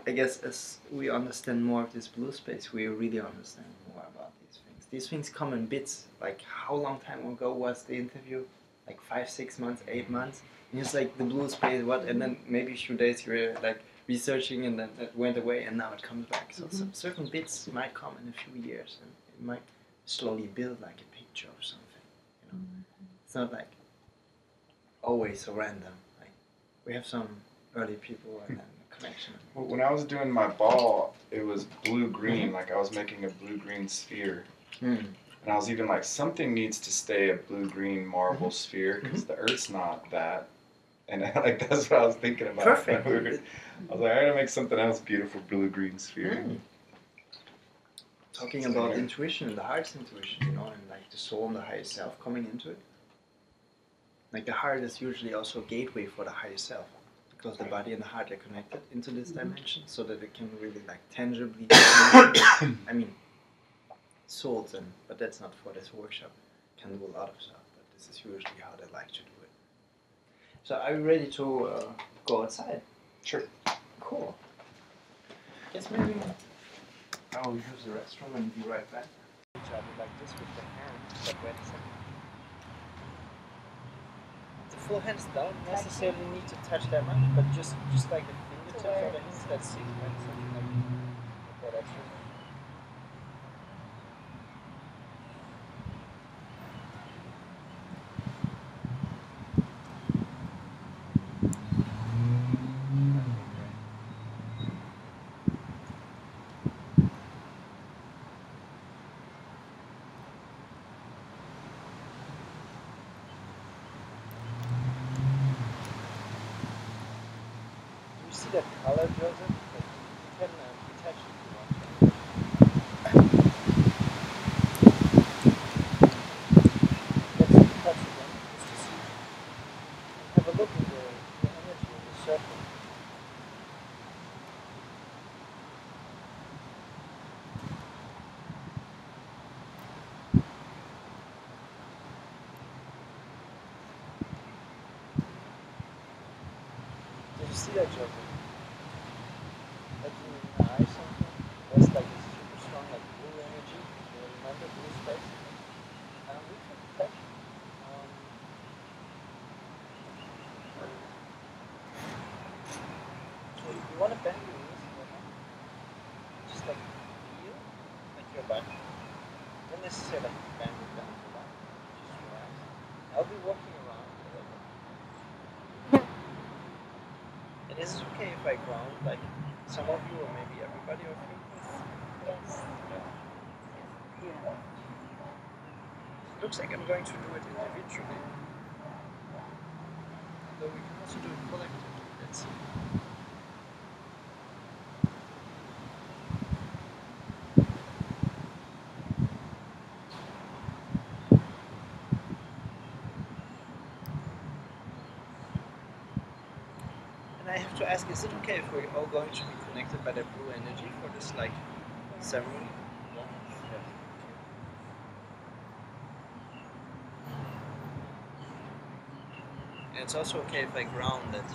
Speaker 1: I guess as we understand more of this blue space, we really understand more about these things. These things come in bits. Like how long time ago was the interview? Like 5, 6 months, 8 months? And it's like the blue space, what? And then maybe a few days you were like researching and then it went away and now it comes back. So some certain bits might come in a few years and it might slowly build like a picture or something. You know, it's not like always so random. Like we have some early people and then a connection.
Speaker 6: Well, when I was doing my ball, it was blue-green. Like I was making a blue-green sphere. And I was even like, something needs to stay a blue-green marble sphere because the Earth's not that. And like that's what I was thinking about.
Speaker 1: Perfect.
Speaker 6: I was like, I gotta make something else beautiful, blue-green sphere.
Speaker 1: Talking about intuition and the heart's intuition, you know, and like the soul and the higher self coming into it. Like the heart is usually also a gateway for the higher self because the body and the heart are connected into this dimension so that it can really like tangibly, I mean, souls, but that's not for this workshop, can do a lot of stuff, but this is usually how they like to do it. So are you ready to go outside?
Speaker 6: Sure.
Speaker 1: Cool. Guess maybe I'll use the restroom and be right back. each other like this with the hand, but wait a second. The full hands don't necessarily need to touch that much, but just like the fingertips or the hands, let's see. Wait a second, like, okay, that's it. You see that color, Joseph? Like, you can detach it if you want. Let's touch again, just to see. Have a look at the energy of the circle. Did you see that, Joseph? Like in the eye something? That's like a super strong like blue energy. You remember blue space? We can touch. So if you want to bend your knees, just like feel like your back. Don't necessarily like bend it down to that. Just relax. I'll be walking around a little bit. And is it okay if I ground like some of you or maybe everybody of you?
Speaker 7: Yes.
Speaker 3: Yeah.
Speaker 1: It looks like I'm going to do it individually. Though we can also do it collectively. Let's see. And I have to ask, is it okay if we're all going to be connected by the blue energy for this like ceremony? Yeah. Yes. And it's also okay if I ground that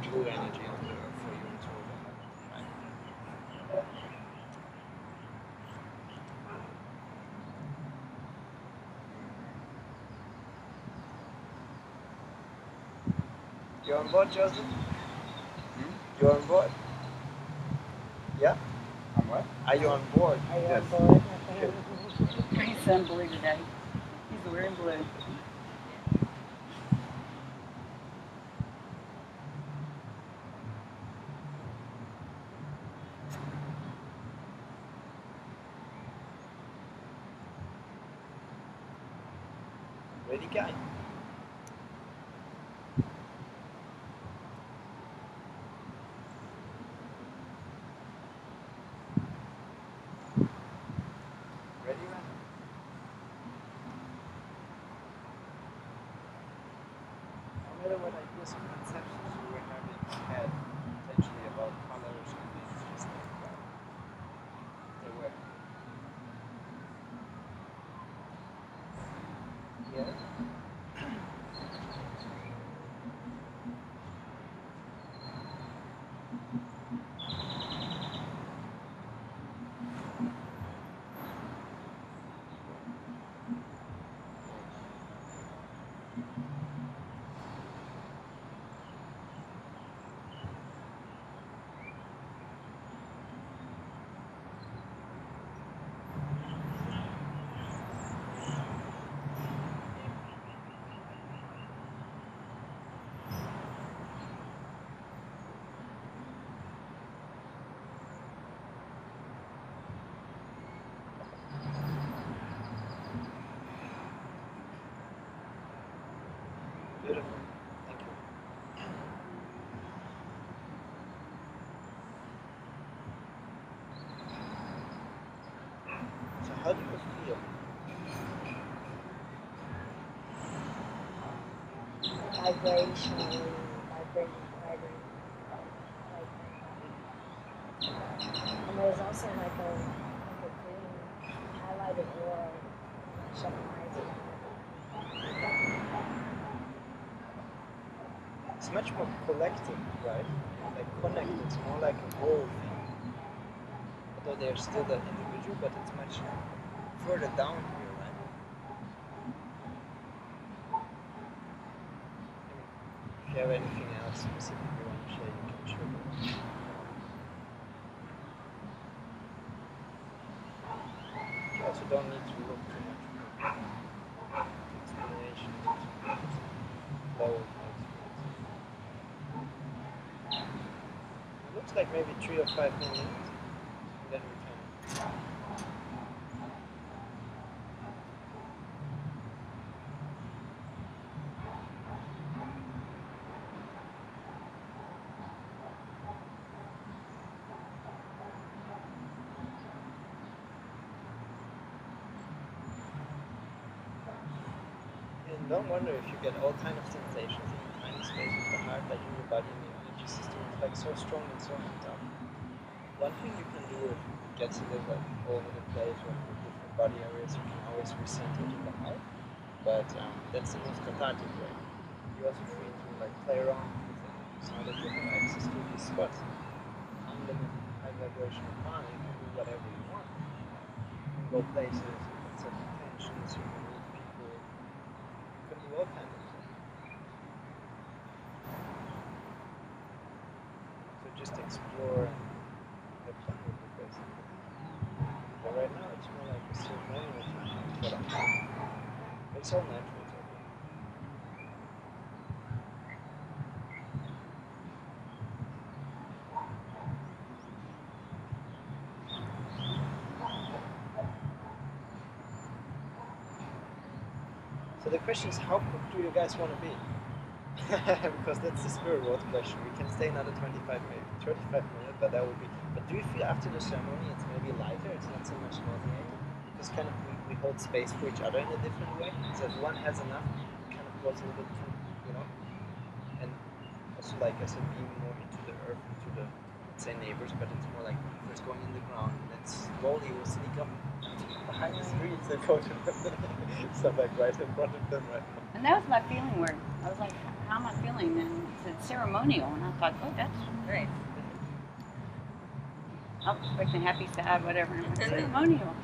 Speaker 1: blue energy on the earth for you to right? You're on board, Joseph? You're on board? Yeah?
Speaker 6: On what?
Speaker 1: Are you on board?
Speaker 5: Are you
Speaker 6: Yes.
Speaker 5: on board?
Speaker 3: He's in blue today. He's wearing blue.
Speaker 1: Ready, guy? Ready, man? No matter what ideas and conceptions you were having had potentially about colors and things, just think about it. They were. Yeah? Beautiful. Thank you. So how do you feel?
Speaker 5: Vibrationally, vibrating. And there's also like a green highlighted aura. Shut my eyes down.
Speaker 1: It's much more collective, right? Like connected. It's more like a whole thing. But though they're still the individual, but it's much further down here, right? If you have anything else specific you want to share, you can share that. You also don't need to look too much for explanation. Flow of experience. It looks like maybe 3 or 5 more minutes, and then we can. And don't wonder if you get all kind of sensations in a tiny space of the heart, like in your body and the energy system is like so strong and so amped up. One thing you can do if it gets a little like all over the place or in different body areas, you can always recenter to the heart. But that's the most cathartic way. You're also free to like play around with it. So that you have access to these spots. Unlimited high vibrational quality, you can do whatever you want. You can go places, you can set intentions, you can meet people, you can do all kinds of stuff. So just explore and have fun with it basically. But right now it's more like a ceremonial time for the heart. It's all natural, it's okay. So the question is, how cooked do you guys want to be? Because that's the spirit world question. We can stay another 25 minutes, 35 minutes, but that would be. But do you feel after the ceremony it's maybe lighter? It's not so much nauseating? Because kind of we hold space for each other in a different way. So if one has enough, it kind of goes a little bit too, you know. And also, like I said, being more into the earth, into the, let's say, neighbors, but it's more like first going in the ground, and then slowly we'll sneak up behind the streets and go to stuff like right in front of them right now.
Speaker 3: And that was my feeling where I was like, how am I feeling? And it said ceremonial, and I thought, oh, that's great. I was expecting happy, sad, whatever. And it was ceremonial.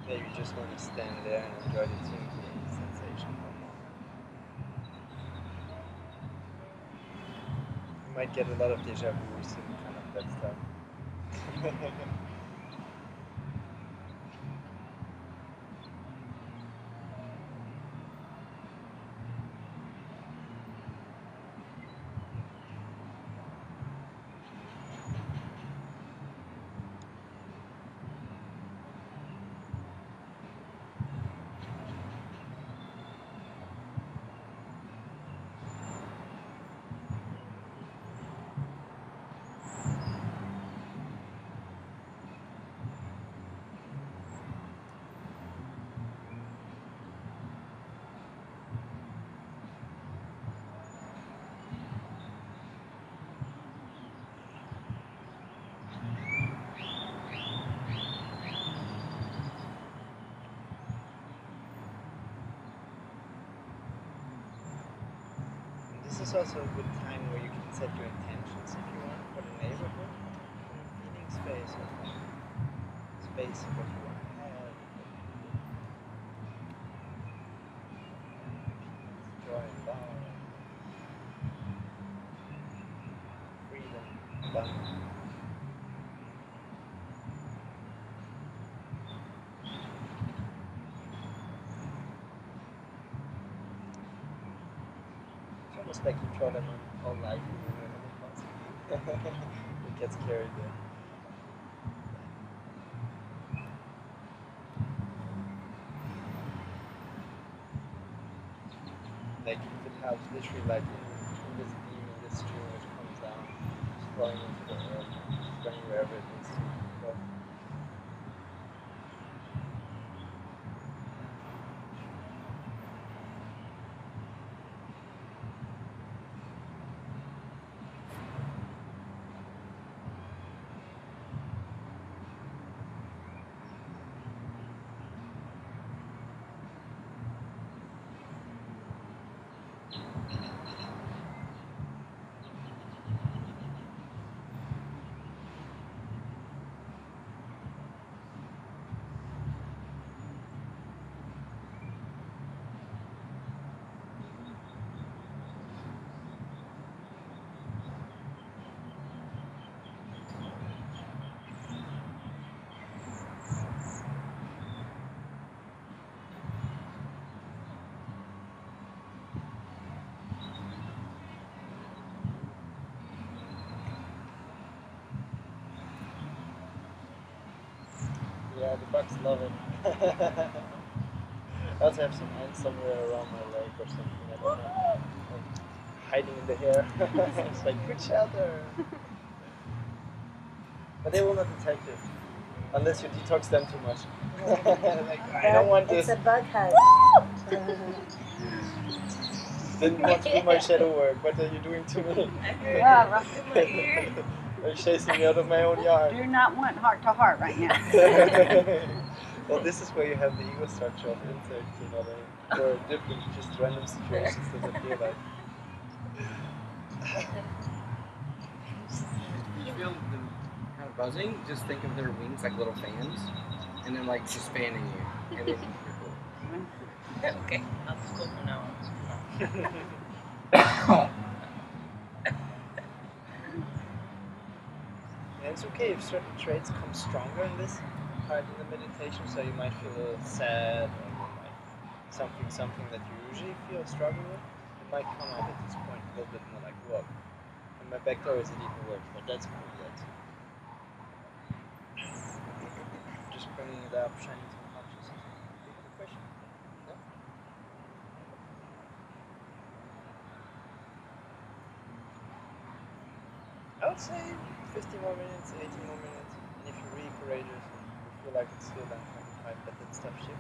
Speaker 1: Maybe you just want to stand there and enjoy the tingling sensation for a moment. You might get a lot of deja vu and kind of that stuff. This is also a good time where you can set your intentions if you want for the neighborhood, feeling space of space of what you want to have, peace, joy, love, freedom, abundance. It's almost like you throw them on all life and you know possibly it gets carried there. Like if it helps, literally like in this beam, in this stream which comes down, just flowing into the earth, just going wherever it needs to go.
Speaker 10: bugs love it. I also have some ants somewhere around my leg or something. I don't know. Like hiding in the hair. It's like good shelter. But they will not attack you unless you detox them too much. Like, I don't want this.
Speaker 5: It's a bug hug.
Speaker 10: Didn't want to do my shadow work. What are you doing to me?
Speaker 4: Yeah, right in my ear.
Speaker 10: You're chasing me out of my own yard.
Speaker 4: Do not want heart to heart right now.
Speaker 10: Well, this is where you have the ego structure of insects, you know, for different, just random situations that appear like.
Speaker 2: You feel them kind of buzzing? Just think of their wings like little fans, and then like just fanning you, and then you're cool.
Speaker 8: Okay, I'll just go from now on.
Speaker 10: And it's okay if certain traits come stronger in this part of the meditation, so you might feel a little sad or like something that you usually feel struggle with. It might come out at this point a little bit more like, whoa. And my back door isn't even working, but that's cool. That's just bringing it up, shining some consciousness. Do you have a question? No? I would say 50 more minutes, 80 more minutes. And if you're really courageous and you feel like it's still done 25, let that stuff shift.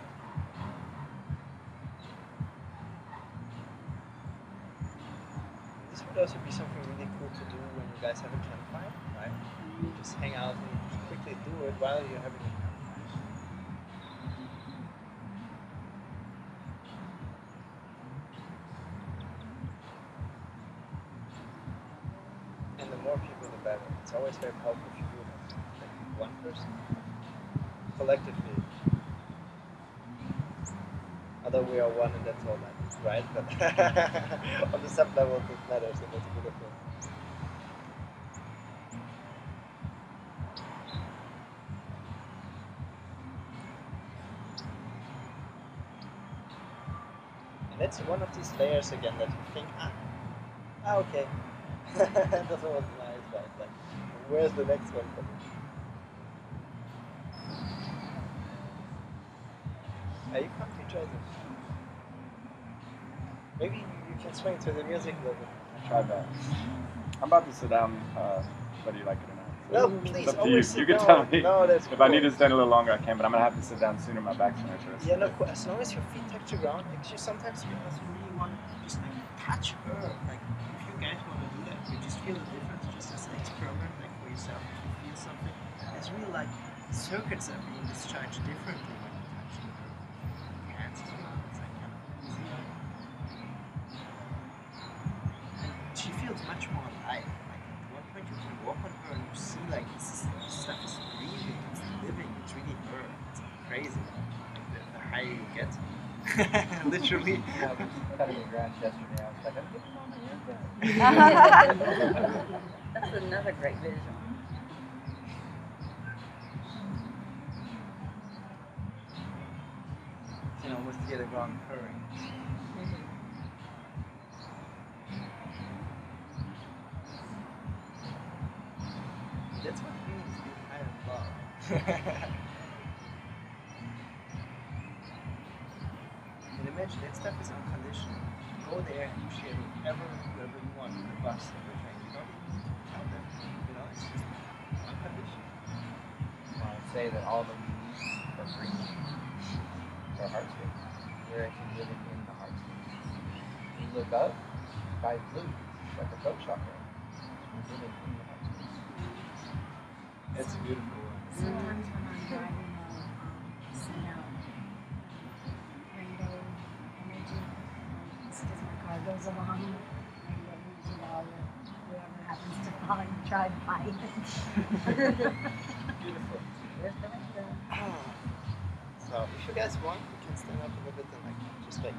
Speaker 10: This would also be something really cool to do when you guys have a campfire, right? You just hang out and just quickly do it while you're having a campfire. And the more people, the better. It's always very powerful if you do it as like one person. Collectively. Although we are one and that's all that is, right? But on the sub level it matters and that's beautiful. And it's one of these layers again that you think, okay. That was nice, right? Like, where's the next one coming? You can't be chosen. Maybe you can swing to the music a little bit.
Speaker 6: Try that. I'm about to sit down, whether you like it or not.
Speaker 10: No,
Speaker 6: So
Speaker 10: please,
Speaker 6: it's up to
Speaker 10: always
Speaker 6: you.
Speaker 10: sit
Speaker 6: You can
Speaker 10: down.
Speaker 6: tell me.
Speaker 10: No, that's
Speaker 6: if
Speaker 10: cool.
Speaker 6: I need to stand a little longer, I can, but I'm gonna have to sit down sooner. My back's gonna hurt.
Speaker 10: Yeah, no, as long as your feet touch the ground, actually sometimes you also really want to just like touch earth. Like if you guys want to do that, you just feel the difference just as an experiment, like for yourself. If you feel something, it's really like circuits are being discharged differently when you touch the earth. Your hands as well. It's like kind of easy. And she feels much more alive. Like at one point you can walk on her and you see like this stuff is breathing, it's living, it's really her. It's crazy. Like the higher you get. Literally.
Speaker 2: I was cutting the grass yesterday. I was like, I'm getting on my haircut.
Speaker 4: That's another great visual.
Speaker 1: You can almost hear the ground purring. That's what it means to be high and love. And imagine that stuff is unconditional. Go there and you share whoever you want on the bus or the train. You don't even need to tell them. You know, it's just unconditional.
Speaker 2: I would say that all the leaves are green. Or heart space. We're actually living in the heart space. You look up, the sky's blue, like a coat shop there. We're living in the heart space.
Speaker 10: It's beautiful.
Speaker 5: Sometimes when I'm driving, I'll send out rainbow energy. Just as my car goes along, rainbow energy to all the whoever happens to drive by it.
Speaker 10: Beautiful.
Speaker 5: Where's the rainbow?
Speaker 10: So if you guys want, you can stand up a little bit and like just like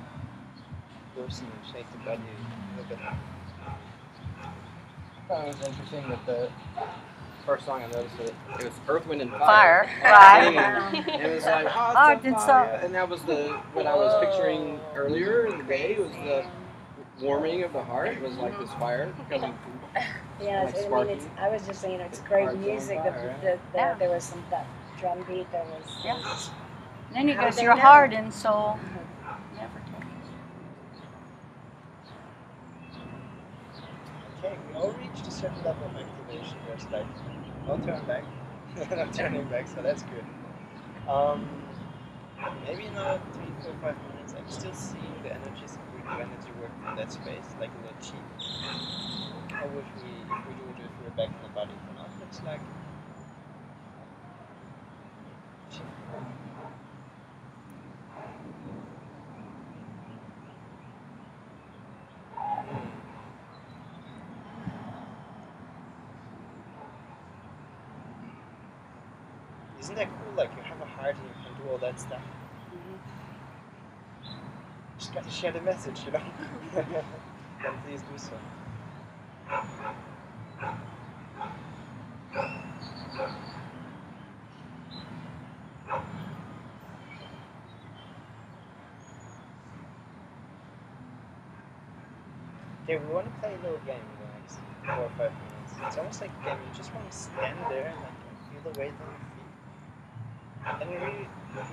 Speaker 10: loosen and shake the body a little bit.
Speaker 2: It was interesting that the first song I noticed that it was Earth, Wind, and
Speaker 4: Fire,
Speaker 2: Fire.
Speaker 4: right.
Speaker 2: And it was like, oh,
Speaker 4: Oh,
Speaker 2: it's
Speaker 4: did
Speaker 2: on
Speaker 4: so-
Speaker 2: fire. And that was what I was picturing earlier in the day was the warming of the heart. It was like this fire coming
Speaker 5: Yeah,
Speaker 2: Like
Speaker 5: I mean,
Speaker 2: sparking.
Speaker 5: I was just saying it's great
Speaker 2: Hearts on
Speaker 5: music.
Speaker 2: fire,
Speaker 5: There was some that drum beat. There was.
Speaker 3: Yeah. Then it
Speaker 5: How
Speaker 3: goes
Speaker 5: they
Speaker 3: your
Speaker 5: know?
Speaker 3: heart and soul. Never
Speaker 10: Okay, we all reached a certain level of activation. There's like no turn back, no turning back, so that's good. Maybe another 3, 4, 5 minutes. I'm still seeing the energies if we do energy work from that space, like a little cheap. Or if we do it if we're back in the body. For now, it looks like cheap. Isn't that cool? Like you have a heart and you can do all that stuff. Just got to share the message, you know. Then please do so. Okay, we want to play a little game in the next 4 or 5 minutes. It's almost like a game. You just want to stand there and like feel the weight on your feet. And you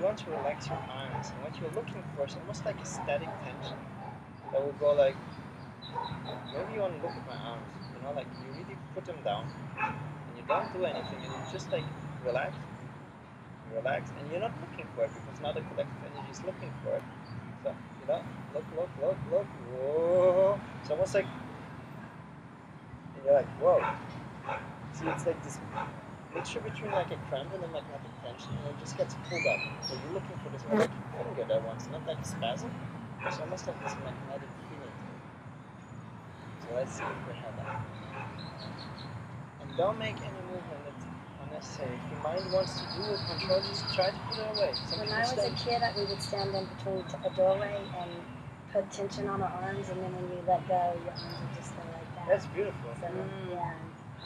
Speaker 10: want to relax your arms. And what you're looking for is almost like a static tension. That will go like, maybe you want to look at my arms. You know, like you really put them down. And you don't do anything. And you just like relax. Relax. And you're not looking for it because now the collective energy is looking for it. So, you know, look. Whoa. It's almost like, and you're like, whoa. See, it's like this mixture between like a cramp and a magnetic tension, and it just gets pulled up. So you're looking for this like finger that once, not like a spasm. It's almost like this magnetic feeling. So let's see if we have that. And don't make any movement that's unnecessary. If your mind wants to do a control, just try to put it away.
Speaker 5: When I was a kid, we would stand in between a doorway and put tension on our arms, and then when you let go, your arms would just go like that.
Speaker 10: That's beautiful.
Speaker 5: So, yeah.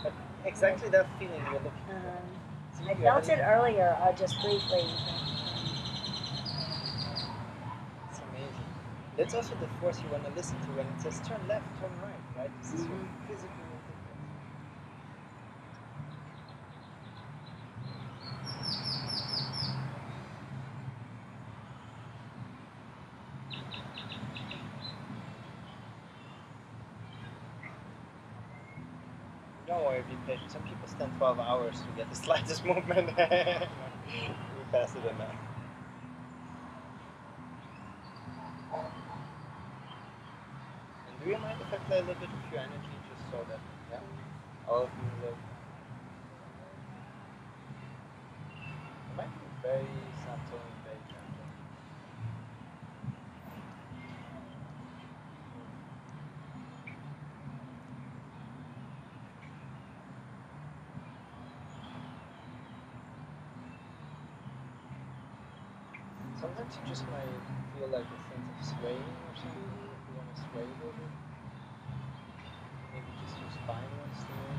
Speaker 10: But exactly that feeling you're looking for. See,
Speaker 5: I felt it earlier, just briefly.
Speaker 10: It's amazing. That's also the force you want to listen to when it says turn left, turn right, right? This is your physical movement. Don't worry, be patient. Some people stand 12 hours to get the slightest movement. We faster than that. And do you mind if I play a little bit of your energy just so that, all of you look? It might be very subtle and very gentle. Sometimes you just might feel like a sense of swaying or something. If you want to sway a little bit, maybe just your spine wants to move.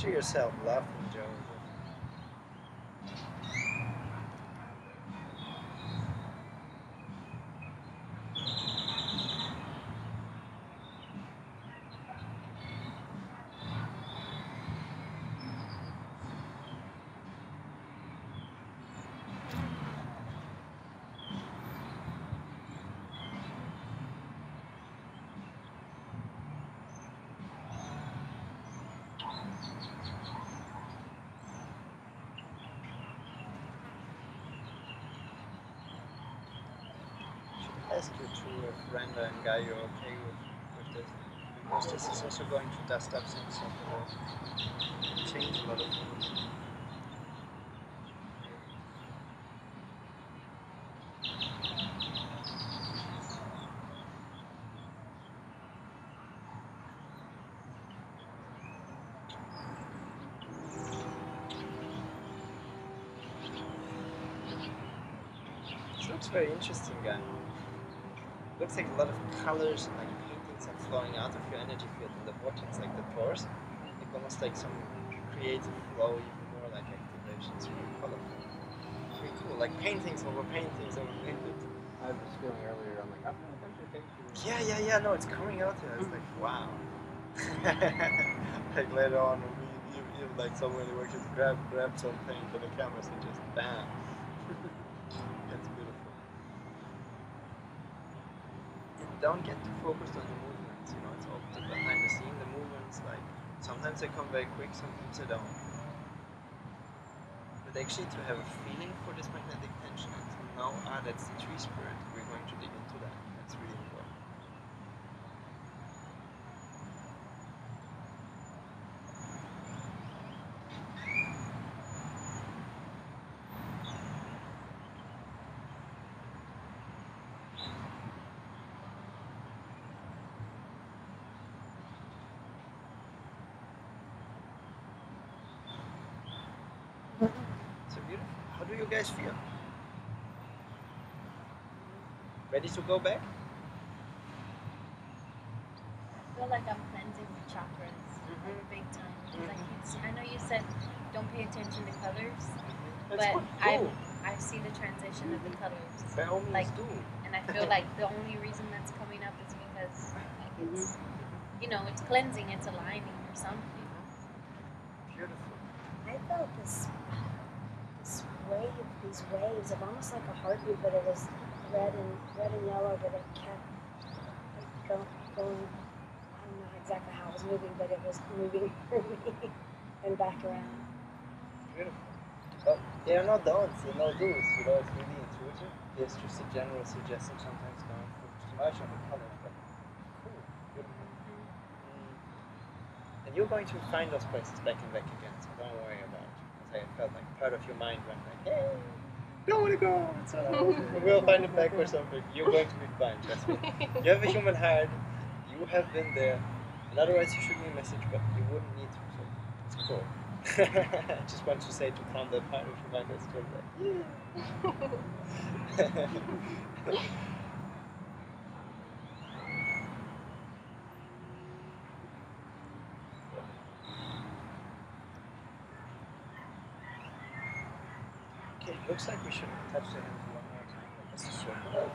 Speaker 10: Picture yourself laughing, Joe. Ask you to if Randa and Guy are okay with this, because this is also going to dust up things, so it will change a lot of things. This looks very interesting, Guy. Looks like a lot of colors and like paintings are flowing out of your energy field in the vortex, like the pores. Like almost like some creative flow, even more like activation. It's really colorful. Really cool. Like paintings over paintings over paintings.
Speaker 2: I was feeling earlier, I'm like, I'm not going to take you.
Speaker 10: Yeah. No, it's coming out here. It's like, wow. Like later on, you like someone who works just grab some paint on the canvas and just bam. It's beautiful. Don't get too focused on the movements, you know, it's all the behind the scene, the movements, like, sometimes they come very quick, sometimes they don't. But actually to have a feeling for this magnetic tension and to know, that's the tree spirit, we're going to dig into that, that's really important. So beautiful. How do you guys feel? Ready to go back?
Speaker 7: I feel like I'm cleansing the chakras big time. Because I know you said don't pay attention to colors,
Speaker 10: That's
Speaker 7: but
Speaker 10: what
Speaker 7: I see the transition of the colors.
Speaker 10: by all means
Speaker 7: Like,
Speaker 10: do.
Speaker 7: and I feel like the only reason that's coming up is because like it's, you know, it's cleansing, it's aligning or something.
Speaker 10: Beautiful.
Speaker 5: I felt this wave, these waves of almost like a heartbeat, but it was red and yellow, but it kept like, going. I don't know exactly how it was moving, but it was moving for me and back around.
Speaker 10: Beautiful. But they are not don'ts, they're no do's, you know, it's really intuitive. There's just a general suggestion sometimes don't focus too much on the colors, but cool, beautiful. And you're going to find those places back and back again, so don't worry about it. Because I felt like part of your mind went like, hey, don't want to go, it's we'll find it back or something. You're going to be fine, trust me. You have a human heart, you have been there, and otherwise you shoot me a message, but you wouldn't need to, so it's cool. I just want to say to calm that part of your mind that's still like, yeah. Okay, looks like we should touch the hands one more time. This is circle.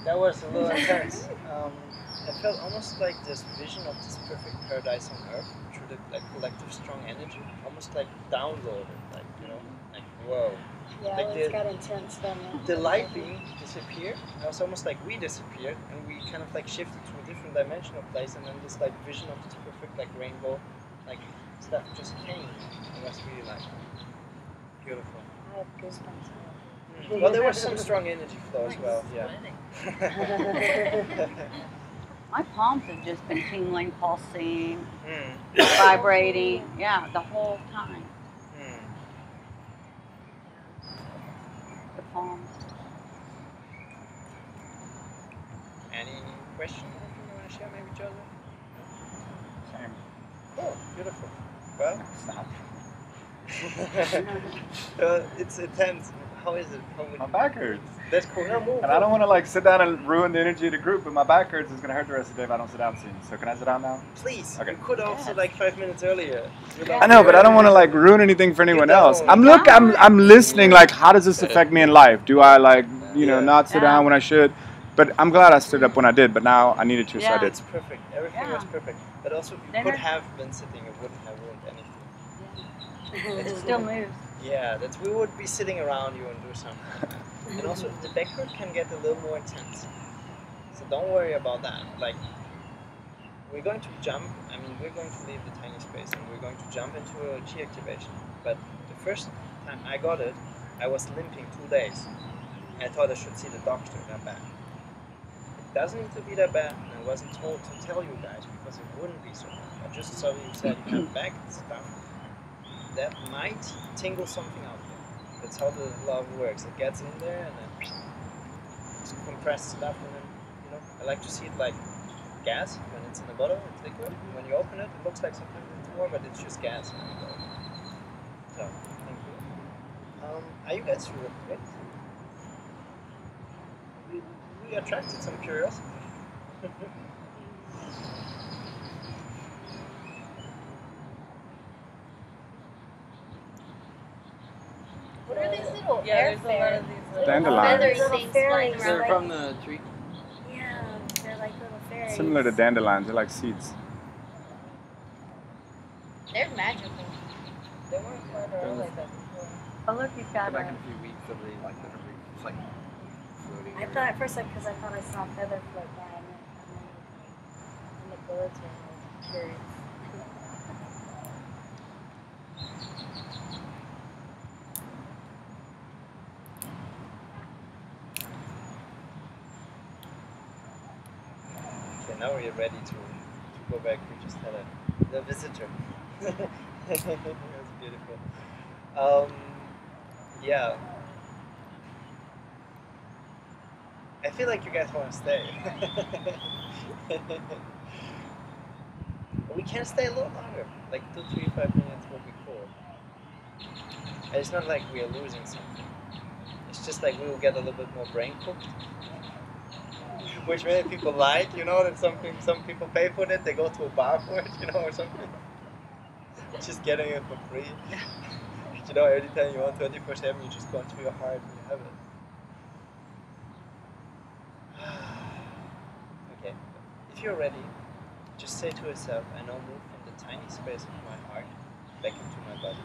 Speaker 10: That was a little intense. I felt almost like this vision of this perfect paradise on earth through the like collective strong energy, almost like downloaded, like like whoa.
Speaker 5: Yeah,
Speaker 10: Like
Speaker 5: it's got intense then.
Speaker 10: The light beam disappeared. It was almost like we disappeared, and we kind of like shifted to a different dimensional place, and then this like vision of this perfect like rainbow, like stuff just came. It was really like beautiful.
Speaker 5: I have goosebumps.
Speaker 10: Well, there was some strong energy flow as well. Yeah.
Speaker 3: My palms have just been tingling, pulsing, vibrating. Yeah, the whole time. The palms.
Speaker 10: Any questions you want to share, maybe, Joseph?
Speaker 6: Same.
Speaker 10: Oh, beautiful. Well,
Speaker 6: Stop.
Speaker 10: it's intense. How is it?
Speaker 6: My back hurts.
Speaker 10: That's cool. No, move.
Speaker 6: And I don't want to like sit down and ruin the energy of the group, but my back hurts. It's gonna hurt the rest of the day if I don't sit down soon. So can I sit down now?
Speaker 10: Please.
Speaker 6: Okay.
Speaker 10: You could also like 5 minutes earlier.
Speaker 6: I know, but I don't want to like ruin anything for anyone else. I'm listening. Like, how does this affect me in life? Do I like not sit down when I should? But I'm glad I stood up when I did. But now I needed to, so I did.
Speaker 10: It's perfect. Everything was perfect. But also, you could have been sitting. It wouldn't have ruined anything.
Speaker 3: It still moves.
Speaker 10: Yeah, we would be sitting around you and do something. And also, the back hurt can get a little more intense. So don't worry about that. Like, we're going to jump. I mean, we're going to leave the tiny space and we're going to jump into a chi activation. But the first time I got it, I was limping 2 days. I thought I should see the doctor that bad. It doesn't need to be that bad, and I wasn't told to tell you guys because it wouldn't be so bad. I just saw you said you have back stuff. That might tingle something out there. That's how the love works. It gets in there and then it's compressed stuff, and then I like to see it like gas when it's in a bottle, it's liquid. When you open it, it looks like something more, but it's just gas. So thank you. Are you guys through it? We attracted some curiosity.
Speaker 7: What are these little
Speaker 8: there's a lot of these little
Speaker 6: Dandelions.
Speaker 7: feathery
Speaker 5: Little
Speaker 7: things
Speaker 5: fairies.
Speaker 7: flying
Speaker 5: They're
Speaker 7: around?
Speaker 5: from
Speaker 2: the tree.
Speaker 5: Yeah, they're like little fairies.
Speaker 6: Similar to dandelions, they're like seeds.
Speaker 7: They're magical.
Speaker 8: They weren't flying around like that before.
Speaker 3: Oh, look, you've got
Speaker 2: Back in
Speaker 3: a...
Speaker 2: a few weeks, they'll be like literally just like floating.
Speaker 5: I thought at first, because I thought I saw a feather float by, and then in the bullets were like curious.
Speaker 10: Okay, now we're ready to go back. We just had a visitor. It was beautiful. Yeah. I feel like you guys want to stay. We can stay a little longer. Like 2, 3, 5 minutes will be cool. And it's not like we are losing something. It's just like we will get a little bit more brain cooked. Which many people like, that some people pay for it, they go to a bar for it, or something. Just getting it for free. Every time you want 24/7, you just go into your heart and you have it. Okay, if you're ready, just say to yourself, I now move from the tiny space of my heart back into my body.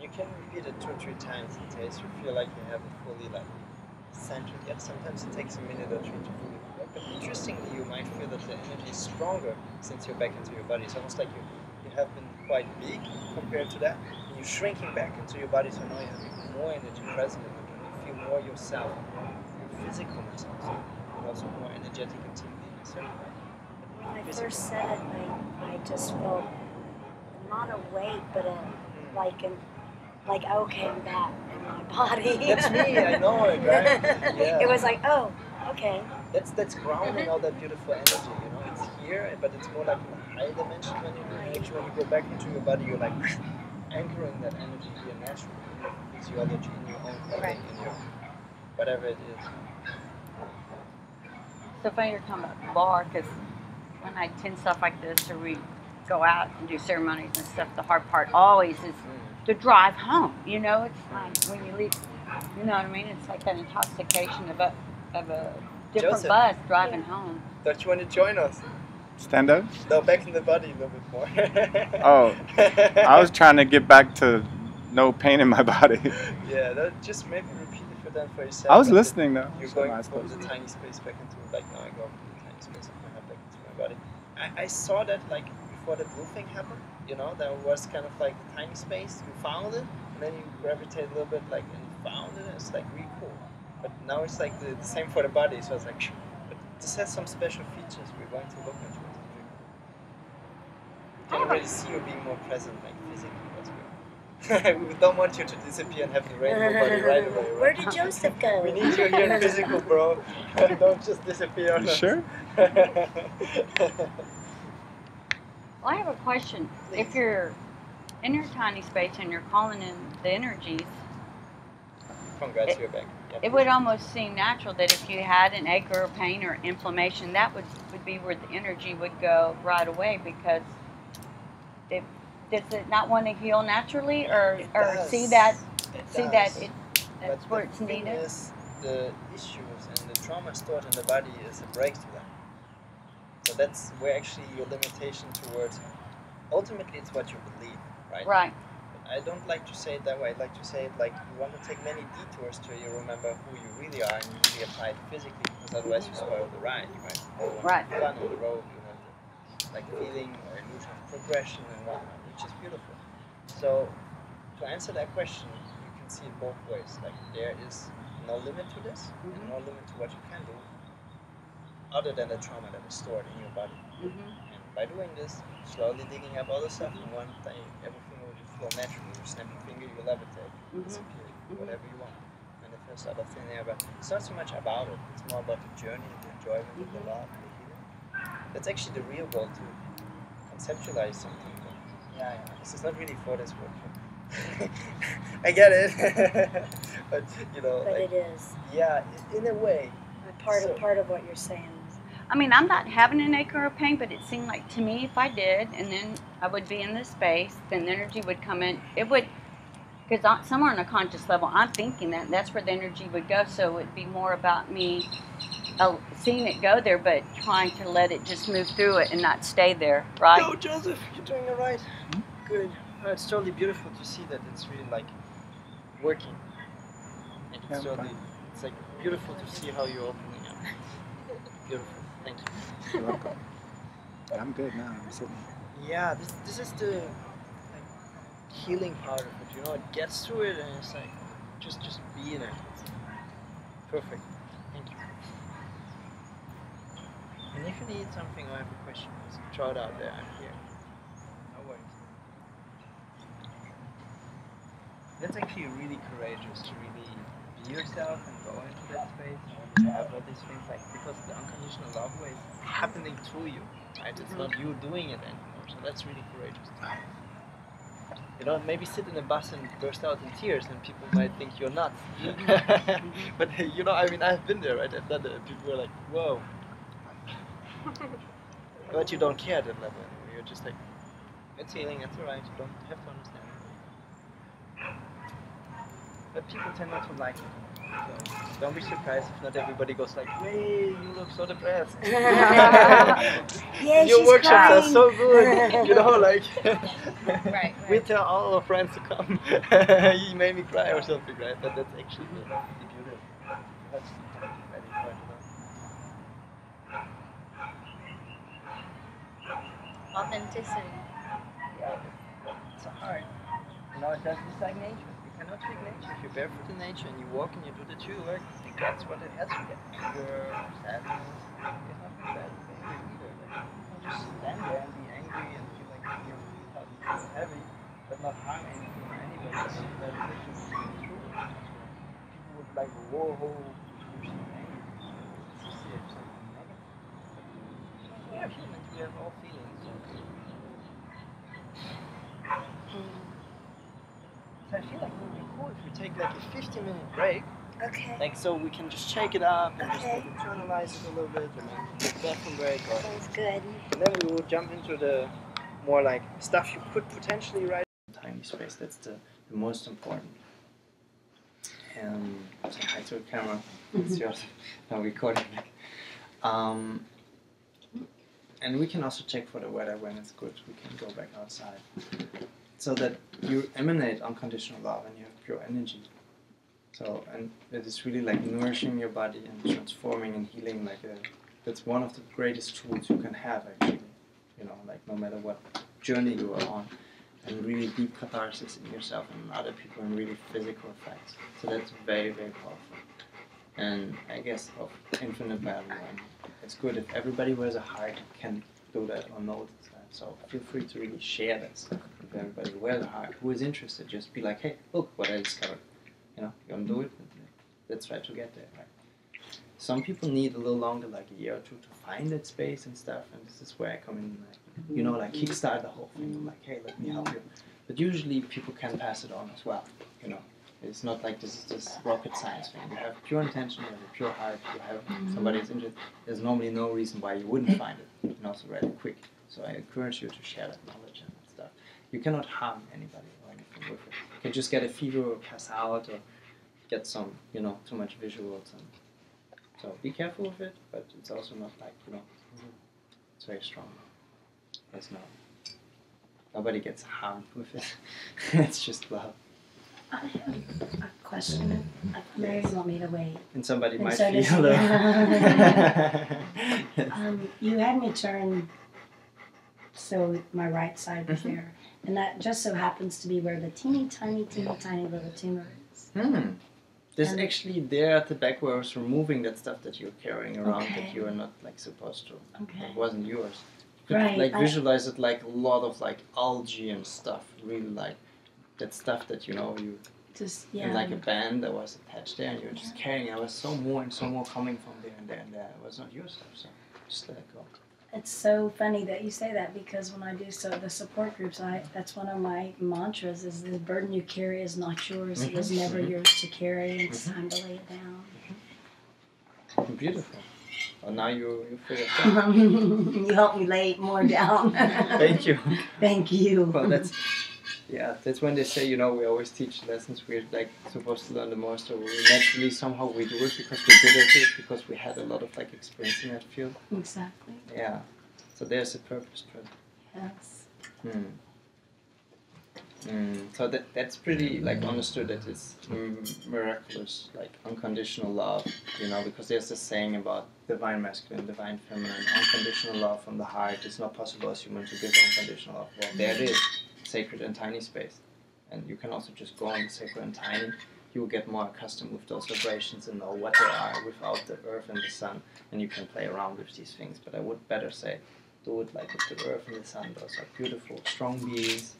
Speaker 10: You can repeat it 2 or 3 times until you feel like you haven't fully centered yet. Sometimes it takes a minute or 2 to fully connect. But interestingly, you might feel that the energy is stronger since you're back into your body. It's almost like you have been quite big compared to that. And you're shrinking back into your body, so now you have even more energy present, and you feel more yourself, more your physicalness also, and also more energetic activity in a certain way.
Speaker 5: When I first said it, I just felt not a weight, but like okay, I'm back in my body.
Speaker 10: That's me, I know it, right? Yeah.
Speaker 5: It was like, oh, okay.
Speaker 10: That's grounding all that beautiful energy, you know. It's here, but it's more like in a high dimension when you go back into your body, you're like anchoring that energy here naturally in your physiology, in your own body, in your whatever it is.
Speaker 3: So funny you're talking about bar, because when I attend stuff like this, or we go out and do ceremonies and stuff, the hard part always is the drive home. You know, it's like when you leave, you know what I mean? It's like an intoxication of a different
Speaker 10: Joseph.
Speaker 3: bus driving home.
Speaker 10: Don't you want to join us?
Speaker 6: Stand up?
Speaker 10: No, back in the body a little bit more.
Speaker 6: Oh, I was trying to get back to no pain in my body.
Speaker 10: Yeah, just maybe repeat it for them for yourself.
Speaker 6: I was listening though.
Speaker 10: You're
Speaker 6: So
Speaker 10: going
Speaker 6: I was
Speaker 10: from the
Speaker 6: listening.
Speaker 10: tiny space back into, like, now I go from the tiny space of my head back into my body. I saw that, like, before the blue thing happened, you know, there was kind of like the tiny space, you found it, and then you gravitate a little bit, like, and you found it, and it's like really cool. But now it's like the same for the body, so it's like, but this has some special features we're going to look into it. You can already see you being more present, like physically as well. We don't want you to disappear and have the rainbow body right away. Right?
Speaker 5: Where did Joseph go?
Speaker 10: We need you here in physical, bro. Don't just disappear on
Speaker 6: You
Speaker 10: us.
Speaker 6: sure?
Speaker 3: Well, I have a question. If you're in your tiny space and you're calling in the energies,
Speaker 10: Congrats, you're back. Yep.
Speaker 3: it would almost seem natural that if you had an ache or pain or inflammation, that would be where the energy would go right away, because does it not want to heal naturally, or
Speaker 10: does.
Speaker 3: see that
Speaker 10: It
Speaker 3: that's
Speaker 10: But
Speaker 3: where
Speaker 10: the
Speaker 3: it's
Speaker 10: thing
Speaker 3: needed?
Speaker 10: is, the issues and the trauma stored in the body is a break to that. So that's where actually your limitation towards, ultimately it's what you believe, right?
Speaker 3: Right.
Speaker 10: But I don't like to say it that way. I like to say it like you want to take many detours till you remember who you really are and you really apply it physically, because otherwise you spoil the ride, right? You want
Speaker 3: Right.
Speaker 10: to have fun on the road, you want the, like, feeling or illusion of progression and whatnot, which is beautiful. So to answer that question, you can see it both ways. Like, there is no limit to this, and no limit to what you can do, other than the trauma that is stored in your body. And by doing this, slowly digging up all the stuff in one thing, everything will just flow naturally. You snap your finger, you levitate, disappear, whatever you want. Manifest out of thin air. But it's not so much about it, it's more about the journey, the enjoyment, the love, the healing. That's actually the real goal, to conceptualize something. Yeah, this is not really for this workshop. I get it. But, you know,
Speaker 5: But
Speaker 10: like,
Speaker 5: it is.
Speaker 10: yeah, in a way.
Speaker 5: Part of what you're saying is.
Speaker 3: I mean, I'm not having an ache or a pain, but it seemed like to me if I did, and then I would be in this space, then the energy would come in. It would, because somewhere on a conscious level, I'm thinking that that's where the energy would go. So it'd be more about me seeing it go there, but trying to let it just move through it and not stay there, right?
Speaker 10: No, Joseph, you're doing it right. Good. Oh, it's totally beautiful to see that it's really like working. And it's totally, it's like beautiful to see how you're opening up. Beautiful. Thank you.
Speaker 6: You're welcome. I'm good now. I'm sitting.
Speaker 10: Yeah, this is the, like, healing part of it. You know, it gets through it, and it's like just be in it. It's perfect. Thank you. And if you need something or have a question, just throw it out there. I'm here. No worries. That's actually really courageous to really be yourself and go into that space and to have all these things, like, because the unconditional love way is happening through you, right? It's not you doing it anymore. So that's really courageous. You know, maybe sit in a bus and burst out in tears, and people might think you're nuts. But you know, I mean, I've been there, right? I've done it, and people were like, "Whoa." But you don't care at that level anymore. You're just like, it's healing, it's alright, you don't have to understand it. But people tend not to like it. So don't be surprised if not everybody goes like, "Hey, you look so depressed."
Speaker 5: Yeah,
Speaker 10: your
Speaker 5: she's
Speaker 10: workshops
Speaker 5: crying.
Speaker 10: are so good. You know, like,
Speaker 7: Right.
Speaker 10: we tell all our friends to come. You made me cry or something, right? But that's actually the beauty of it. That's very important.
Speaker 7: Authenticity.
Speaker 10: Yeah. it's hard. You know, it's like nature. You cannot trick nature. If you're barefoot in nature and you walk and you do the true work, it gets what it has to get. Fear, sadness. There's nothing bad with anger either. Like, you can just stand there and be angry and feel like your heart is heavy, but not harm anything or anybody. So that is actually true. People would like, whoa, you're so angry. It's just something negative. We are humans, we have all feelings. So I feel like it would be cool if we take like a 15-minute break.
Speaker 5: Okay.
Speaker 10: Like, so we can just shake it up and just
Speaker 5: Okay.
Speaker 10: like internalize it a little bit and then take a bathroom break. Or,
Speaker 5: Sounds good.
Speaker 10: and then we will jump into the more like stuff you could potentially write.
Speaker 1: Tiny space, that's the most important. And say hi to the camera. It's yours. No, recording. And we can also check for the weather when it's good. We can go back outside. So that you emanate unconditional love and you have pure energy. So, and it is really like nourishing your body and transforming and healing. That's one of the greatest tools you can have actually. You know, like no matter what journey you are on. And really deep catharsis in yourself and other people and really physical effects. So that's very, very powerful. And I guess of infinite value. And it's good if everybody who has a heart can do that or notice that. So feel free to really share that stuff with everybody who has a heart, who is interested. Just be like, hey, look what I discovered. You know, you want to do it? Let's try to get there. Right? Some people need a little longer, like a year or two, to find that space and stuff. And this is where I come in, like, you know, like kickstart the whole thing. I'm like, hey, let me help you. But usually people can pass it on as well. You know, it's not like this is just rocket science thing. You have pure intention, you have a pure heart, you have somebody who's interested. There's normally no reason why you wouldn't find it, and also really quick. So I encourage you to share that knowledge and that stuff. You cannot harm anybody or anything with it. You can just get a fever or pass out or get some, you know, too much visuals. And so be careful with it, but it's also not like, you know, it's very strong. It's not. Nobody gets harmed with it. It's just love.
Speaker 5: I have a question. Mary want me to wait.
Speaker 1: And somebody
Speaker 5: And
Speaker 1: might
Speaker 5: so does
Speaker 1: feel
Speaker 5: he.
Speaker 1: that.
Speaker 5: You had me turn so my right side was there. And that just so happens to be where the teeny tiny little tumor is.
Speaker 1: There's
Speaker 5: And-
Speaker 1: actually there at the back where I was removing that stuff that you're carrying around
Speaker 5: Okay.
Speaker 1: that you are not like supposed to.
Speaker 5: Okay.
Speaker 1: It wasn't yours. You could
Speaker 5: Right,
Speaker 1: like
Speaker 5: I-
Speaker 1: visualize it like a lot of like algae and stuff. Really like that stuff that, you know, you
Speaker 5: Just,
Speaker 1: in
Speaker 5: yeah.
Speaker 1: like a band that was attached there and you were just carrying. I was so more and so more coming from there and there and there. It was not your stuff, so just let it go.
Speaker 5: It's so funny that you say that because when I do the support groups, that's one of my mantras is the burden you carry is not yours. It was never yours to carry. And it's time to lay it down.
Speaker 1: Beautiful. Well, now you figured it out.
Speaker 5: You helped me lay it more down.
Speaker 1: Thank you.
Speaker 5: Thank you.
Speaker 1: Well, that's when they say, you know, we always teach lessons we're like supposed to learn the most, or we naturally somehow we do it because we're good at it, because we had a lot of like experience in that field.
Speaker 5: Exactly.
Speaker 1: Yeah. So there's a purpose to it.
Speaker 5: Yes.
Speaker 1: So that's pretty like understood that it's miraculous, like unconditional love, you know, because there's this saying about divine masculine, divine feminine, unconditional love from the heart. It's not possible as human to give unconditional love. Well, there it is, sacred and tiny space. And you can also just go on the sacred and tiny. You will get more accustomed with those vibrations and know what they are without the earth and the sun. And you can play around with these things. But I would better say, do it like with the earth and the sun. Those are beautiful, strong beings.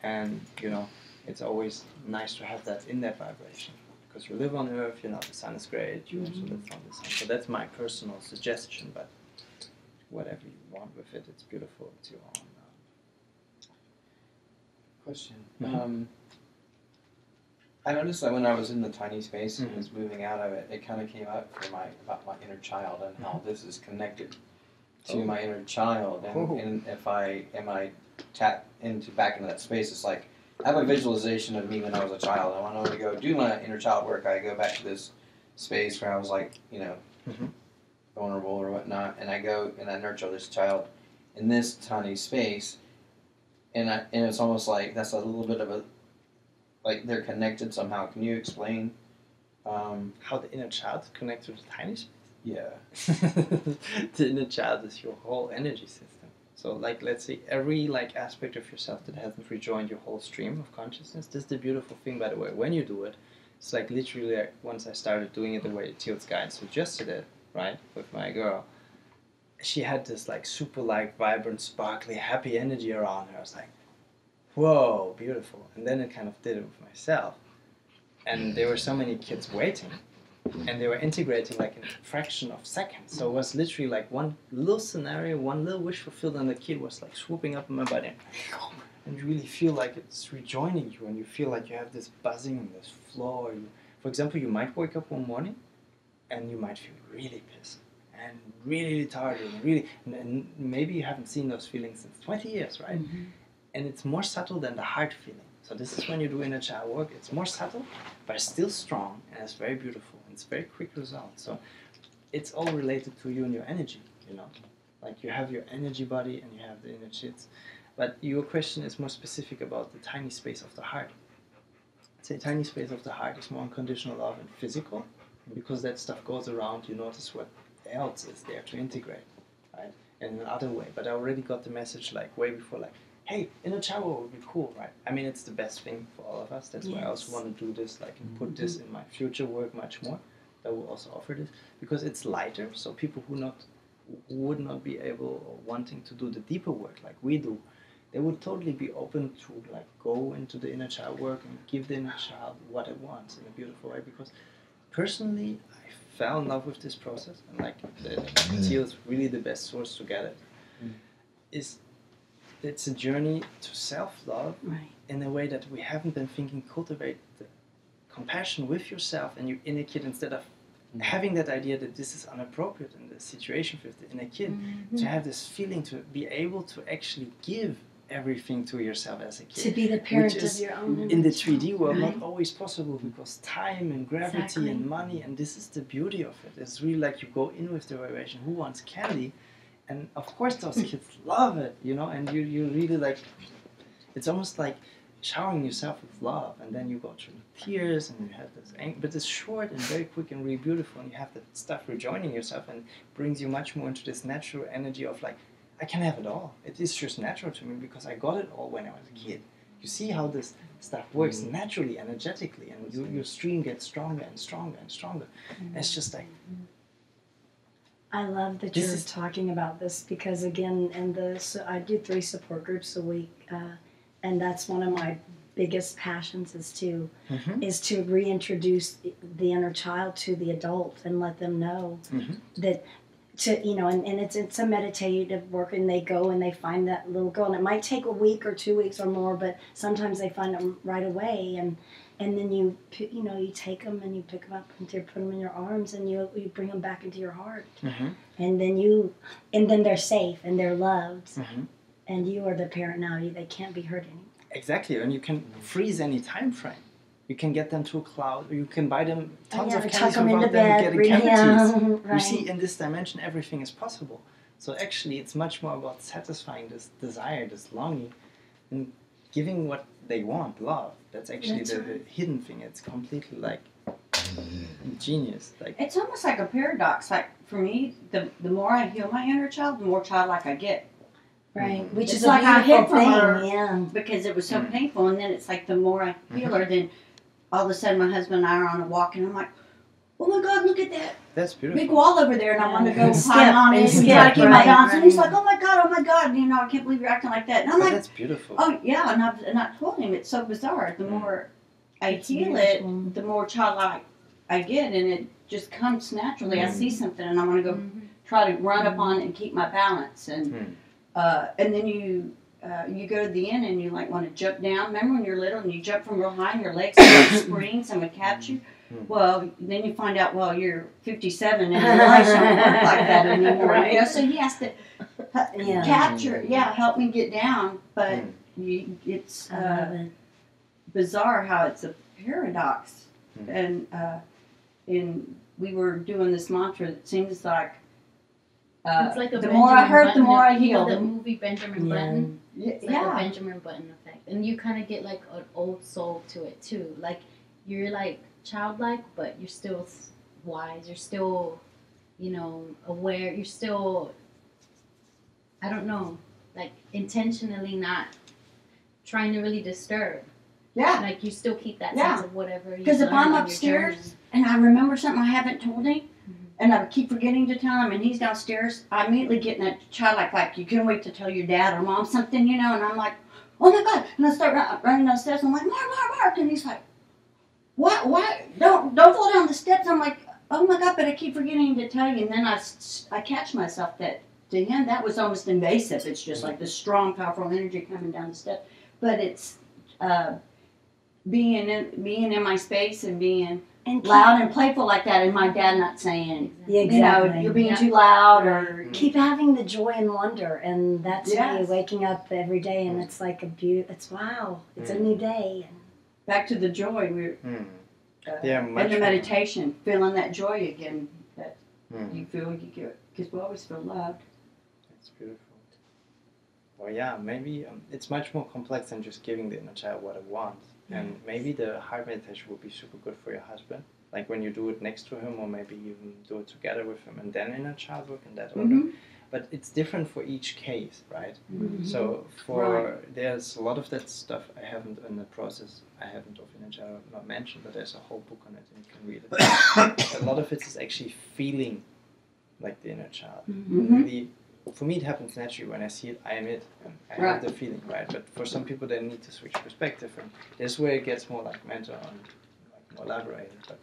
Speaker 1: And, you know, it's always nice to have that in that vibration. Because you live on earth, you know, the sun is great, you also live from the sun. So that's my personal suggestion, but whatever you want with it, it's beautiful, it's your own.
Speaker 2: Question. I noticed that when I was in the tiny space and was moving out of it, it kind of came up for about my inner child and how this is connected to my inner child. And if I tap back into that space, it's like I have a visualization of me when I was a child. And when I want to go do my inner child work, I go back to this space where I was like, you know, vulnerable or whatnot, and I go and I nurture this child in this tiny space. And it's almost like that's a little bit of a, like they're connected somehow. Can you explain?
Speaker 1: How the inner child connects to the tiny space?
Speaker 2: Yeah.
Speaker 1: The inner child is your whole energy system. So like, let's say every like aspect of yourself that hasn't rejoined your whole stream of consciousness. This is the beautiful thing, by the way. When you do it, it's like literally like once I started doing it the way Teal's guide suggested it, right, with my girl, she had this like super like vibrant, sparkly, happy energy around her. I was like, whoa, beautiful. And then it kind of did it with myself. And there were so many kids waiting, and they were integrating like in a fraction of seconds. So it was literally like one little scenario, one little wish fulfilled, and the kid was like swooping up in my body. And you really feel like it's rejoining you, and you feel like you have this buzzing and this flow. For example, you might wake up one morning, and you might feel really pissed and really tired, and maybe you haven't seen those feelings since 20 years, right? Mm-hmm. And it's more subtle than the heart feeling. So this is when you do inner child work. It's more subtle, but it's still strong, and it's very beautiful. It's very quick results. So it's all related to you and your energy, you know. Like you have your energy body and you have the inner chits. But your question is more specific about the tiny space of the heart. Say tiny space of the heart is more unconditional love and physical. And because that stuff goes around, you notice what else is there to integrate, right? In another way. But I already got the message like way before, like, hey, inner child work would be cool, right? I mean, it's the best thing for all of us. That's why I also want to do this, like, and put this in my future work much more. I will also offer this because it's lighter. So people who would not be able or wanting to do the deeper work like we do, they would totally be open to like go into the inner child work and give the inner child what it wants in a beautiful way. Because personally, I fell in love with this process, and like Teal is really the best source to get it. It's a journey to self-love, right, in a way that we haven't been thinking. Cultivate the compassion with yourself and your inner kid, instead of having that idea that this is inappropriate in the situation with the inner kid. To have this feeling to be able to actually give everything to yourself as a kid.
Speaker 5: To be the parent of your own.
Speaker 1: In the 3D world, right, not always possible because time and gravity and money, and this is the beauty of it. It's really like you go in with the vibration. Who wants candy? And of course those kids love it, you know, and you really like, it's almost like showering yourself with love, and then you go through the tears, and you have this, but it's short and very quick and really beautiful, and you have that stuff rejoining yourself, and brings you much more into this natural energy of like, I can have it all. It is just natural to me because I got it all when I was a kid. You see how this stuff works naturally, energetically, and your stream gets stronger and stronger and stronger. And it's just like,
Speaker 5: I love that you're talking about this because again, I do 3 support groups a week, and that's one of my biggest passions is to reintroduce the inner child to the adult and let them know that it's a meditative work, and they go and they find that little girl, and it might take a week or 2 weeks or more, but sometimes they find them right away, and then you take them and you pick them up and you put them in your arms, and you bring them back into your heart, and then they're safe and they're loved, and you are the parent now. They can't be hurt anymore.
Speaker 1: Exactly, and you can freeze any time frame. You can get them to a cloud, or you can buy them tons of candies without them getting cavities. Right. You see, in this dimension, everything is possible. So actually, it's much more about satisfying this desire, this longing, and giving what they want, love. That's actually the hidden thing. It's completely like genius. Like
Speaker 3: it's almost like a paradox. Like for me, the more I heal my inner child, the more childlike I get.
Speaker 5: Right, which
Speaker 3: it's
Speaker 5: is
Speaker 3: like I hid from her,
Speaker 5: yeah,
Speaker 3: because it was so painful, and then it's like the more I heal her, then all of a sudden my husband and I are on a walk, and I'm like, oh my God, look at that.
Speaker 1: That's beautiful.
Speaker 3: Big wall over there, and I want to go climb on it and try to keep my balance. And he's like, oh my God, you know, I can't believe you're acting like that. And I'm like,
Speaker 1: that's beautiful.
Speaker 3: Oh yeah, and I told him it's so bizarre. The more I heal it, the more childlike I get, and it just comes naturally. I see something, and I want to go try to run up on it and keep my balance, and then you go to the end and you like want to jump down. Remember when you're little and you jump from real high and your legs springs and would catch you? Well, then you find out, well, you're 57 and your legs don't work like that anymore. Right. You know, so he has to capture, help me get down. But it's bizarre how it's a paradox. And we were doing this mantra that seems like,
Speaker 7: it's like
Speaker 3: the more I hurt, the more I heal.
Speaker 7: You know, the movie Benjamin Button. It's like a Benjamin Button effect, and you kind of get like an old soul to it too. Like you're like childlike, but you're still wise. You're still, aware. You're still, I don't know.
Speaker 11: like intentionally not trying to really disturb.
Speaker 4: Yeah.
Speaker 11: Like you still keep that
Speaker 4: Yeah.
Speaker 11: sense of whatever.
Speaker 4: Because if I'm upstairs and I remember something I haven't told him, and I keep forgetting to tell him, and he's downstairs, I immediately get in that childlike, like, you couldn't wait to tell your dad or mom something, you know, and I'm like, oh my God, and I start running downstairs, and I'm like, Mark, and he's like, what, don't fall down the steps. I'm like, oh my God, but I keep forgetting to tell you, and then I catch myself that, to him, that was almost invasive. It's just like this strong, powerful energy coming down the steps, but it's being in my space and being loud and playful like that, and my dad not saying,
Speaker 5: Yeah,
Speaker 4: you know,
Speaker 5: exactly.
Speaker 4: you're being too loud, or
Speaker 5: Keep having the joy and wonder, and that's
Speaker 4: Yes.
Speaker 5: me waking up every day, and it's like it's wow, it's a new day.
Speaker 4: back to the joy. We're
Speaker 1: Yeah,
Speaker 4: in
Speaker 1: much
Speaker 4: the
Speaker 1: more.
Speaker 4: meditation, feeling that joy again that
Speaker 1: Mm.
Speaker 4: you feel you get, because we always feel loved.
Speaker 1: It's beautiful. Well, yeah, maybe it's much more complex than just giving the inner child what it wants. And maybe the heart meditation would be super good for your husband. Like when you do it next to him, or maybe even do it together with him, and then inner child work in that order. But it's different for each case, right? So there's a lot of that stuff I haven't in the process. I haven't of inner child not mentioned, but there's a whole book on it, and you can read it. A lot of it is actually feeling like the inner child. Really, for me, it happens naturally. When I see it, I am it, and I have the feeling, right? But for some people, they need to switch perspective, and this is where it gets more like mental and like more elaborated. But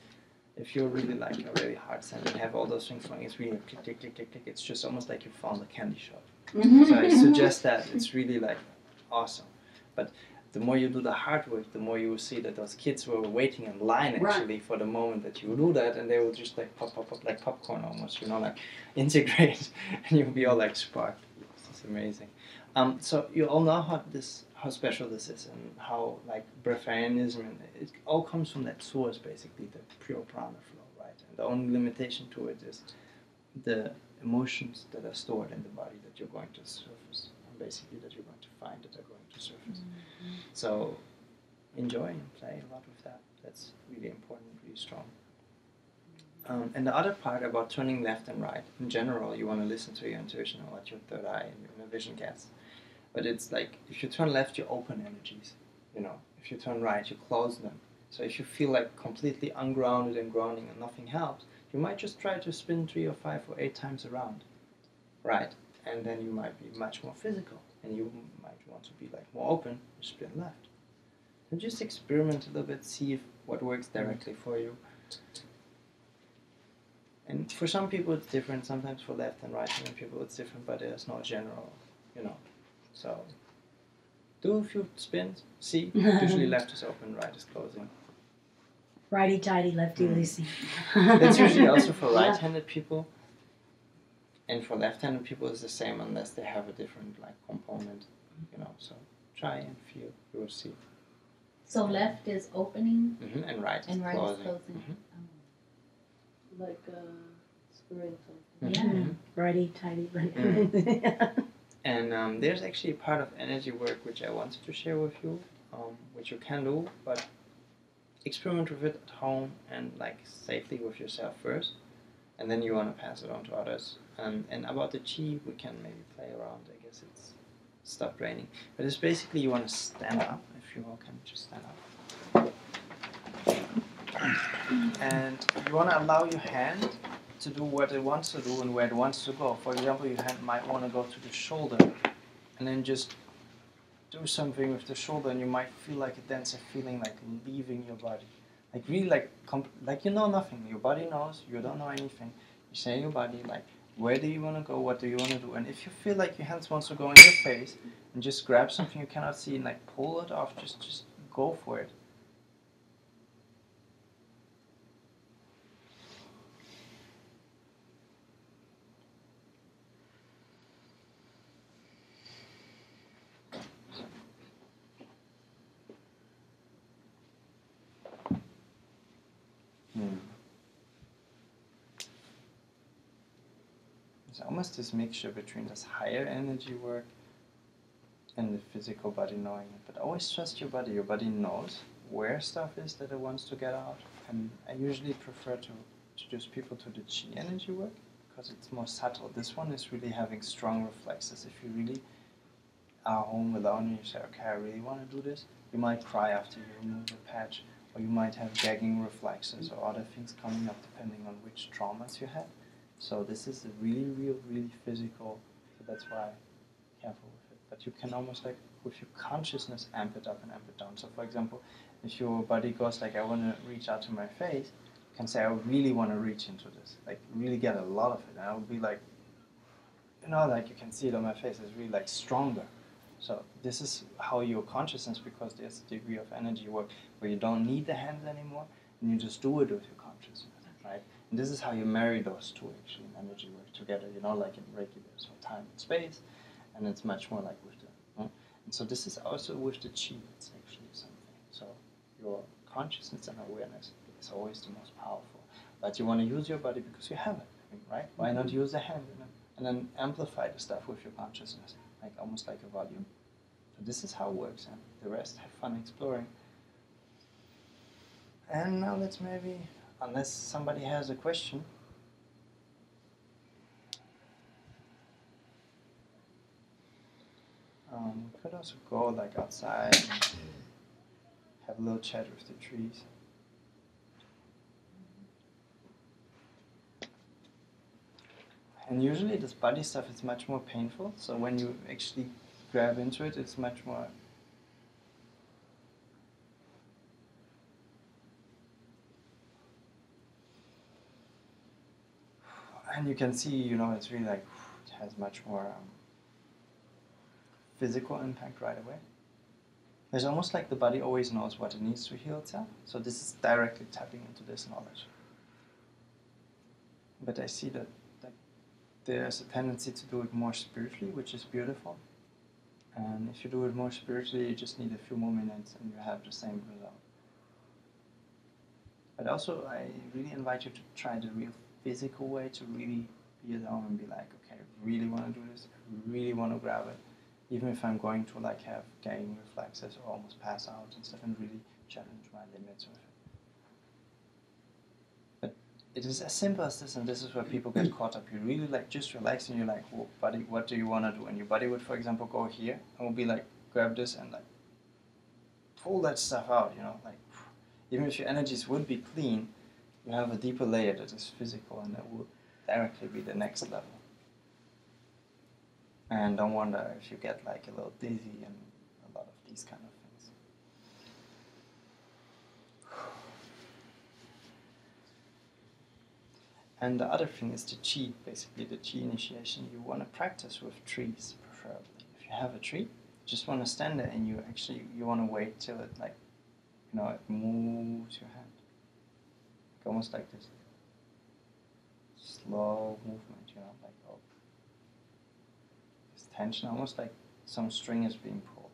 Speaker 1: if you're really like a really hard center and have all those things going, it's really click, click, click, click, click. It's just almost like you found a candy shop. So I suggest that. It's really like awesome. But the more you do the hard work, the more you will see that those kids were waiting in line actually for the moment that you will do that, and they will just like pop like popcorn almost, you know, like integrate, and you'll be all like sparked. It's amazing. So you all know how special this is, and how like breatharianism, and it all comes from that source basically, the pure prana flow, right? And the only limitation to it is the emotions that are stored in the body that you're going to surface, and basically that you're going to find that are going to surface. So enjoy and play a lot with that. That's really important, really strong. And the other part about turning left and right, in general, you want to listen to your intuition and what your third eye and your inner vision gets. But it's like, if you turn left, you open energies. You know, if you turn right, you close them. So if you feel like completely ungrounded and grounding and nothing helps, you might just try to spin 3 or 5 or 8 times around. Right? And then you might be much more physical. And you might want to be like more open, you spin left. So just experiment a little bit, see what works directly for you. And for some people it's different, sometimes for left and right, and people it's different, but there's no general, you know. So do a few spins, see, usually left is open, right is closing.
Speaker 5: Righty tighty, lefty loosey.
Speaker 1: That's usually also for right-handed people. And for left-handed people it's the same, unless they have a different like component, you know. So try and feel, you will see.
Speaker 11: So left is opening
Speaker 1: And right is
Speaker 11: and right
Speaker 1: closing.
Speaker 11: is closing.
Speaker 8: Like screwing something.
Speaker 11: Yeah.
Speaker 5: Righty tighty, lefty.
Speaker 1: And there's actually a part of energy work which I wanted to share with you, which you can do, but experiment with it at home and like safely with yourself first, and then you want to pass it on to others. And about the chi, we can maybe play around. I guess it's stopped raining, but it's basically you want to stand up. If you all can just stand up, and you want to allow your hand to do what it wants to do and where it wants to go. For example, your hand might want to go to the shoulder, and then just do something with the shoulder, and you might feel like a denser feeling, like leaving your body, like really like you know nothing. Your body knows, you don't know anything. You say your body like, where do you want to go? What do you want to do? And if you feel like your hands wants to go in your face, and just grab something you cannot see and like pull it off, just go for it. It's almost this mixture between this higher energy work and the physical body knowing it. But always trust your body. Your body knows where stuff is that it wants to get out. And I usually prefer to introduce people to the chi energy work because it's more subtle. This one is really having strong reflexes. If you really are home alone and you say, okay, I really want to do this, you might cry after you remove the patch, or you might have gagging reflexes or other things coming up depending on which traumas you had. So this is a really real, really physical, so that's why careful with it. But you can almost like, with your consciousness, amp it up and amp it down. So for example, if your body goes like, I want to reach out to my face, you can say, I really want to reach into this, like really get a lot of it. And I will be like, you know, like you can see it on my face, it's really like stronger. So this is how your consciousness, because there's a degree of energy work where you don't need the hands anymore, and you just do it with your consciousness, right? And this is how you marry those two actually in energy work together, you know, like in Reiki there's no time and space, and it's much more like with the, and so this is also with the chi, it's actually something. So your consciousness and awareness is always the most powerful. But you want to use your body because you have it, right? Why not use the hand and then amplify the stuff with your consciousness, like almost like a volume. So this is how it works, and the rest have fun exploring. And now let's maybe, unless somebody has a question. We could also go like outside and have a little chat with the trees. And usually this body stuff is much more painful, so when you actually grab into it, it's much more... And you can see, you know, it's really like, it has much more physical impact right away. It's almost like the body always knows what it needs to heal itself, so this is directly tapping into this knowledge. But I see that there's a tendency to do it more spiritually, which is beautiful. And if you do it more spiritually, you just need a few more minutes and you have the same result. But also, I really invite you to try the real physical way to really be alone and be like, okay, I really want to do this, I really want to grab it. Even if I'm going to like have gagging reflexes or almost pass out and stuff, and really challenge my limits with it. But it is as simple as this, and this is where people get caught up. You really like just relax and you're like, well, buddy, what do you want to do? And your body would, for example, go here and will be like, grab this and like pull that stuff out, you know, like even if your energies would be clean, you have a deeper layer that is physical, and that will directly be the next level. And don't wonder if you get like a little dizzy and a lot of these kind of things. And the other thing is the chi, basically the chi initiation. You want to practice with trees, preferably. If you have a tree, you just want to stand there and you want to wait till it like, you know, it moves your hand. Like almost like this slow movement, you know, like oh, this tension, almost like some string is being pulled.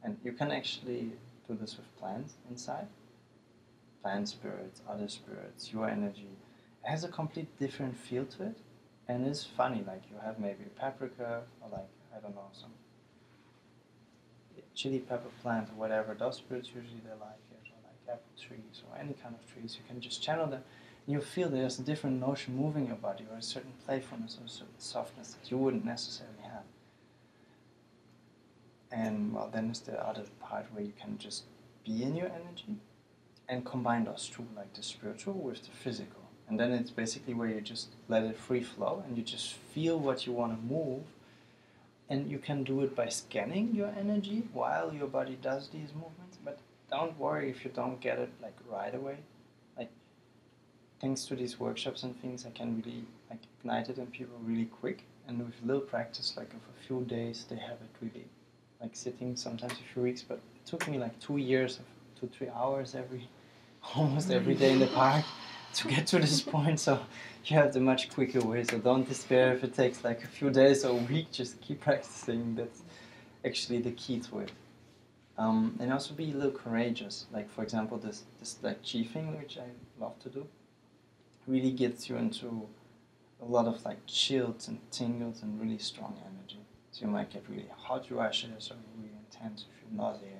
Speaker 1: And you can actually do this with plants inside. Plant spirits, other spirits, your energy. It has a complete different feel to it, and it's funny, like you have maybe a paprika, or like, I don't know, some chili pepper plant or whatever. Those spirits usually they like it, or like apple trees, or any kind of trees. You can just channel them, and you feel there's a different notion moving your body, or a certain playfulness, or a certain softness that you wouldn't necessarily have. And well, then is the other part where you can just be in your energy, and combine those two, like the spiritual with the physical. And then it's basically where you just let it free flow and you just feel what you want to move. And you can do it by scanning your energy while your body does these movements. But don't worry if you don't get it like right away. Like thanks to these workshops and things, I can really like ignite it in people really quick. And with little practice, like of a few days, they have it really like sitting sometimes a few weeks. But it took me like 2 years of 2-3 hours almost every day in the park to get to this point, so you have the much quicker way. So don't despair if it takes like a few days or a week. Just keep practicing. That's actually the key to it. And also be a little courageous. Like for example, this like chi thing, which I love to do, really gets you into a lot of like chills and tingles and really strong energy. So you might get really hot rushes or really intense if you're nauseated.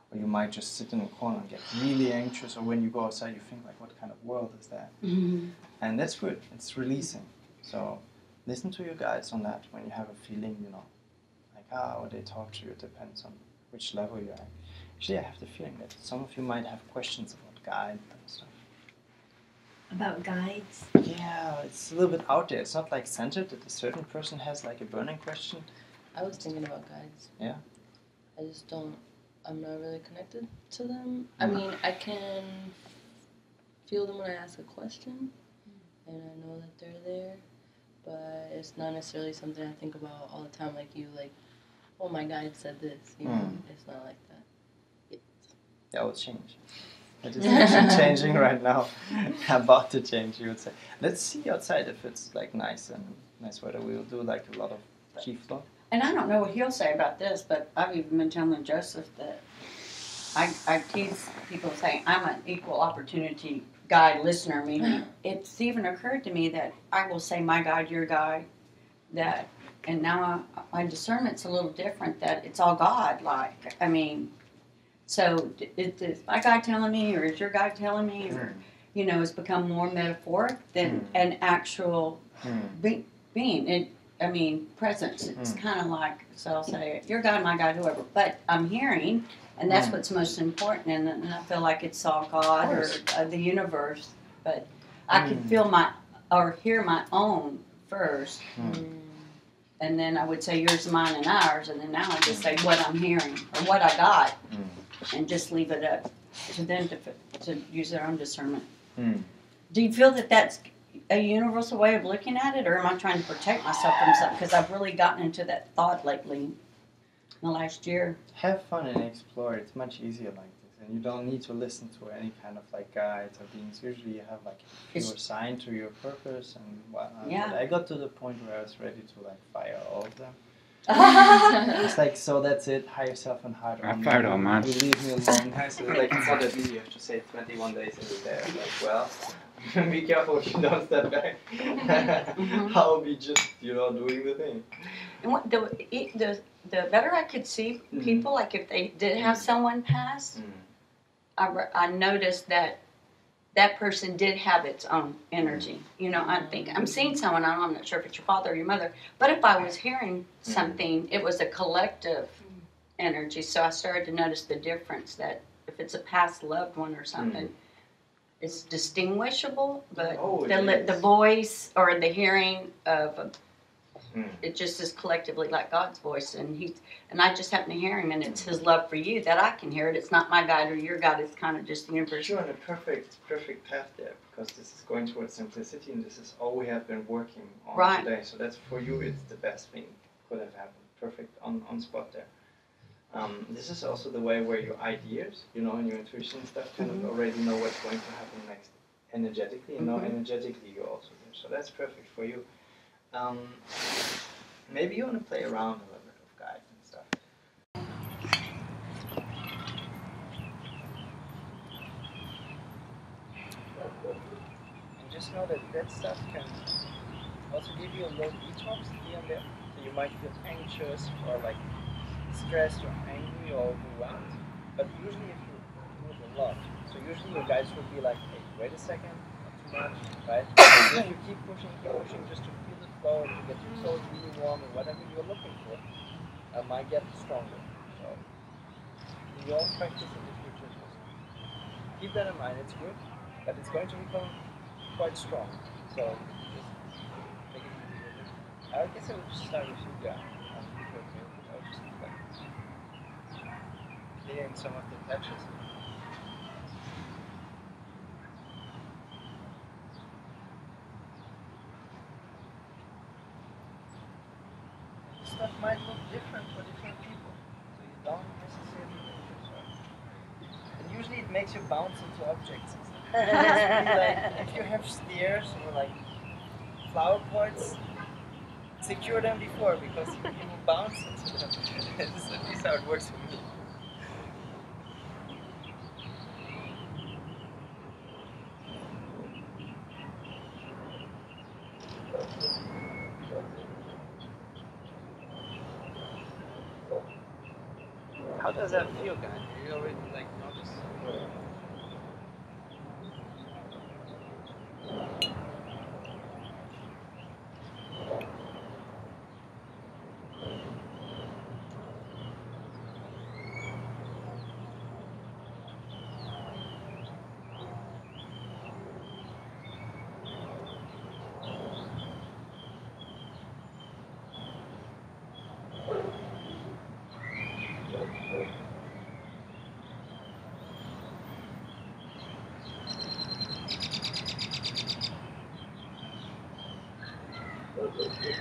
Speaker 1: Or you might just sit in a corner and get really anxious, or when you go outside you think like, what kind of world is that? Mm-hmm. And that's good, it's releasing. So listen to your guides on that when you have a feeling, you know, like how they talk to you. It depends on which level you're at. Actually, I have the feeling that some of you might have questions about guides and stuff.
Speaker 5: About guides?
Speaker 1: Yeah, it's a little bit out there. It's not like centered that a certain person has like a burning question.
Speaker 8: I was thinking about guides.
Speaker 1: Yeah.
Speaker 8: I just don't. I'm not really connected to them. I mean, I can feel them when I ask a question, and I know that they're there, but it's not necessarily something I think about all the time. Like you, like, oh, my guide said this. You know, it's not like that.
Speaker 1: That will change. It is actually changing right now. About to change, you would say. Let's see outside if it's like nice weather. We will do like a lot of key flow.
Speaker 4: And I don't know what he'll say about this, but I've even been telling Joseph that I tease people saying I'm an equal opportunity guide listener, meaning it's even occurred to me that I will say my guide, your guide, that, and now my discernment's a little different, that it's all God, like, I mean, so is my guide telling me, or is your guide telling me, or, you know, it's become more metaphoric than an actual being. I mean, presence. It's kind of like, so I'll say, your God, my God, whoever. But I'm hearing, and that's what's most important. And I feel like it's all God or the universe. But I can feel or hear my own first. And then I would say yours, mine, and ours. And then now I just say what I'm hearing or what I got. And just leave it up to them to use their own discernment. Do you feel that that's a universal way of looking at it, or am I trying to protect myself from something? Because I've really gotten into that thought lately in the last year.
Speaker 1: Have fun and explore. It's much easier like this, and you don't need to listen to any kind of like guides or beings. Usually you have like a few assigned to your purpose and whatnot.
Speaker 4: Yeah.
Speaker 1: But I got to the point where I was ready to like fire all of them. It's like, so that's it, higher self and heart.
Speaker 6: I fired all mine.
Speaker 1: You leave me alone. So like, it's not that easy. You have to say 21 days in there. Like, well, be careful if you don't step back. I'll be just, doing the thing.
Speaker 4: And what the better I could see people, like if they did have someone pass, I noticed that that person did have its own energy. You know, I think I'm seeing someone, I'm not sure if it's your father or your mother, but if I was hearing something, it was a collective energy. So I started to notice the difference, that if it's a past loved one or something, it's distinguishable, but the voice or the hearing of it just is collectively like God's voice, and I just happen to hear him, and it's his love for you that I can hear it. It's not my God or your God. It's kind of just the universe.
Speaker 1: You're on a perfect path there, because this is going towards simplicity, and this is all we have been working on today. So that's, for you, it's the best thing could have happened. Perfect on spot there. This is also the way where your ideas, and your intuition and stuff, kind of already know what's going to happen next energetically, and now energetically you're also there. So that's perfect for you. Maybe you want to play around a little bit with guides and stuff. And just know that stuff can also give you a little detox here and there. So you might feel anxious or like stressed or angry or overwhelmed. But usually if you do it a lot, so usually your guides will be like, hey, wait a second, not too much, right? If you keep pushing just to feel the flow and to get your soul really warm and whatever you're looking for, might get stronger. So in your own practice in the future, just keep that in mind. It's good, but it's going to become quite strong. So just take it easy with it. I guess I would just start with yoga. I would just like clearing some of the patches. Stuff might look different for different people, so you don't necessarily need it. And usually it makes you bounce into objects. Like, if you have stairs or like flower pots, secure them before, because you will bounce into them. This is at least how it works for me. How does that feel, guys? Do you already notice?
Speaker 10: That's interesting.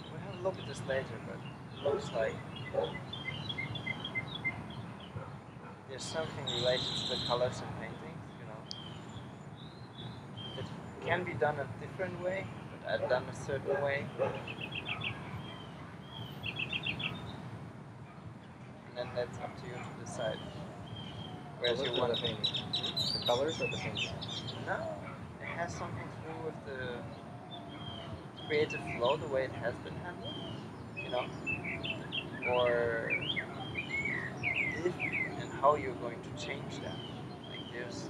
Speaker 10: We'll have a look at this later, but it looks like there's something related to the colors in paintings, you know. It can be done a different way, but I've done a certain way. And then that's up to you to decide. Whereas you want to paint
Speaker 2: The colors or the painting?
Speaker 10: No, it has something to do with the creative flow, the way it has been handled, you know, or if and how you're going to change that. Like there's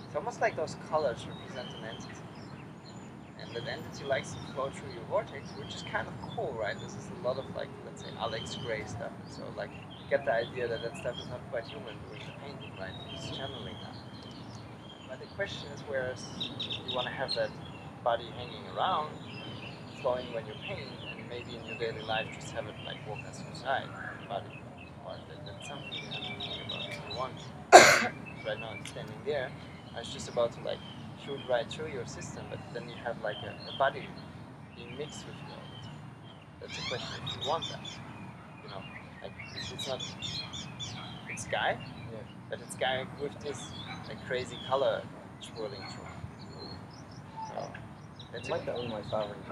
Speaker 10: it's almost like those colors represent an entity. And that entity likes to flow through your vortex, which is kind of cool, right? This is a lot of like, let's say, Alex Gray stuff. And so like, you get the idea that that stuff is not quite human doing the painting, right? It's channeling that. But the question is, whereas you want to have that body hanging around, flowing when you paint, and maybe in your daily life just have it like walk us your side, body. Or that's something you have to think about if you want. Right now it's standing there. I was just about to like shoot right through your system, but then you have like a body being mixed with you all the time. That's the question if you want that. You know, like it's not it's guy, but it's guy with this like crazy color swirling through. So that's
Speaker 2: like that with my sovereignty.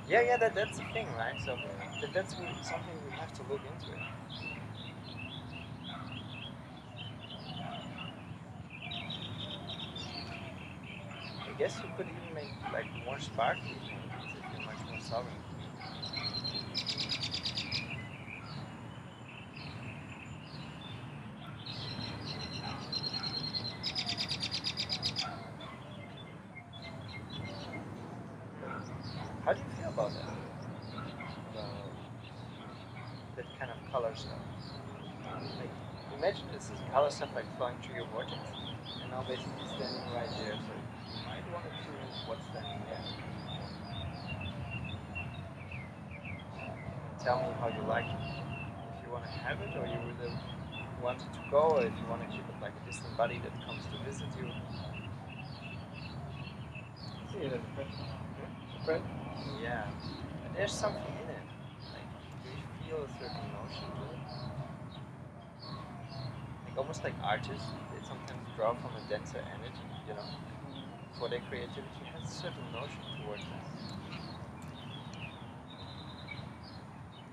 Speaker 10: yeah, that's the thing, right? So that's something we have to look into it. I guess you could even make like more sparkly paintings if you're much more sovereign. How do you feel about that? That kind of color stuff. Like, imagine this is color stuff like flowing through your vortex, and now basically standing right there. So you might want to choose what's standing there. Tell me how you like it. If you want to have it, or you really want it to go, or if you want to keep it like a distant buddy that comes to visit you.
Speaker 2: See it as a friend. A friend?
Speaker 10: Yeah. And there's something in it. Like, do you feel a certain emotion to it? Like almost like artists, they sometimes draw from a denser energy, you know. For their creativity has a certain notion towards that.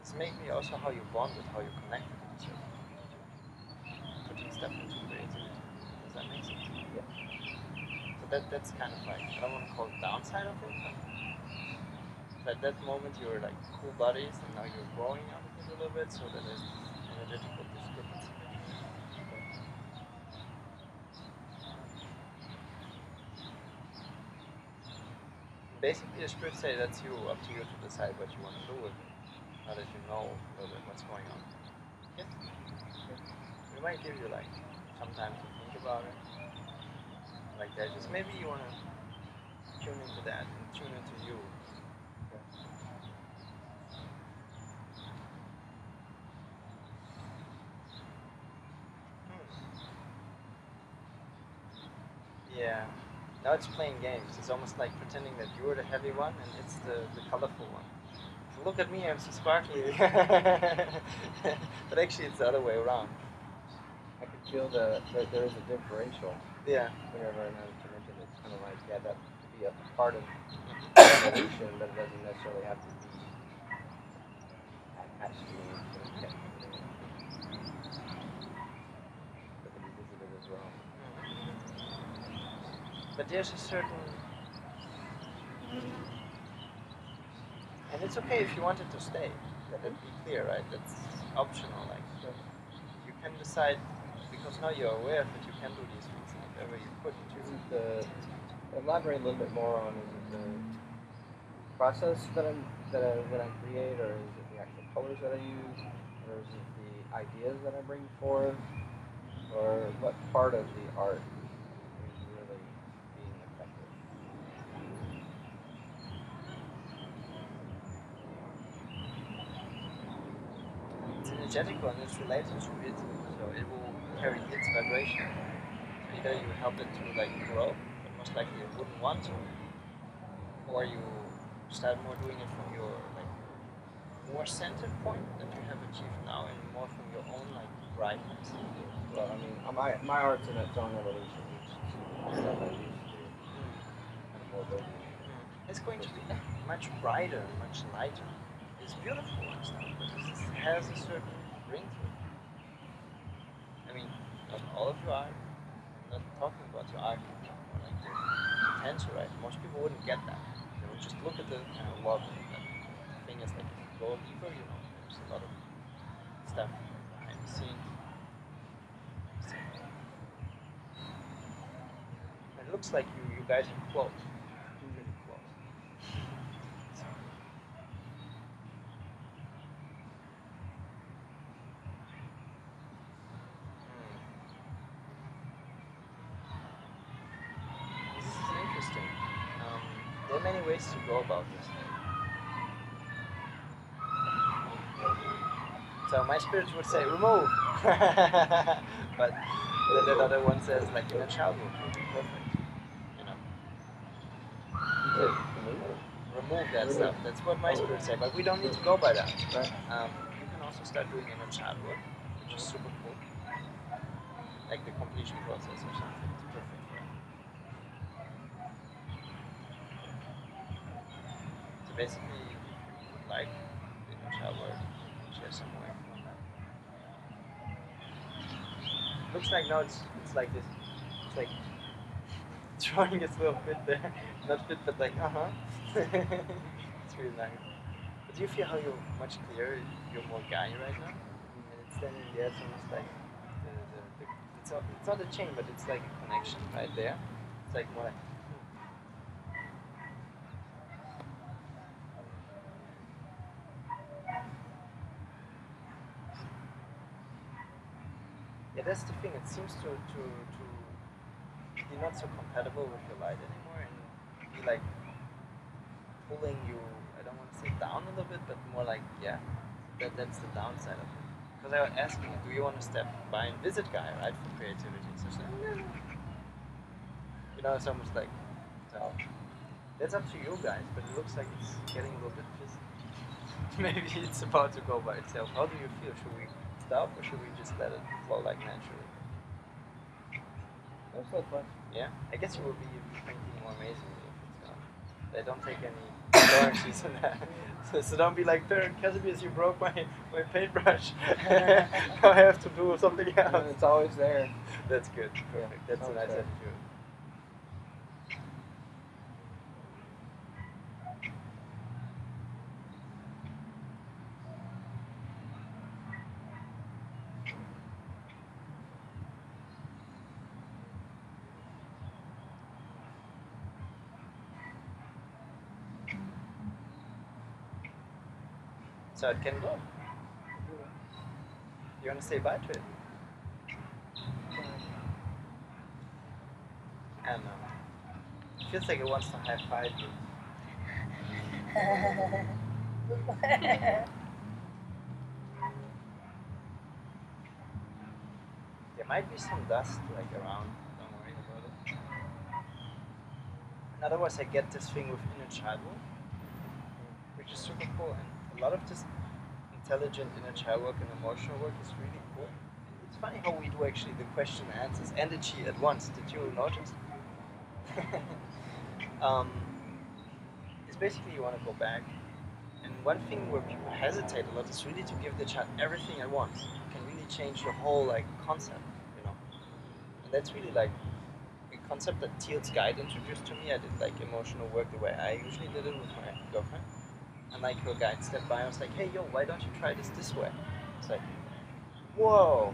Speaker 10: It's maybe also how you bond with, how you connect with it, certain putting stuff into creativity. Does that make sense?
Speaker 2: Yeah.
Speaker 10: So that's kind of like, I don't want to call it downside of it, but at that moment you're like cool buddies and now you're growing out of it a little bit, so that there's energetical discrepancy. Basically, the scripts say that's you, up to you to decide what you want to do with it. Now that you know a little bit what's going on. Yeah. We might give you like some time to think about it. Like that, just maybe you want to tune into that and tune into you. Yeah. Now it's playing games. It's almost like pretending that you're the heavy one and it's the colorful one. So look at me, I'm so sparkly. But actually it's the other way around.
Speaker 2: I could feel that there is a differential.
Speaker 10: Yeah.
Speaker 2: Whenever I'm into it, it's kind of like, yeah, that could be a part of evolution, but it doesn't necessarily have to be attached to me. But it can be visited as well.
Speaker 10: But there's a certain... And it's okay if you want it to stay. Let it be clear, right? That's optional. Like, you can decide, because now you're aware of it, you can do these things. And if ever you put
Speaker 2: Elaborate a little bit more on, is it the process that when I create, or is it the actual colors that I use, or is it the ideas that I bring forth, or what part of the art is really being effective?
Speaker 10: it's energetical and it's related to it, so it will carry its vibration. So either you help it to like grow, but most likely it wouldn't want to, or you start more doing it from your like more centered point that you have achieved now, and more from your own like brightness.
Speaker 2: Well, I mean, my art's in its own evolution. Each stuff I used to kind of more building.
Speaker 10: It's going to be much brighter, much lighter. It's beautiful and stuff, but it has a certain ring to it. I mean, not all of your art. I'm not talking about your art, more like the potential, right? Most people wouldn't get that. They would just look at it and love it. But the thing is, like, if you go deeper, you know, there's a lot of stuff behind the scenes. It looks like you guys are close. Really close. So. This is interesting. There are many ways to go about this. So my spirits would say remove, but the other one says like inner child would be perfect. You know, remove that stuff. That's what my spirits say. But we don't need to go by that.
Speaker 2: Right.
Speaker 10: You can also start doing inner child work, which is super cool. Like the completion process or something. It's perfect for it. So basically, if you would like the inner child work, share some way from that. Looks like now it's like this. It's like drawing is a little bit there, not fit, but like it's really nice. But do you feel how you're much clearer? You're more guy right now, and it's then in there. It's almost like it's not a chain, but it's like a connection right there. It's like more like. Yeah, that's the thing. It seems to be not so compatible with your light anymore, and be like pulling you. I don't want to say down a little bit, but more like that's the downside of it. Because I was asking, do you want to step by and visit Guy, right, for creativity? So she's like, no. You know, it's almost like so. That's up to you guys, but it looks like it's getting a little bit busy. Maybe it's about to go by itself. How do you feel? Should we stop or should we just let it flow like naturally?
Speaker 2: That's so fun.
Speaker 10: Yeah? I guess you will be painting more amazingly if it's gone. They don't take any warranties on that. So don't be like, Kasimirs, you broke my paintbrush. Now I have to do something else.
Speaker 2: And it's always there.
Speaker 10: That's good. Perfect. That's a nice attitude. So it can go. You want to say bye to it? I don't know. It feels like it wants to high five you. There might be some dust like around. Don't worry about it. And otherwise, I get this thing with inner child work, which is super cool. And a lot of this intelligent inner child work and emotional work is really cool. It's funny how we do actually the question and answers and the chi at once. Did you notice? It's basically you want to go back. And one thing where people hesitate a lot is really to give the child everything at once. It can really change the whole like concept, you know. And that's really like a concept that Teal's guide introduced to me. I did like emotional work the way I usually did it with my girlfriend. And like her guide stepped by and was like, hey yo, why don't you try this way? It's like, whoa,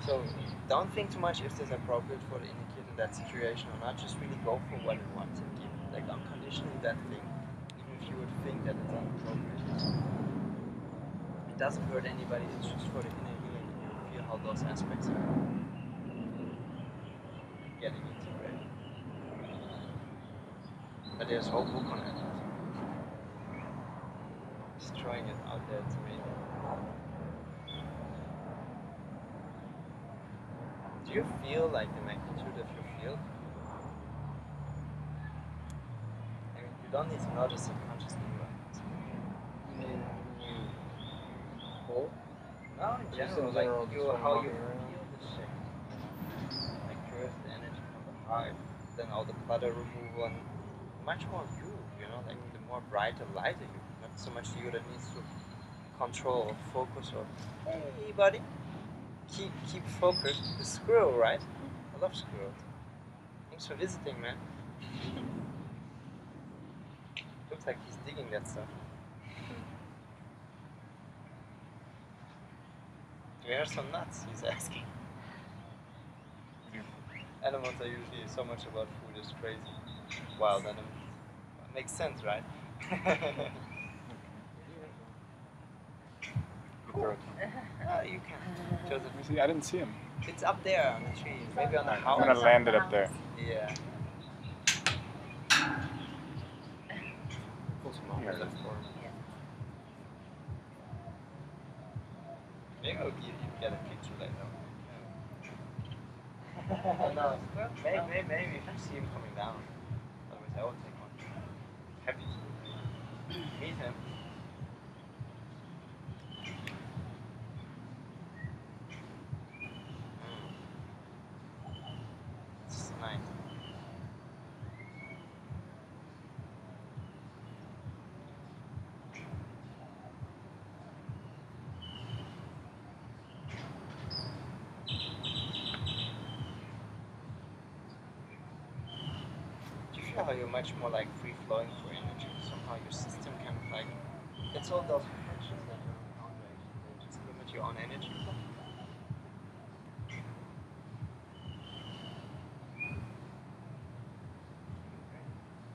Speaker 1: So don't think too much if this is appropriate for the inner kid in that situation or not. Just really go for what it wants and give like unconditionally that thing, even if you would think that it's inappropriate. It doesn't hurt anybody. It's just for the inner healing. You feel how those aspects are getting integrated. But there's a whole book on it. Just throwing it out there to me. Do you feel like the magnitude of your field? I mean, you don't need to notice it consciously, right?
Speaker 2: You hold?
Speaker 1: No, in general, like how you feel the shit. Like first the energy from the heart, then all the clutter removal, and much more you know, like the more brighter, lighter you. Not so much you that needs to control or focus or, hey buddy, keep focused. The squirrel, right? I love squirrels. Thanks for visiting, man. Looks like he's digging that stuff. Where are some nuts? He's asking. Animals are usually so much about food, it's crazy. Wild animals. Makes sense, right?
Speaker 6: Throw it.
Speaker 1: You can. Joseph.
Speaker 6: Let me see. I didn't see him.
Speaker 1: It's up there on the trees, maybe on the
Speaker 6: I'm
Speaker 1: house.
Speaker 6: gonna land it up there.
Speaker 1: Yeah.
Speaker 2: Pull some more left for him.
Speaker 1: Maybe I'll give you get a picture later. No, maybe if I see him coming down. Otherwise I will take one. Happy to meet him. It's nice. Do you feel how you're much more like free flowing for energy? Somehow your system kind of like it's all those connections that you're encountering. They just limit your own energy flow.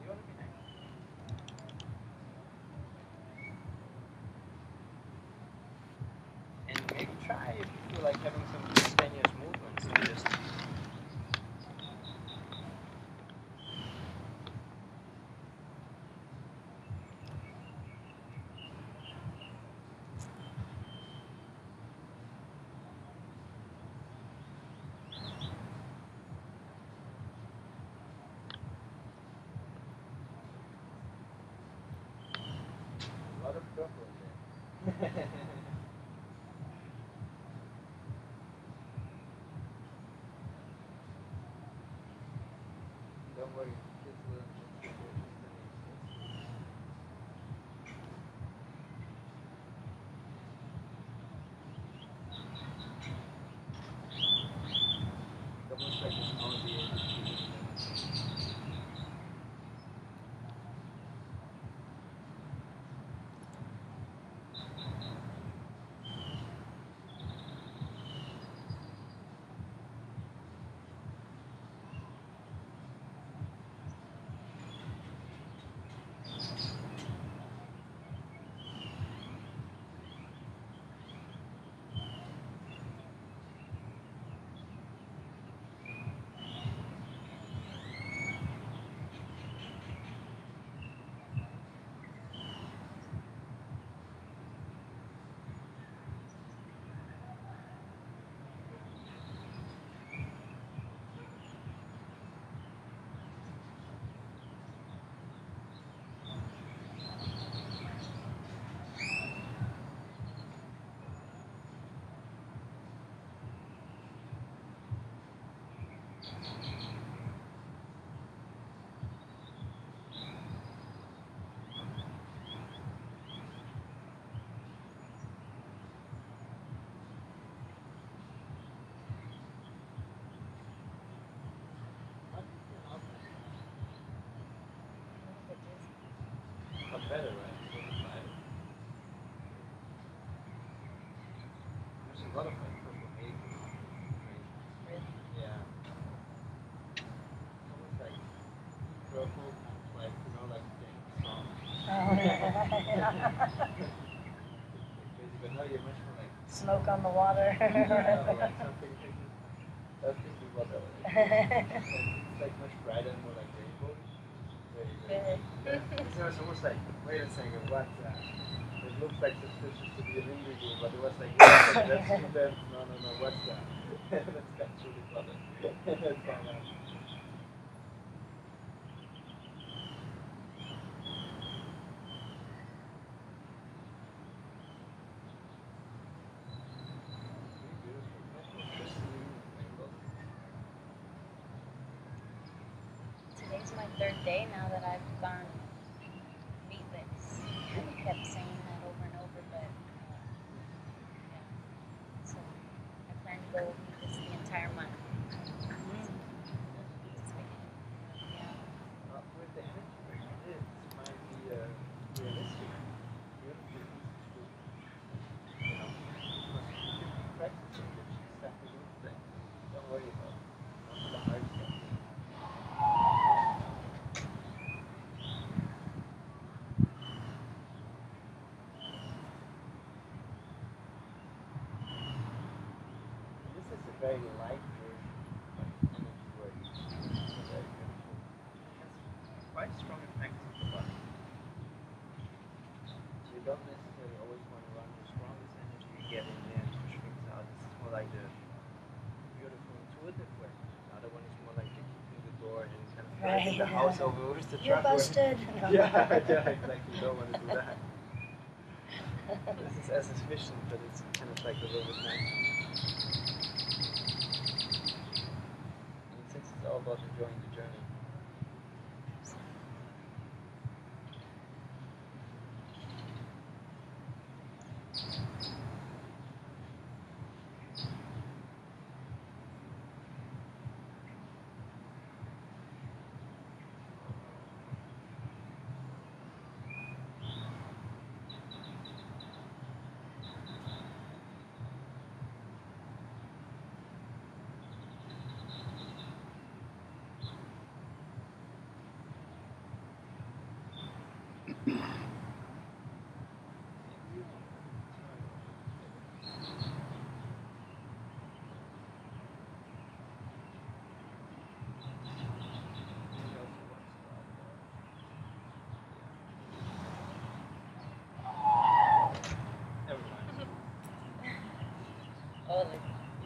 Speaker 1: You want to be next? And maybe try if you feel like having some spontaneous movements to just a lot of purple in there. Don't worry, kids will it's almost like it's all the energy. Not better, right? There's a lot of like purple haze.
Speaker 10: purple, kind of like, you know, like James song. Basically, now you're much more like
Speaker 5: Smoke on the water.
Speaker 10: like something whatever. It's like much brighter and more like rainbow. Very, very good. So it's almost like, wait a second, what's that? It looks like suspicious to be an ingredient, but it was like, yeah, that's too bad. No, what's that? That's really clever. That's fine.
Speaker 7: Today's my third day now that I've gone meatless. I kept saying that over and over, but yeah. So I plan to go meatless the entire month. Yeah.
Speaker 10: With the energy drink, this might be realistic. Beautiful easy to, you know, because you can be practicing the exactly those things. Don't worry about it. Not the hard stuff. This is a very light version of energy work. It's very beautiful. It has quite strong effects on the body. So you don't necessarily always want to run the strongest energy you get in there and push things out. This is more like the beautiful intuitive way. The other one is more like kicking the door and kind of driving the house over with the
Speaker 5: You're
Speaker 10: truck.
Speaker 5: busted.
Speaker 10: Yeah, exactly. You don't want to do that. This is as efficient, but it's kind of like a little bit nicer. And since it's all about enjoying the journey.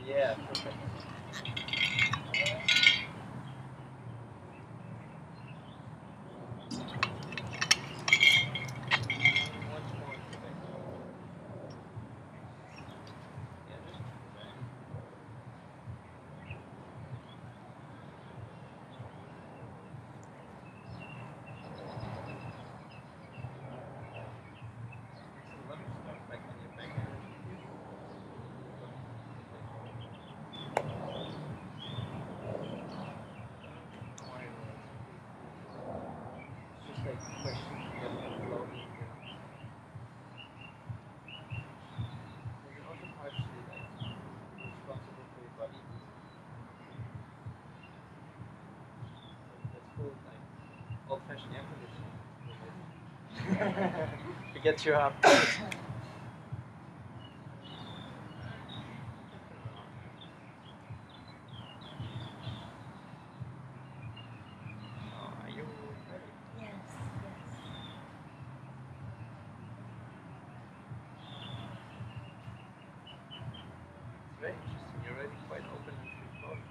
Speaker 10: Yeah, perfect. Once more, perfect. Yeah, just perfect. There's a lot of stuff like on your back energy. It's just like questions that can flow in, you know. You can also partially like responsible for your body. That's cool, like old-fashioned air conditioning. To get you up. Are you ready?
Speaker 5: Yes, yes.
Speaker 10: It's very interesting. You're already quite open and free-flowing.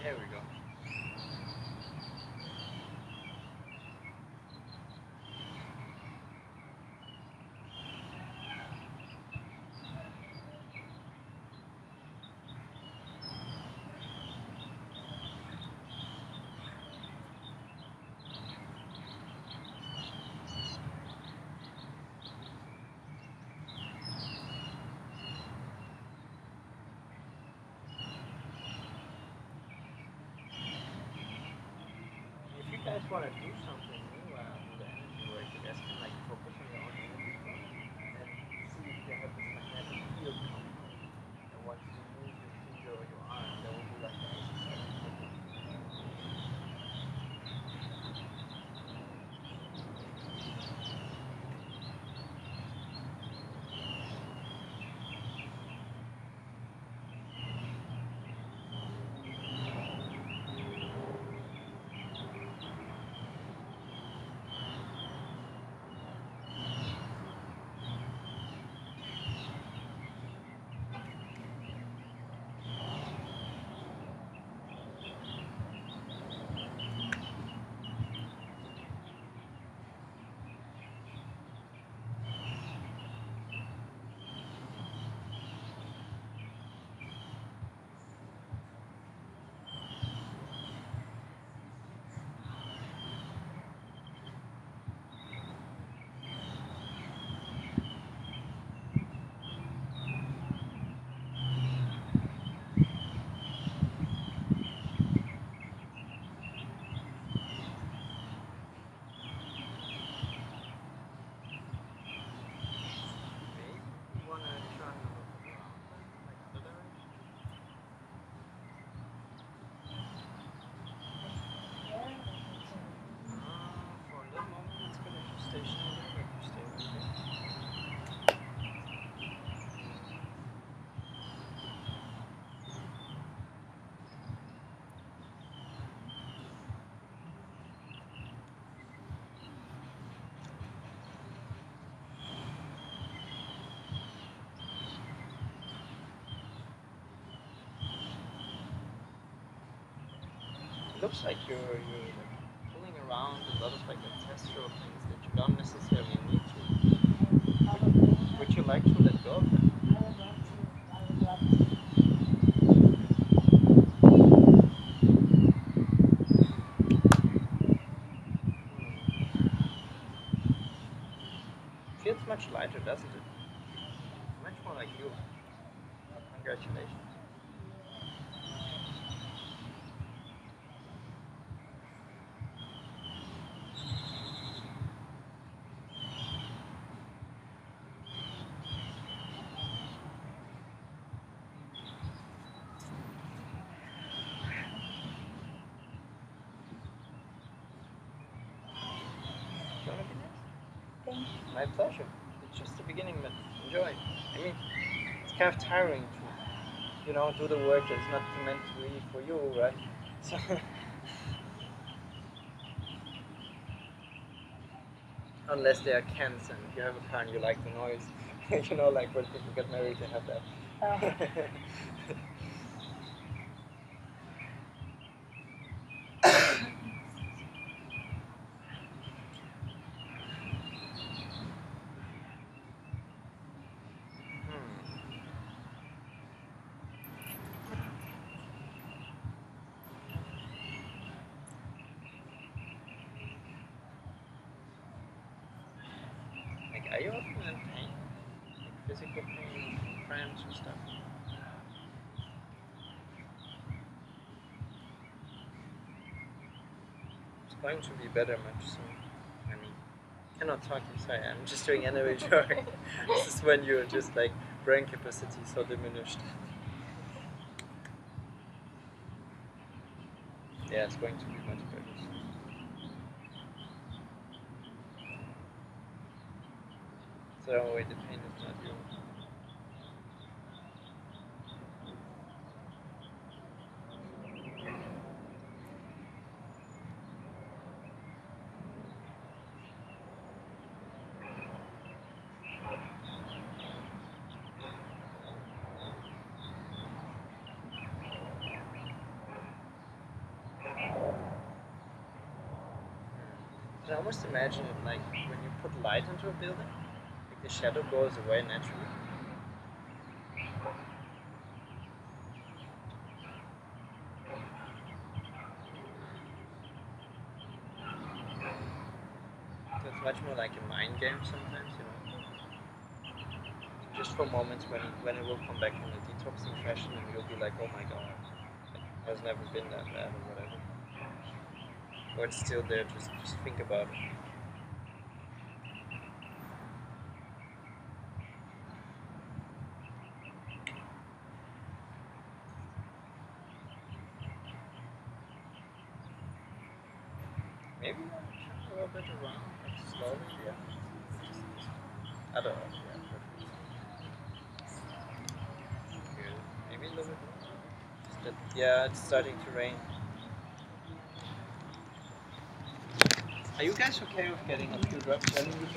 Speaker 10: Here we go. If you guys want to do something new with the energy work, you guys can like focus on your own energy and see if you have this magnetic field coming. And once you move your finger or your arm, there will be like an exercise. Maybe you want to try and look around, like other direction. For a little moment, it's good if you stay stationary, if you stay right there. It looks like you're like pulling around a lot of like ancestral things that you don't necessarily need to. Would you like to let go of them?
Speaker 5: I would love to.
Speaker 10: Feels much lighter, doesn't it? Much more like you. Congratulations. Do you want to be next?
Speaker 5: Thank
Speaker 10: My pleasure. It's just the beginning, but enjoy. I mean, it's kind of tiring to, do the work that's not meant really for you, right? So, unless they are Kens and you have a car and you like the noise, like when people get married, they have that. Like, are you often in pain? Like physical pain, cramps or stuff? It's going to be better much soon. I mean, cannot talk inside. I'm just doing energy work. This is when you're just like brain capacity so diminished. Yeah, it's going to be much better soon. So wait, the pain is not you. I almost imagine it like when you put light into a building, like the shadow goes away naturally. So it's much more like a mind game sometimes, you know. Just for moments when it will come back in a detoxing fashion and you'll be like, oh my god, it has never been that bad or whatever. Or it's still there, just think about it. Maybe a little bit around, like slowly, yeah. I don't know, yeah. Good. Maybe a little bit more. Just that, yeah, it's starting to rain. Are you guys okay with getting a few drops? I mean, you can